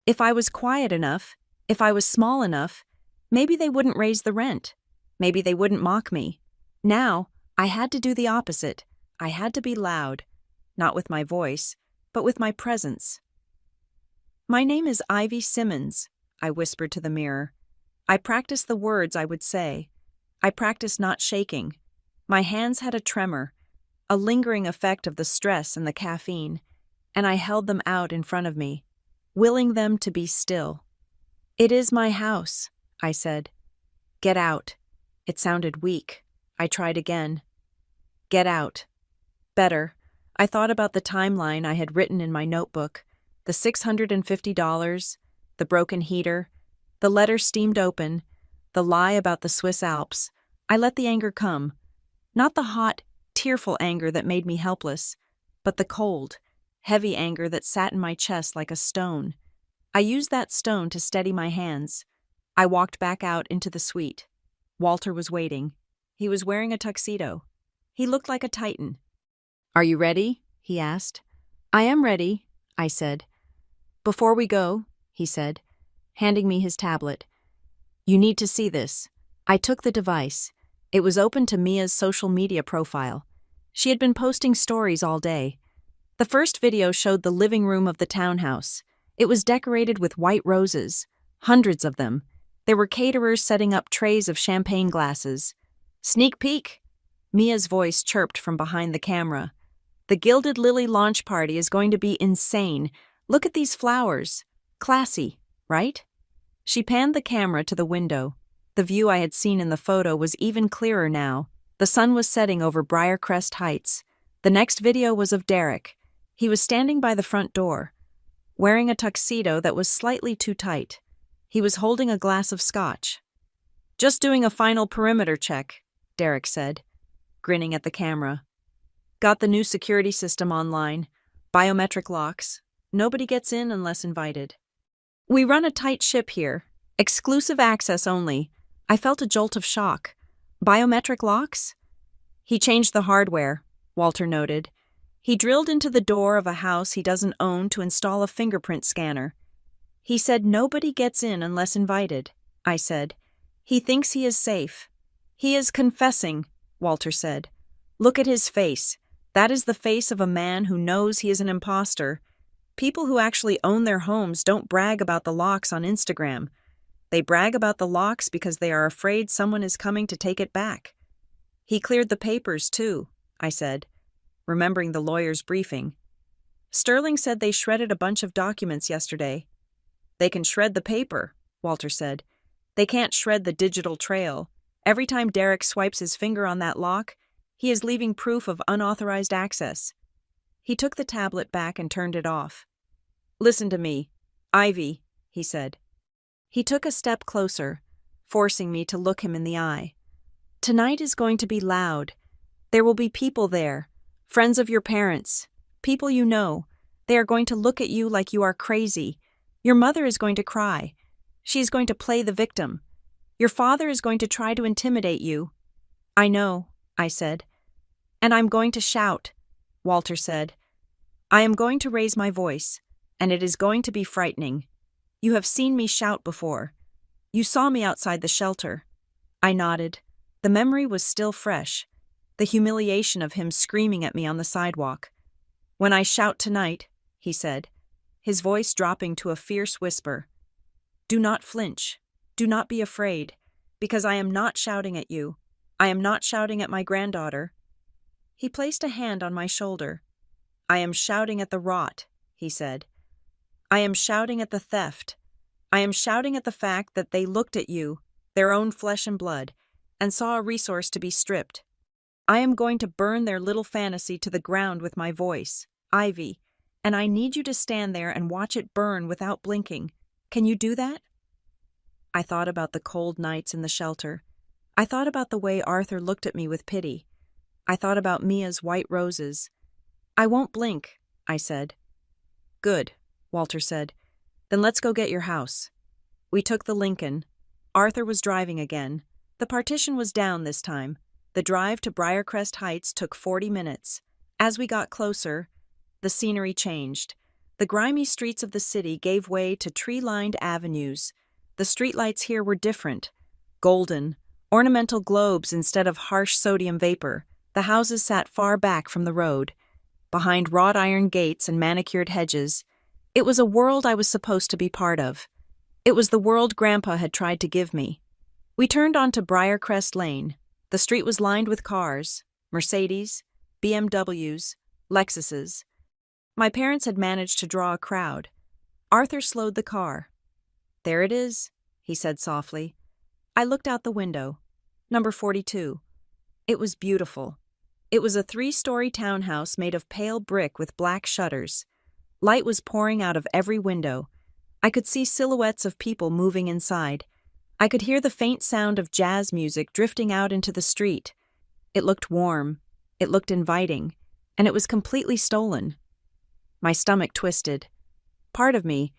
If I was quiet enough, if I was small enough, maybe they wouldn't raise the rent. Maybe they wouldn't mock me. Now, I had to do the opposite. I had to be loud, not with my voice, but with my presence. "My name is Ivy Simmons," I whispered to the mirror. I practiced the words I would say. I practiced not shaking. My hands had a tremor, a lingering effect of the stress and the caffeine, and I held them out in front of me, willing them to be still. "It is my house," I said. "Get out." It sounded weak. I tried again. "Get out." Better. I thought about the timeline I had written in my notebook, the $650, the broken heater, the letter steamed open, the lie about the Swiss Alps. I let the anger come. Not the hot, tearful anger that made me helpless, but the cold, heavy anger that sat in my chest like a stone. I used that stone to steady my hands. I walked back out into the suite. Walter was waiting. He was wearing a tuxedo. He looked like a titan. "Are you ready?" he asked. "I am ready," I said. "Before we go," he said, handing me his tablet, "you need to see this." I took the device. It was open to Mia's social media profile. She had been posting stories all day. The first video showed the living room of the townhouse. It was decorated with white roses, hundreds of them. There were caterers setting up trays of champagne glasses. "Sneak peek," Mia's voice chirped from behind the camera. "The Gilded Lily launch party is going to be insane. Look at these flowers. Classy, right?" She panned the camera to the window. The view I had seen in the photo was even clearer now. The sun was setting over Briarcrest Heights. The next video was of Derek. He was standing by the front door, wearing a tuxedo that was slightly too tight. He was holding a glass of scotch. "Just doing a final perimeter check," Derek said, grinning at the camera. "Got the new security system online. Biometric locks. Nobody gets in unless invited. We run a tight ship here. Exclusive access only." I felt a jolt of shock. "Biometric locks?" "He changed the hardware," Walter noted. "He drilled into the door of a house he doesn't own to install a fingerprint scanner. He said nobody gets in unless invited," I said. "He thinks he is safe." "He is confessing," Walter said. "Look at his face. That is the face of a man who knows he is an imposter. People who actually own their homes don't brag about the locks on Instagram. They brag about the locks because they are afraid someone is coming to take it back." "He cleared the papers, too," I said, remembering the lawyer's briefing. "Sterling said they shredded a bunch of documents yesterday." "They can shred the paper," Walter said. "They can't shred the digital trail. Every time Derek swipes his finger on that lock, he is leaving proof of unauthorized access." He took the tablet back and turned it off. "Listen to me, Ivy," he said. He took a step closer, forcing me to look him in the eye. "Tonight is going to be loud. There will be people there, friends of your parents, people you know. They are going to look at you like you are crazy. Your mother is going to cry. She is going to play the victim. Your father is going to try to intimidate you." "I know," I said. "And I'm going to shout," Walter said. "I am going to raise my voice, and it is going to be frightening. You have seen me shout before. You saw me outside the shelter." I nodded. The memory was still fresh, the humiliation of him screaming at me on the sidewalk. "When I shout tonight," he said, his voice dropping to a fierce whisper, "do not flinch, do not be afraid, because I am not shouting at you. I am not shouting at my granddaughter." He placed a hand on my shoulder. "I am shouting at the rot," he said. "I am shouting at the theft. I am shouting at the fact that they looked at you, their own flesh and blood, and saw a resource to be stripped. I am going to burn their little fantasy to the ground with my voice, Ivy, and I need you to stand there and watch it burn without blinking. Can you do that?" I thought about the cold nights in the shelter. I thought about the way Arthur looked at me with pity. I thought about Mia's white roses. "I won't blink," I said. "Good," Walter said. "Then let's go get your house." We took the Lincoln. Arthur was driving again. The partition was down this time. The drive to Briarcrest Heights took 40 minutes. As we got closer, The scenery changed. The grimy streets of the city gave way to tree-lined avenues. The streetlights here were different. Golden, ornamental globes instead of harsh sodium vapor. The houses sat far back from the road, behind wrought iron gates and manicured hedges. It was a world I was supposed to be part of. It was the world Grandpa had tried to give me. We turned onto Briarcrest Lane. The street was lined with cars, Mercedes, BMWs, Lexuses. My parents had managed to draw a crowd. Arthur slowed the car. "There it is," he said softly. I looked out the window. Number 42. It was beautiful. It was a 3-story townhouse made of pale brick with black shutters. Light was pouring out of every window. I could see silhouettes of people moving inside. I could hear the faint sound of jazz music drifting out into the street. It looked warm, it looked inviting, and it was completely stolen. My stomach twisted. Part of me,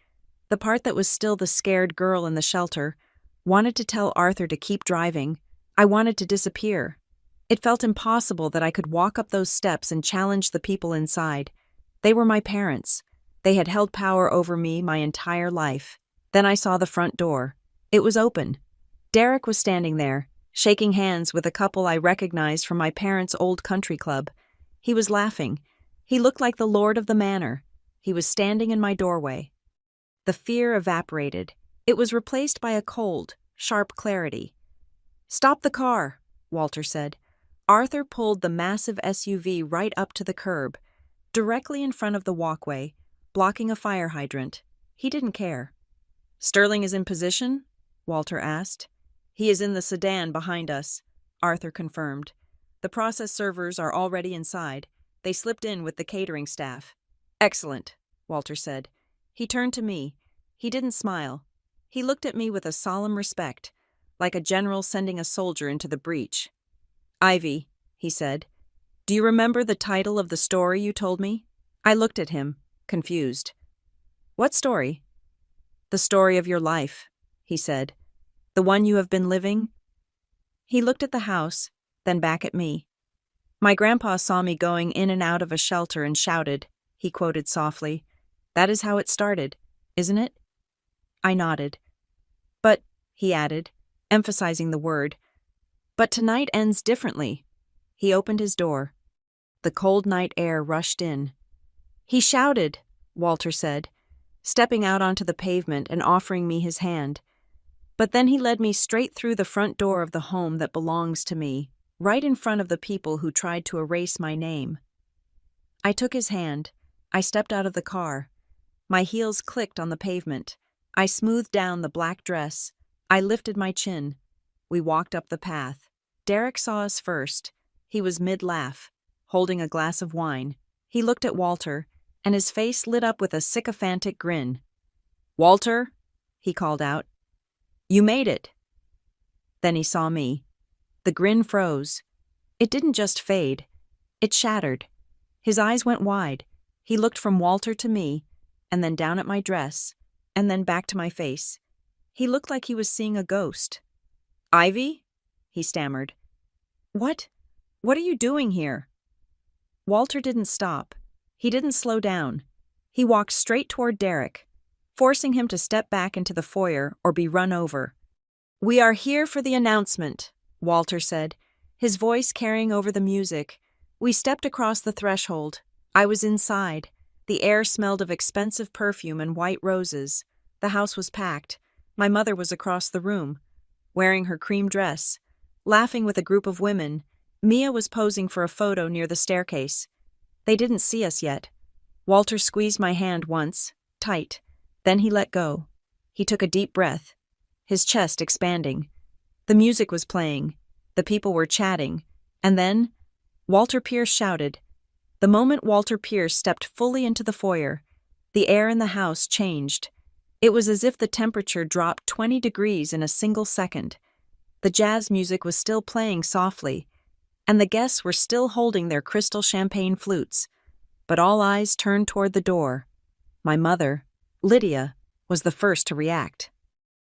the part that was still the scared girl in the shelter, wanted to tell Arthur to keep driving. I wanted to disappear. It felt impossible that I could walk up those steps and challenge the people inside. They were my parents. They had held power over me my entire life. Then I saw the front door. It was open. Derek was standing there, shaking hands with a couple I recognized from my parents' old country club. He was laughing. He looked like the lord of the manor. He was standing in my doorway. The fear evaporated. It was replaced by a cold, sharp clarity. "Stop the car," Walter said. Arthur pulled the massive SUV right up to the curb, directly in front of the walkway, blocking a fire hydrant. He didn't care. "Sterling is in position?" Walter asked. "He is in the sedan behind us," Arthur confirmed. "The process servers are already inside. They slipped in with the catering staff." "Excellent," Walter said. He turned to me. He didn't smile. He looked at me with a solemn respect, like a general sending a soldier into the breach. "Ivy," he said, "do you remember the title of the story you told me?" I looked at him, confused. "What story?" "The story of your life," he said. "The one you have been living?" He looked at the house, then back at me. "My grandpa saw me going in and out of a shelter and shouted," he quoted softly. "That is how it started, isn't it?" I nodded. "But," he added, emphasizing the word, "but tonight ends differently." He opened his door. The cold night air rushed in. "He shouted," Walter said, stepping out onto the pavement and offering me his hand. "But then he led me straight through the front door of the home that belongs to me, right in front of the people who tried to erase my name." I took his hand. I stepped out of the car. My heels clicked on the pavement. I smoothed down the black dress. I lifted my chin. We walked up the path. Derek saw us first. He was mid-laugh, holding a glass of wine. He looked at Walter, and his face lit up with a sycophantic grin. "Walter," he called out, "you made it." Then he saw me. The grin froze. It didn't just fade. It shattered. His eyes went wide. He looked from Walter to me, and then down at my dress, and then back to my face. He looked like he was seeing a ghost. "Ivy?" he stammered. What are you doing here?" Walter didn't stop. He didn't slow down. He walked straight toward Derek, forcing him to step back into the foyer or be run over. "We are here for the announcement," Walter said, his voice carrying over the music. We stepped across the threshold. I was inside. The air smelled of expensive perfume and white roses. The house was packed. My mother was across the room, wearing her cream dress, laughing with a group of women. Mia was posing for a photo near the staircase. They didn't see us yet. Walter squeezed my hand once, tight. Then he let go. He took a deep breath, his chest expanding. The music was playing. The people were chatting. And then, Walter Pierce shouted. The moment Walter Pierce stepped fully into the foyer, the air in the house changed. It was as if the temperature dropped 20 degrees in a single second. The jazz music was still playing softly, and the guests were still holding their crystal champagne flutes. But all eyes turned toward the door. My mother, Lydia, was the first to react.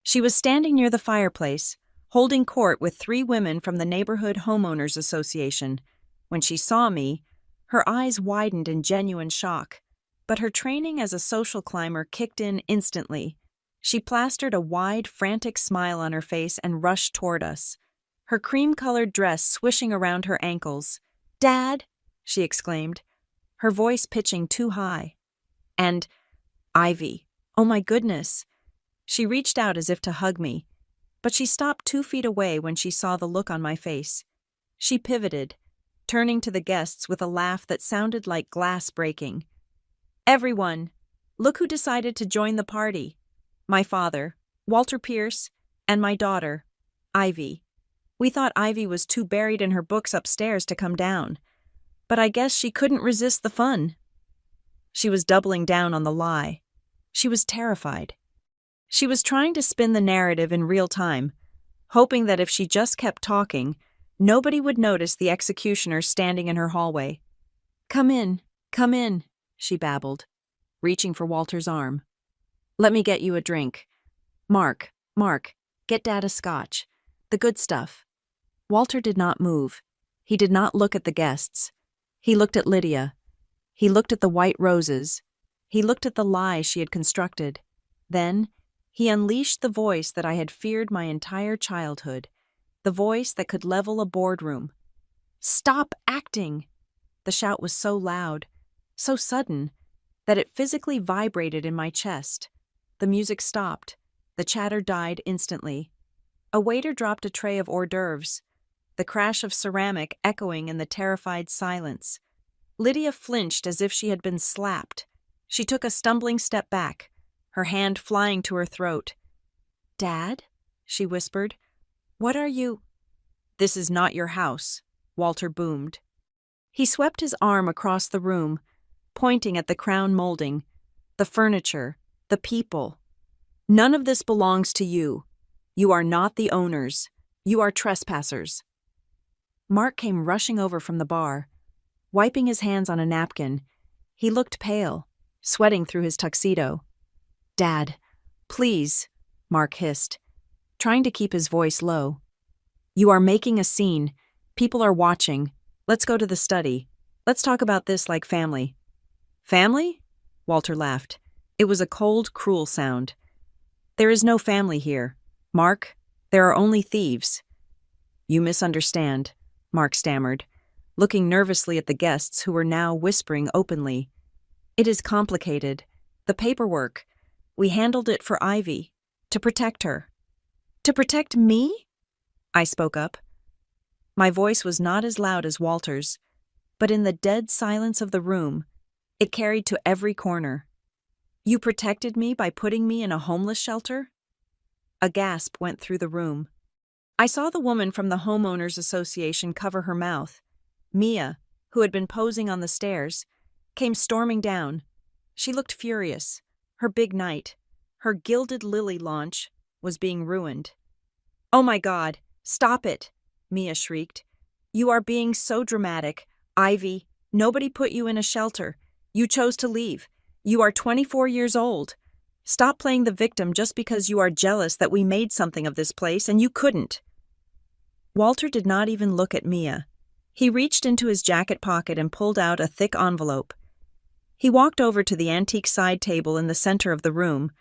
She was standing near the fireplace, holding court with 3 women from the Neighborhood Homeowners Association. When she saw me, Her eyes widened in genuine shock, but her training as a social climber kicked in instantly. She plastered a wide, frantic smile on her face and rushed toward us, her cream-colored dress swishing around her ankles. "Dad!" she exclaimed, her voice pitching too high. And Ivy. Oh my goodness. She reached out as if to hug me, but she stopped 2 feet away when she saw the look on my face. She pivoted, turning to the guests with a laugh that sounded like glass breaking. "Everyone, look who decided to join the party. My father, Walter Pierce, and my daughter, Ivy. We thought Ivy was too buried in her books upstairs to come down, but I guess she couldn't resist the fun." She was doubling down on the lie. She was terrified. She was trying to spin the narrative in real time, hoping that if she just kept talking, nobody would notice the executioner standing in her hallway. Come in," she babbled, reaching for Walter's arm. "Let me get you a drink. Mark, get Dad a scotch. The good stuff." Walter did not move. He did not look at the guests. He looked at Lydia. He looked at the white roses. He looked at the lie she had constructed. Then, he unleashed the voice that I had feared my entire childhood, the voice that could level a boardroom. "Stop acting!" The shout was so loud, so sudden, that it physically vibrated in my chest. The music stopped. The chatter died instantly. A waiter dropped a tray of hors d'oeuvres, the crash of ceramic echoing in the terrified silence. Lydia flinched as if she had been slapped. She took a stumbling step back, her hand flying to her throat. "Dad?" she whispered. "What are you—" "This is not your house," Walter boomed. He swept his arm across the room, pointing at the crown molding, the furniture, the people. "None of this belongs to you. You are not the owners. You are trespassers." Mark came rushing over from the bar, wiping his hands on a napkin. He looked pale, sweating through his tuxedo. "Dad, please," Mark hissed, trying to keep his voice low. "You are making a scene. People are watching. Let's go to the study. Let's talk about this like family." "Family?" Walter laughed. It was a cold, cruel sound. "There is no family here. Mark, there are only thieves." "You misunderstand," Mark stammered, looking nervously at the guests who were now whispering openly. "It is complicated. The paperwork. We handled it for Ivy. To protect her." "To protect me?" I spoke up. My voice was not as loud as Walter's, but in the dead silence of the room, it carried to every corner. "You protected me by putting me in a homeless shelter?" A gasp went through the room. I saw the woman from the Homeowners Association cover her mouth. Mia, who had been posing on the stairs, came storming down. She looked furious. Her big night, her gilded lily launch, was being ruined. "Oh my God, stop it," Mia shrieked. "You are being so dramatic. Ivy, nobody put you in a shelter. You chose to leave. You are 24 years old. Stop playing the victim just because you are jealous that we made something of this place and you couldn't." Walter did not even look at Mia. He reached into his jacket pocket and pulled out a thick envelope. He walked over to the antique side table in the center of the room,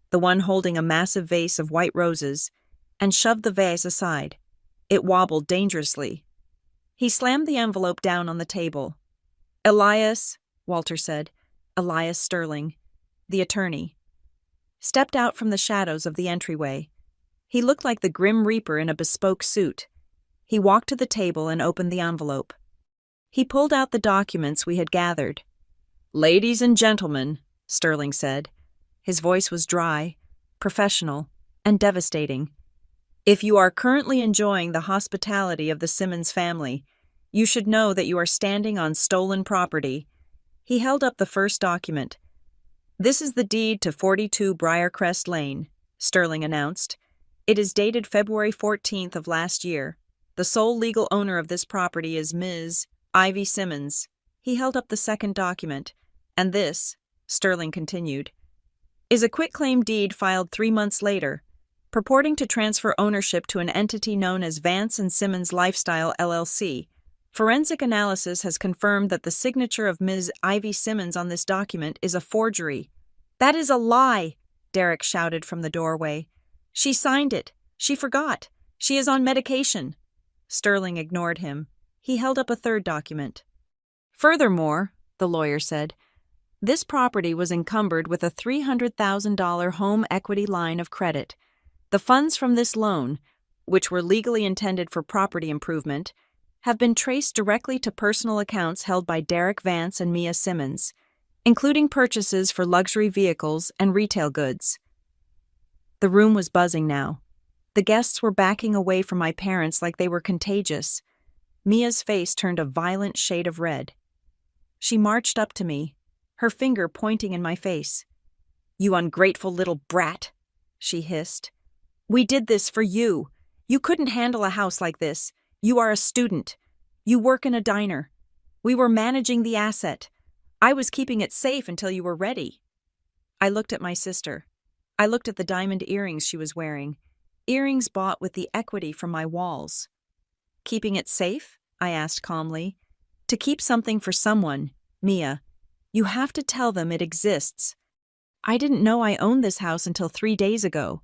the one holding a massive vase of white roses, and shoved the vase aside. It wobbled dangerously. He slammed the envelope down on the table. "Elias," Walter said, Elias Sterling, the attorney, stepped out from the shadows of the entryway. He looked like the Grim Reaper in a bespoke suit. He walked to the table and opened the envelope. He pulled out the documents we had gathered. "Ladies and gentlemen," Sterling said. His voice was dry, professional, and devastating. "If you are currently enjoying the hospitality of the Simmons family, you should know that you are standing on stolen property." He held up the first document. "This is the deed to 42 Briarcrest Lane," Sterling announced. "It is dated February 14th of last year. The sole legal owner of this property is Ms. Ivy Simmons." He held up the second document. "And this," Sterling continued, "is a quitclaim deed filed 3 months later, purporting to transfer ownership to an entity known as Vance and Simmons Lifestyle LLC, Forensic analysis has confirmed that the signature of Ms. Ivy Simmons on this document is a forgery. That is a lie, Derek shouted from the doorway. She signed it. She forgot. She is on medication. Sterling ignored him. He held up a third document. Furthermore, the lawyer said, this property was encumbered with a $300,000 home equity line of credit. The funds from this loan, which were legally intended for property improvement, have been traced directly to personal accounts held by Derek Vance and Mia Simmons, including purchases for luxury vehicles and retail goods. The room was buzzing now. The guests were backing away from my parents like they were contagious. Mia's face turned a violent shade of red. She marched up to me, her finger pointing in my face. You ungrateful little brat, she hissed. We did this for you. You couldn't handle a house like this. You are a student. You work in a diner. We were managing the asset. I was keeping it safe until you were ready. I looked at my sister. I looked at the diamond earrings she was wearing, earrings bought with the equity from my walls. Keeping it safe? I asked calmly. To keep something for someone, Mia, you have to tell them it exists. I didn't know I owned this house until 3 days ago.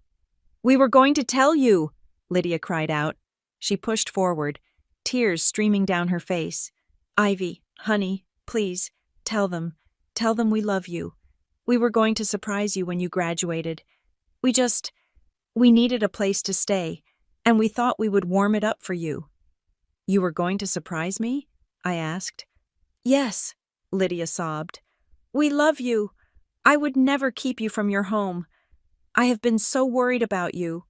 We were going to tell you, Lydia cried out. She pushed forward, tears streaming down her face. Ivy, honey, please, tell them. Tell them we love you. We were going to surprise you when you graduated. We needed a place to stay, and we thought we would warm it up for you. You were going to surprise me? I asked. Yes, Lydia sobbed. We love you. I would never keep you from your home. I have been so worried about you.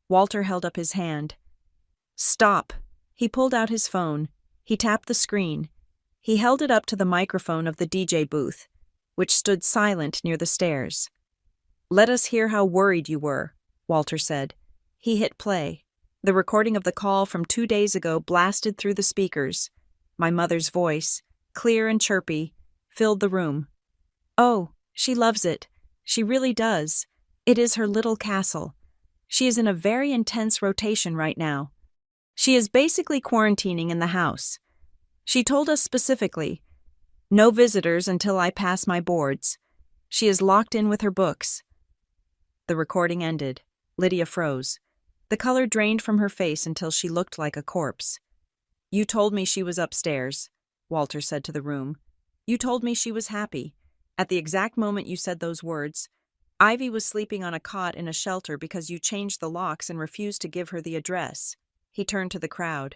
Walter held up his hand. Stop. He pulled out his phone. He tapped the screen. He held it up to the microphone of the DJ booth, which stood silent near the stairs. Let us hear how worried you were, Walter said. He hit play. The recording of the call from 2 days ago blasted through the speakers. My mother's voice, clear and chirpy, filled the room. Oh, she loves it. She really does. It is her little castle. She is in a very intense rotation right now. She is basically quarantining in the house. She told us specifically, no visitors until I pass my boards. She is locked in with her books. The recording ended. Lydia froze. The color drained from her face until she looked like a corpse. You told me she was upstairs, Walter said to the room. You told me she was happy. At the exact moment you said those words, Ivy was sleeping on a cot in a shelter because you changed the locks and refused to give her the address. He turned to the crowd.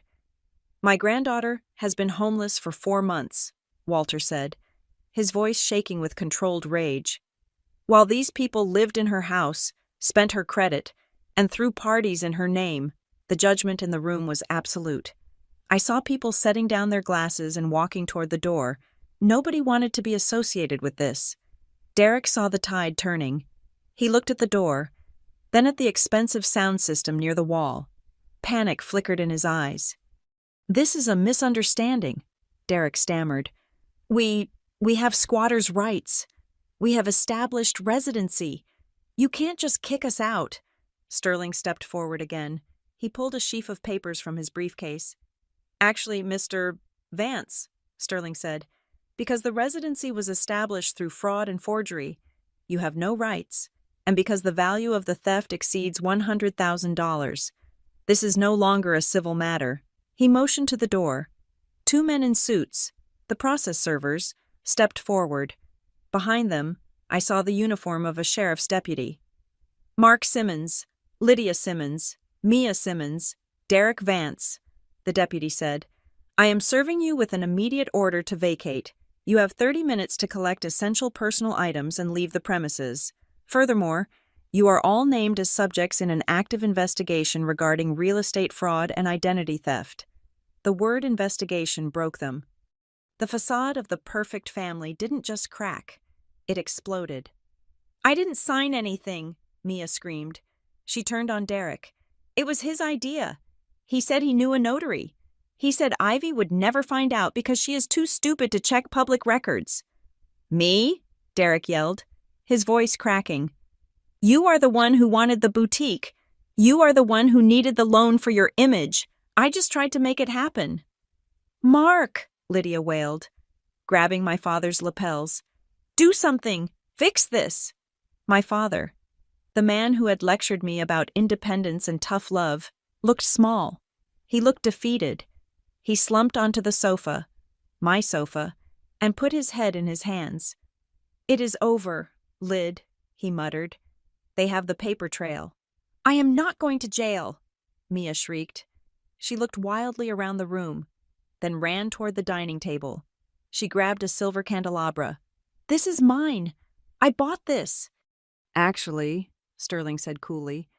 My granddaughter has been homeless for 4 months, Walter said, his voice shaking with controlled rage. While these people lived in her house, spent her credit, and threw parties in her name, the judgment in the room was absolute. I saw people setting down their glasses and walking toward the door. Nobody wanted to be associated with this. Derek saw the tide turning. He looked at the door, then at the expensive sound system near the wall. Panic flickered in his eyes. This is a misunderstanding, Derek stammered. We have squatters' rights. We have established residency. You can't just kick us out. Sterling stepped forward again. He pulled a sheaf of papers from his briefcase. Actually, Mr. Vance, Sterling said, because the residency was established through fraud and forgery, you have no rights, and because the value of the theft exceeds $100,000. This is no longer a civil matter. He motioned to the door. 2 men in suits, the process servers, stepped forward. Behind them, I saw the uniform of a sheriff's deputy. Mark Simmons, Lydia Simmons, Mia Simmons, Derek Vance, the deputy said. I am serving you with an immediate order to vacate. You have 30 minutes to collect essential personal items and leave the premises. Furthermore, you are all named as subjects in an active investigation regarding real estate fraud and identity theft. The word investigation broke them. The facade of the perfect family didn't just crack. It exploded. I didn't sign anything, Mia screamed. She turned on Derek. It was his idea. He said he knew a notary. He said Ivy would never find out because she is too stupid to check public records. Me? Derek yelled, his voice cracking. You are the one who wanted the boutique. You are the one who needed the loan for your image. I just tried to make it happen. Mark, Lydia wailed, grabbing my father's lapels. Do something! Fix this! My father, the man who had lectured me about independence and tough love, looked small. He looked defeated. He slumped onto the sofa, my sofa, and put his head in his hands. It is over, Lyd, he muttered. They have the paper trail. I am not going to jail, Mia shrieked. She looked wildly around the room, then ran toward the dining table. She grabbed a silver candelabra. This is mine. I bought this. Actually, Sterling said coolly,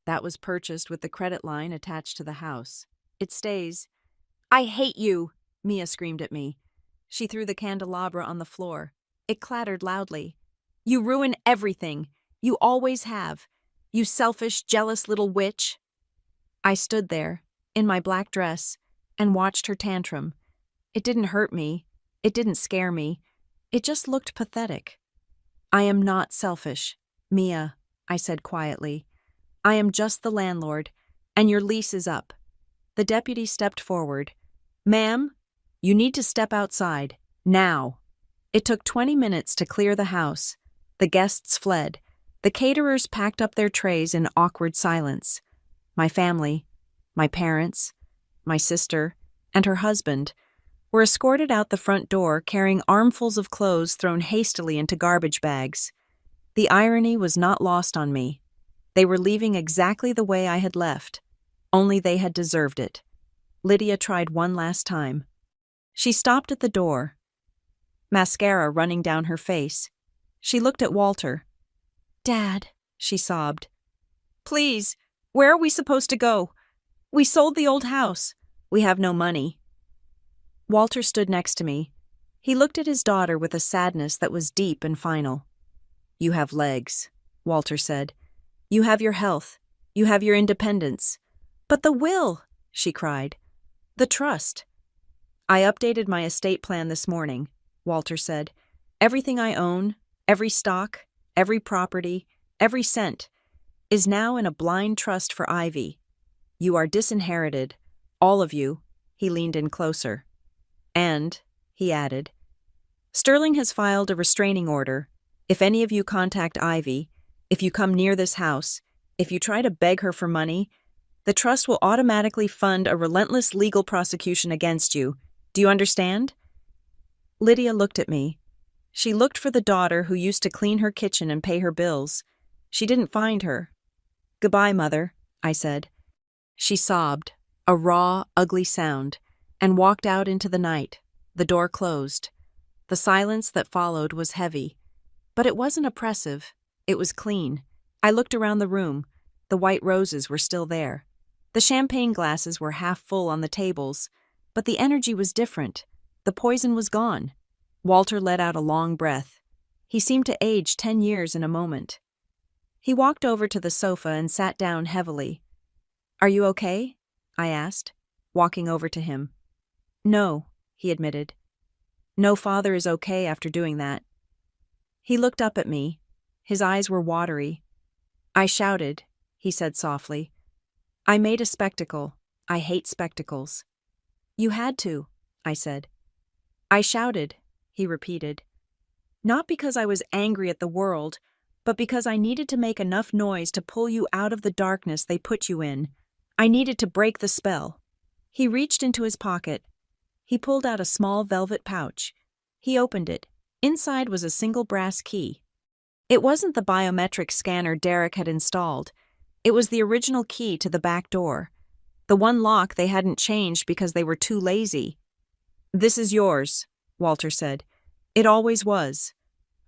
that was purchased with the credit line attached to the house. It stays. I hate you, Mia screamed at me. She threw the candelabra on the floor. It clattered loudly. You ruin everything. You always have. You selfish, jealous little witch. I stood there, in my black dress, and watched her tantrum. It didn't hurt me. It didn't scare me. It just looked pathetic. I am not selfish, Mia, I said quietly. I am just the landlord, and your lease is up. The deputy stepped forward. Ma'am, you need to step outside, now. It took 20 minutes to clear the house. The guests fled. The caterers packed up their trays in awkward silence. My family, my parents, my sister, and her husband were escorted out the front door carrying armfuls of clothes thrown hastily into garbage bags. The irony was not lost on me. They were leaving exactly the way I had left, only they had deserved it. Lydia tried one last time. She stopped at the door, mascara running down her face. She looked at Walter. Dad, she sobbed. Please, where are we supposed to go? We sold the old house. We have no money. Walter stood next to me. He looked at his daughter with a sadness that was deep and final. You have legs, Walter said. You have your health. You have your independence. But the will, she cried. The trust. I updated my estate plan this morning, Walter said. Everything I own, every stock, every property, every cent, is now in a blind trust for Ivy. You are disinherited, all of you. He leaned in closer. And, he added, Sterling has filed a restraining order. If any of you contact Ivy, if you come near this house, if you try to beg her for money, the trust will automatically fund a relentless legal prosecution against you. Do you understand? Lydia looked at me. She looked for the daughter who used to clean her kitchen and pay her bills. She didn't find her. Goodbye, Mother, I said. She sobbed, a raw, ugly sound, and walked out into the night. The door closed. The silence that followed was heavy. But it wasn't oppressive. It was clean. I looked around the room. The white roses were still there. The champagne glasses were half full on the tables, but the energy was different. The poison was gone. Walter let out a long breath. He seemed to age 10 years in a moment. He walked over to the sofa and sat down heavily. Are you okay? I asked, walking over to him. No, he admitted. No father is okay after doing that. He looked up at me. His eyes were watery. I shouted, he said softly. I made a spectacle. I hate spectacles. You had to, I said. I shouted, he repeated. Not because I was angry at the world, but because I needed to make enough noise to pull you out of the darkness they put you in. I needed to break the spell. He reached into his pocket. He pulled out a small velvet pouch. He opened it. Inside was a single brass key. It wasn't the biometric scanner Derek had installed. It was the original key to the back door. The one lock they hadn't changed because they were too lazy. This is yours, Walter said. It always was.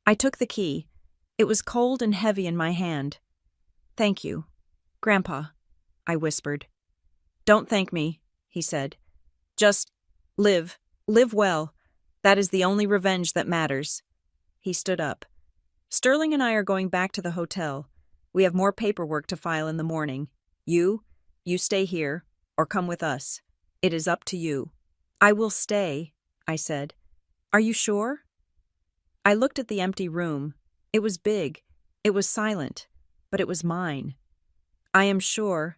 I took the key. It was cold and heavy in my hand. Thank you, Grandpa, I whispered. Don't thank me, he said. Just live well. That is the only revenge that matters. He stood up. Sterling and I are going back to the hotel. We have more paperwork to file in the morning. You stay here, or come with us. It is up to you. I will stay, I said. Are you sure? I looked at the empty room. It was big. It was silent, but it was mine. I am sure.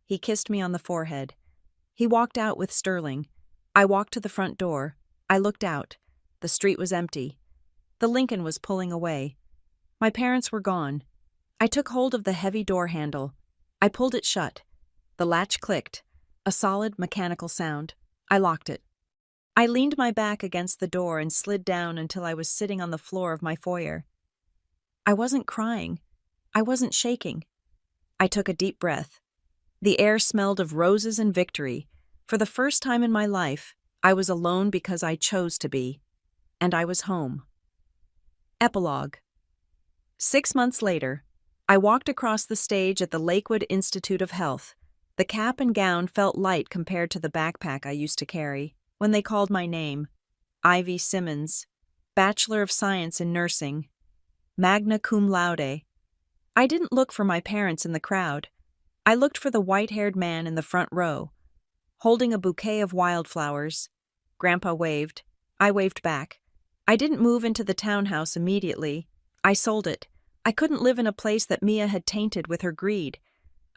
He kissed me on the forehead. He walked out with Sterling. I walked to the front door. I looked out. The street was empty. The Lincoln was pulling away. My parents were gone. I took hold of the heavy door handle. I pulled it shut. The latch clicked, a solid mechanical sound. I locked it. I leaned my back against the door and slid down until I was sitting on the floor of my foyer. I wasn't crying. I wasn't shaking. I took a deep breath. The air smelled of roses and victory. For the first time in my life, I was alone because I chose to be. And I was home. Epilogue. 6 months later, I walked across the stage at the Lakewood Institute of Health. The cap and gown felt light compared to the backpack I used to carry. When they called my name, Ivy Simmons, Bachelor of Science in Nursing, magna cum laude. I didn't look for my parents in the crowd. I looked for the white-haired man in the front row, holding a bouquet of wildflowers. Grandpa waved. I waved back. I didn't move into the townhouse immediately. I sold it. I couldn't live in a place that Mia had tainted with her greed.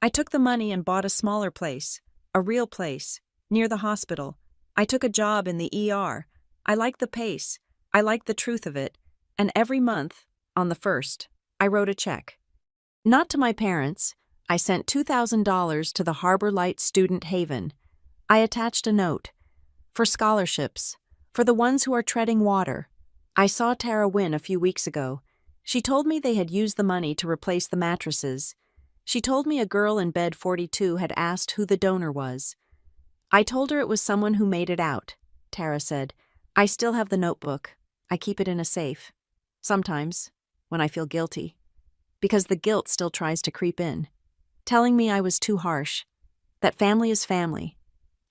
I took the money and bought a smaller place, a real place, near the hospital. I took a job in the ER. I liked the pace. I liked the truth of it. And every month, on the 1st, I wrote a check. Not to my parents. I sent $2,000 to the Harbor Light Student Haven. I attached a note. For scholarships. For the ones who are treading water. I saw Tara Wynn a few weeks ago. She told me they had used the money to replace the mattresses. She told me a girl in bed 42 had asked who the donor was. I told her it was someone who made it out. Tara said, I still have the notebook. I keep it in a safe. Sometimes, when I feel guilty. Because the guilt still tries to creep in. Telling me I was too harsh. That family is family.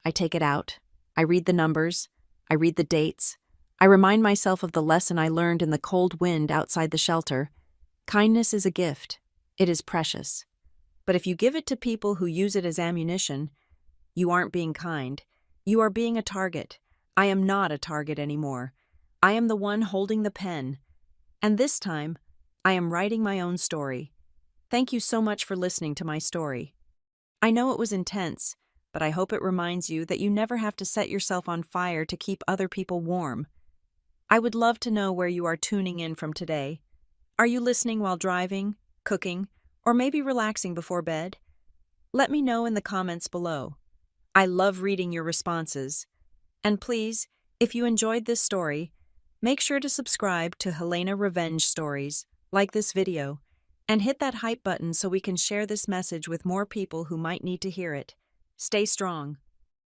I take it out. I read the numbers. I read the dates. I remind myself of the lesson I learned in the cold wind outside the shelter. Kindness is a gift. It is precious. But if you give it to people who use it as ammunition, you aren't being kind. You are being a target. I am not a target anymore. I am the one holding the pen. And this time, I am writing my own story. Thank you so much for listening to my story. I know it was intense, but I hope it reminds you that you never have to set yourself on fire to keep other people warm. I would love to know where you are tuning in from today. Are you listening while driving, cooking, or maybe relaxing before bed? Let me know in the comments below. I love reading your responses. And please, if you enjoyed this story, make sure to subscribe to Helena Revenge Stories, like this video, and hit that hype button so we can share this message with more people who might need to hear it. Stay strong.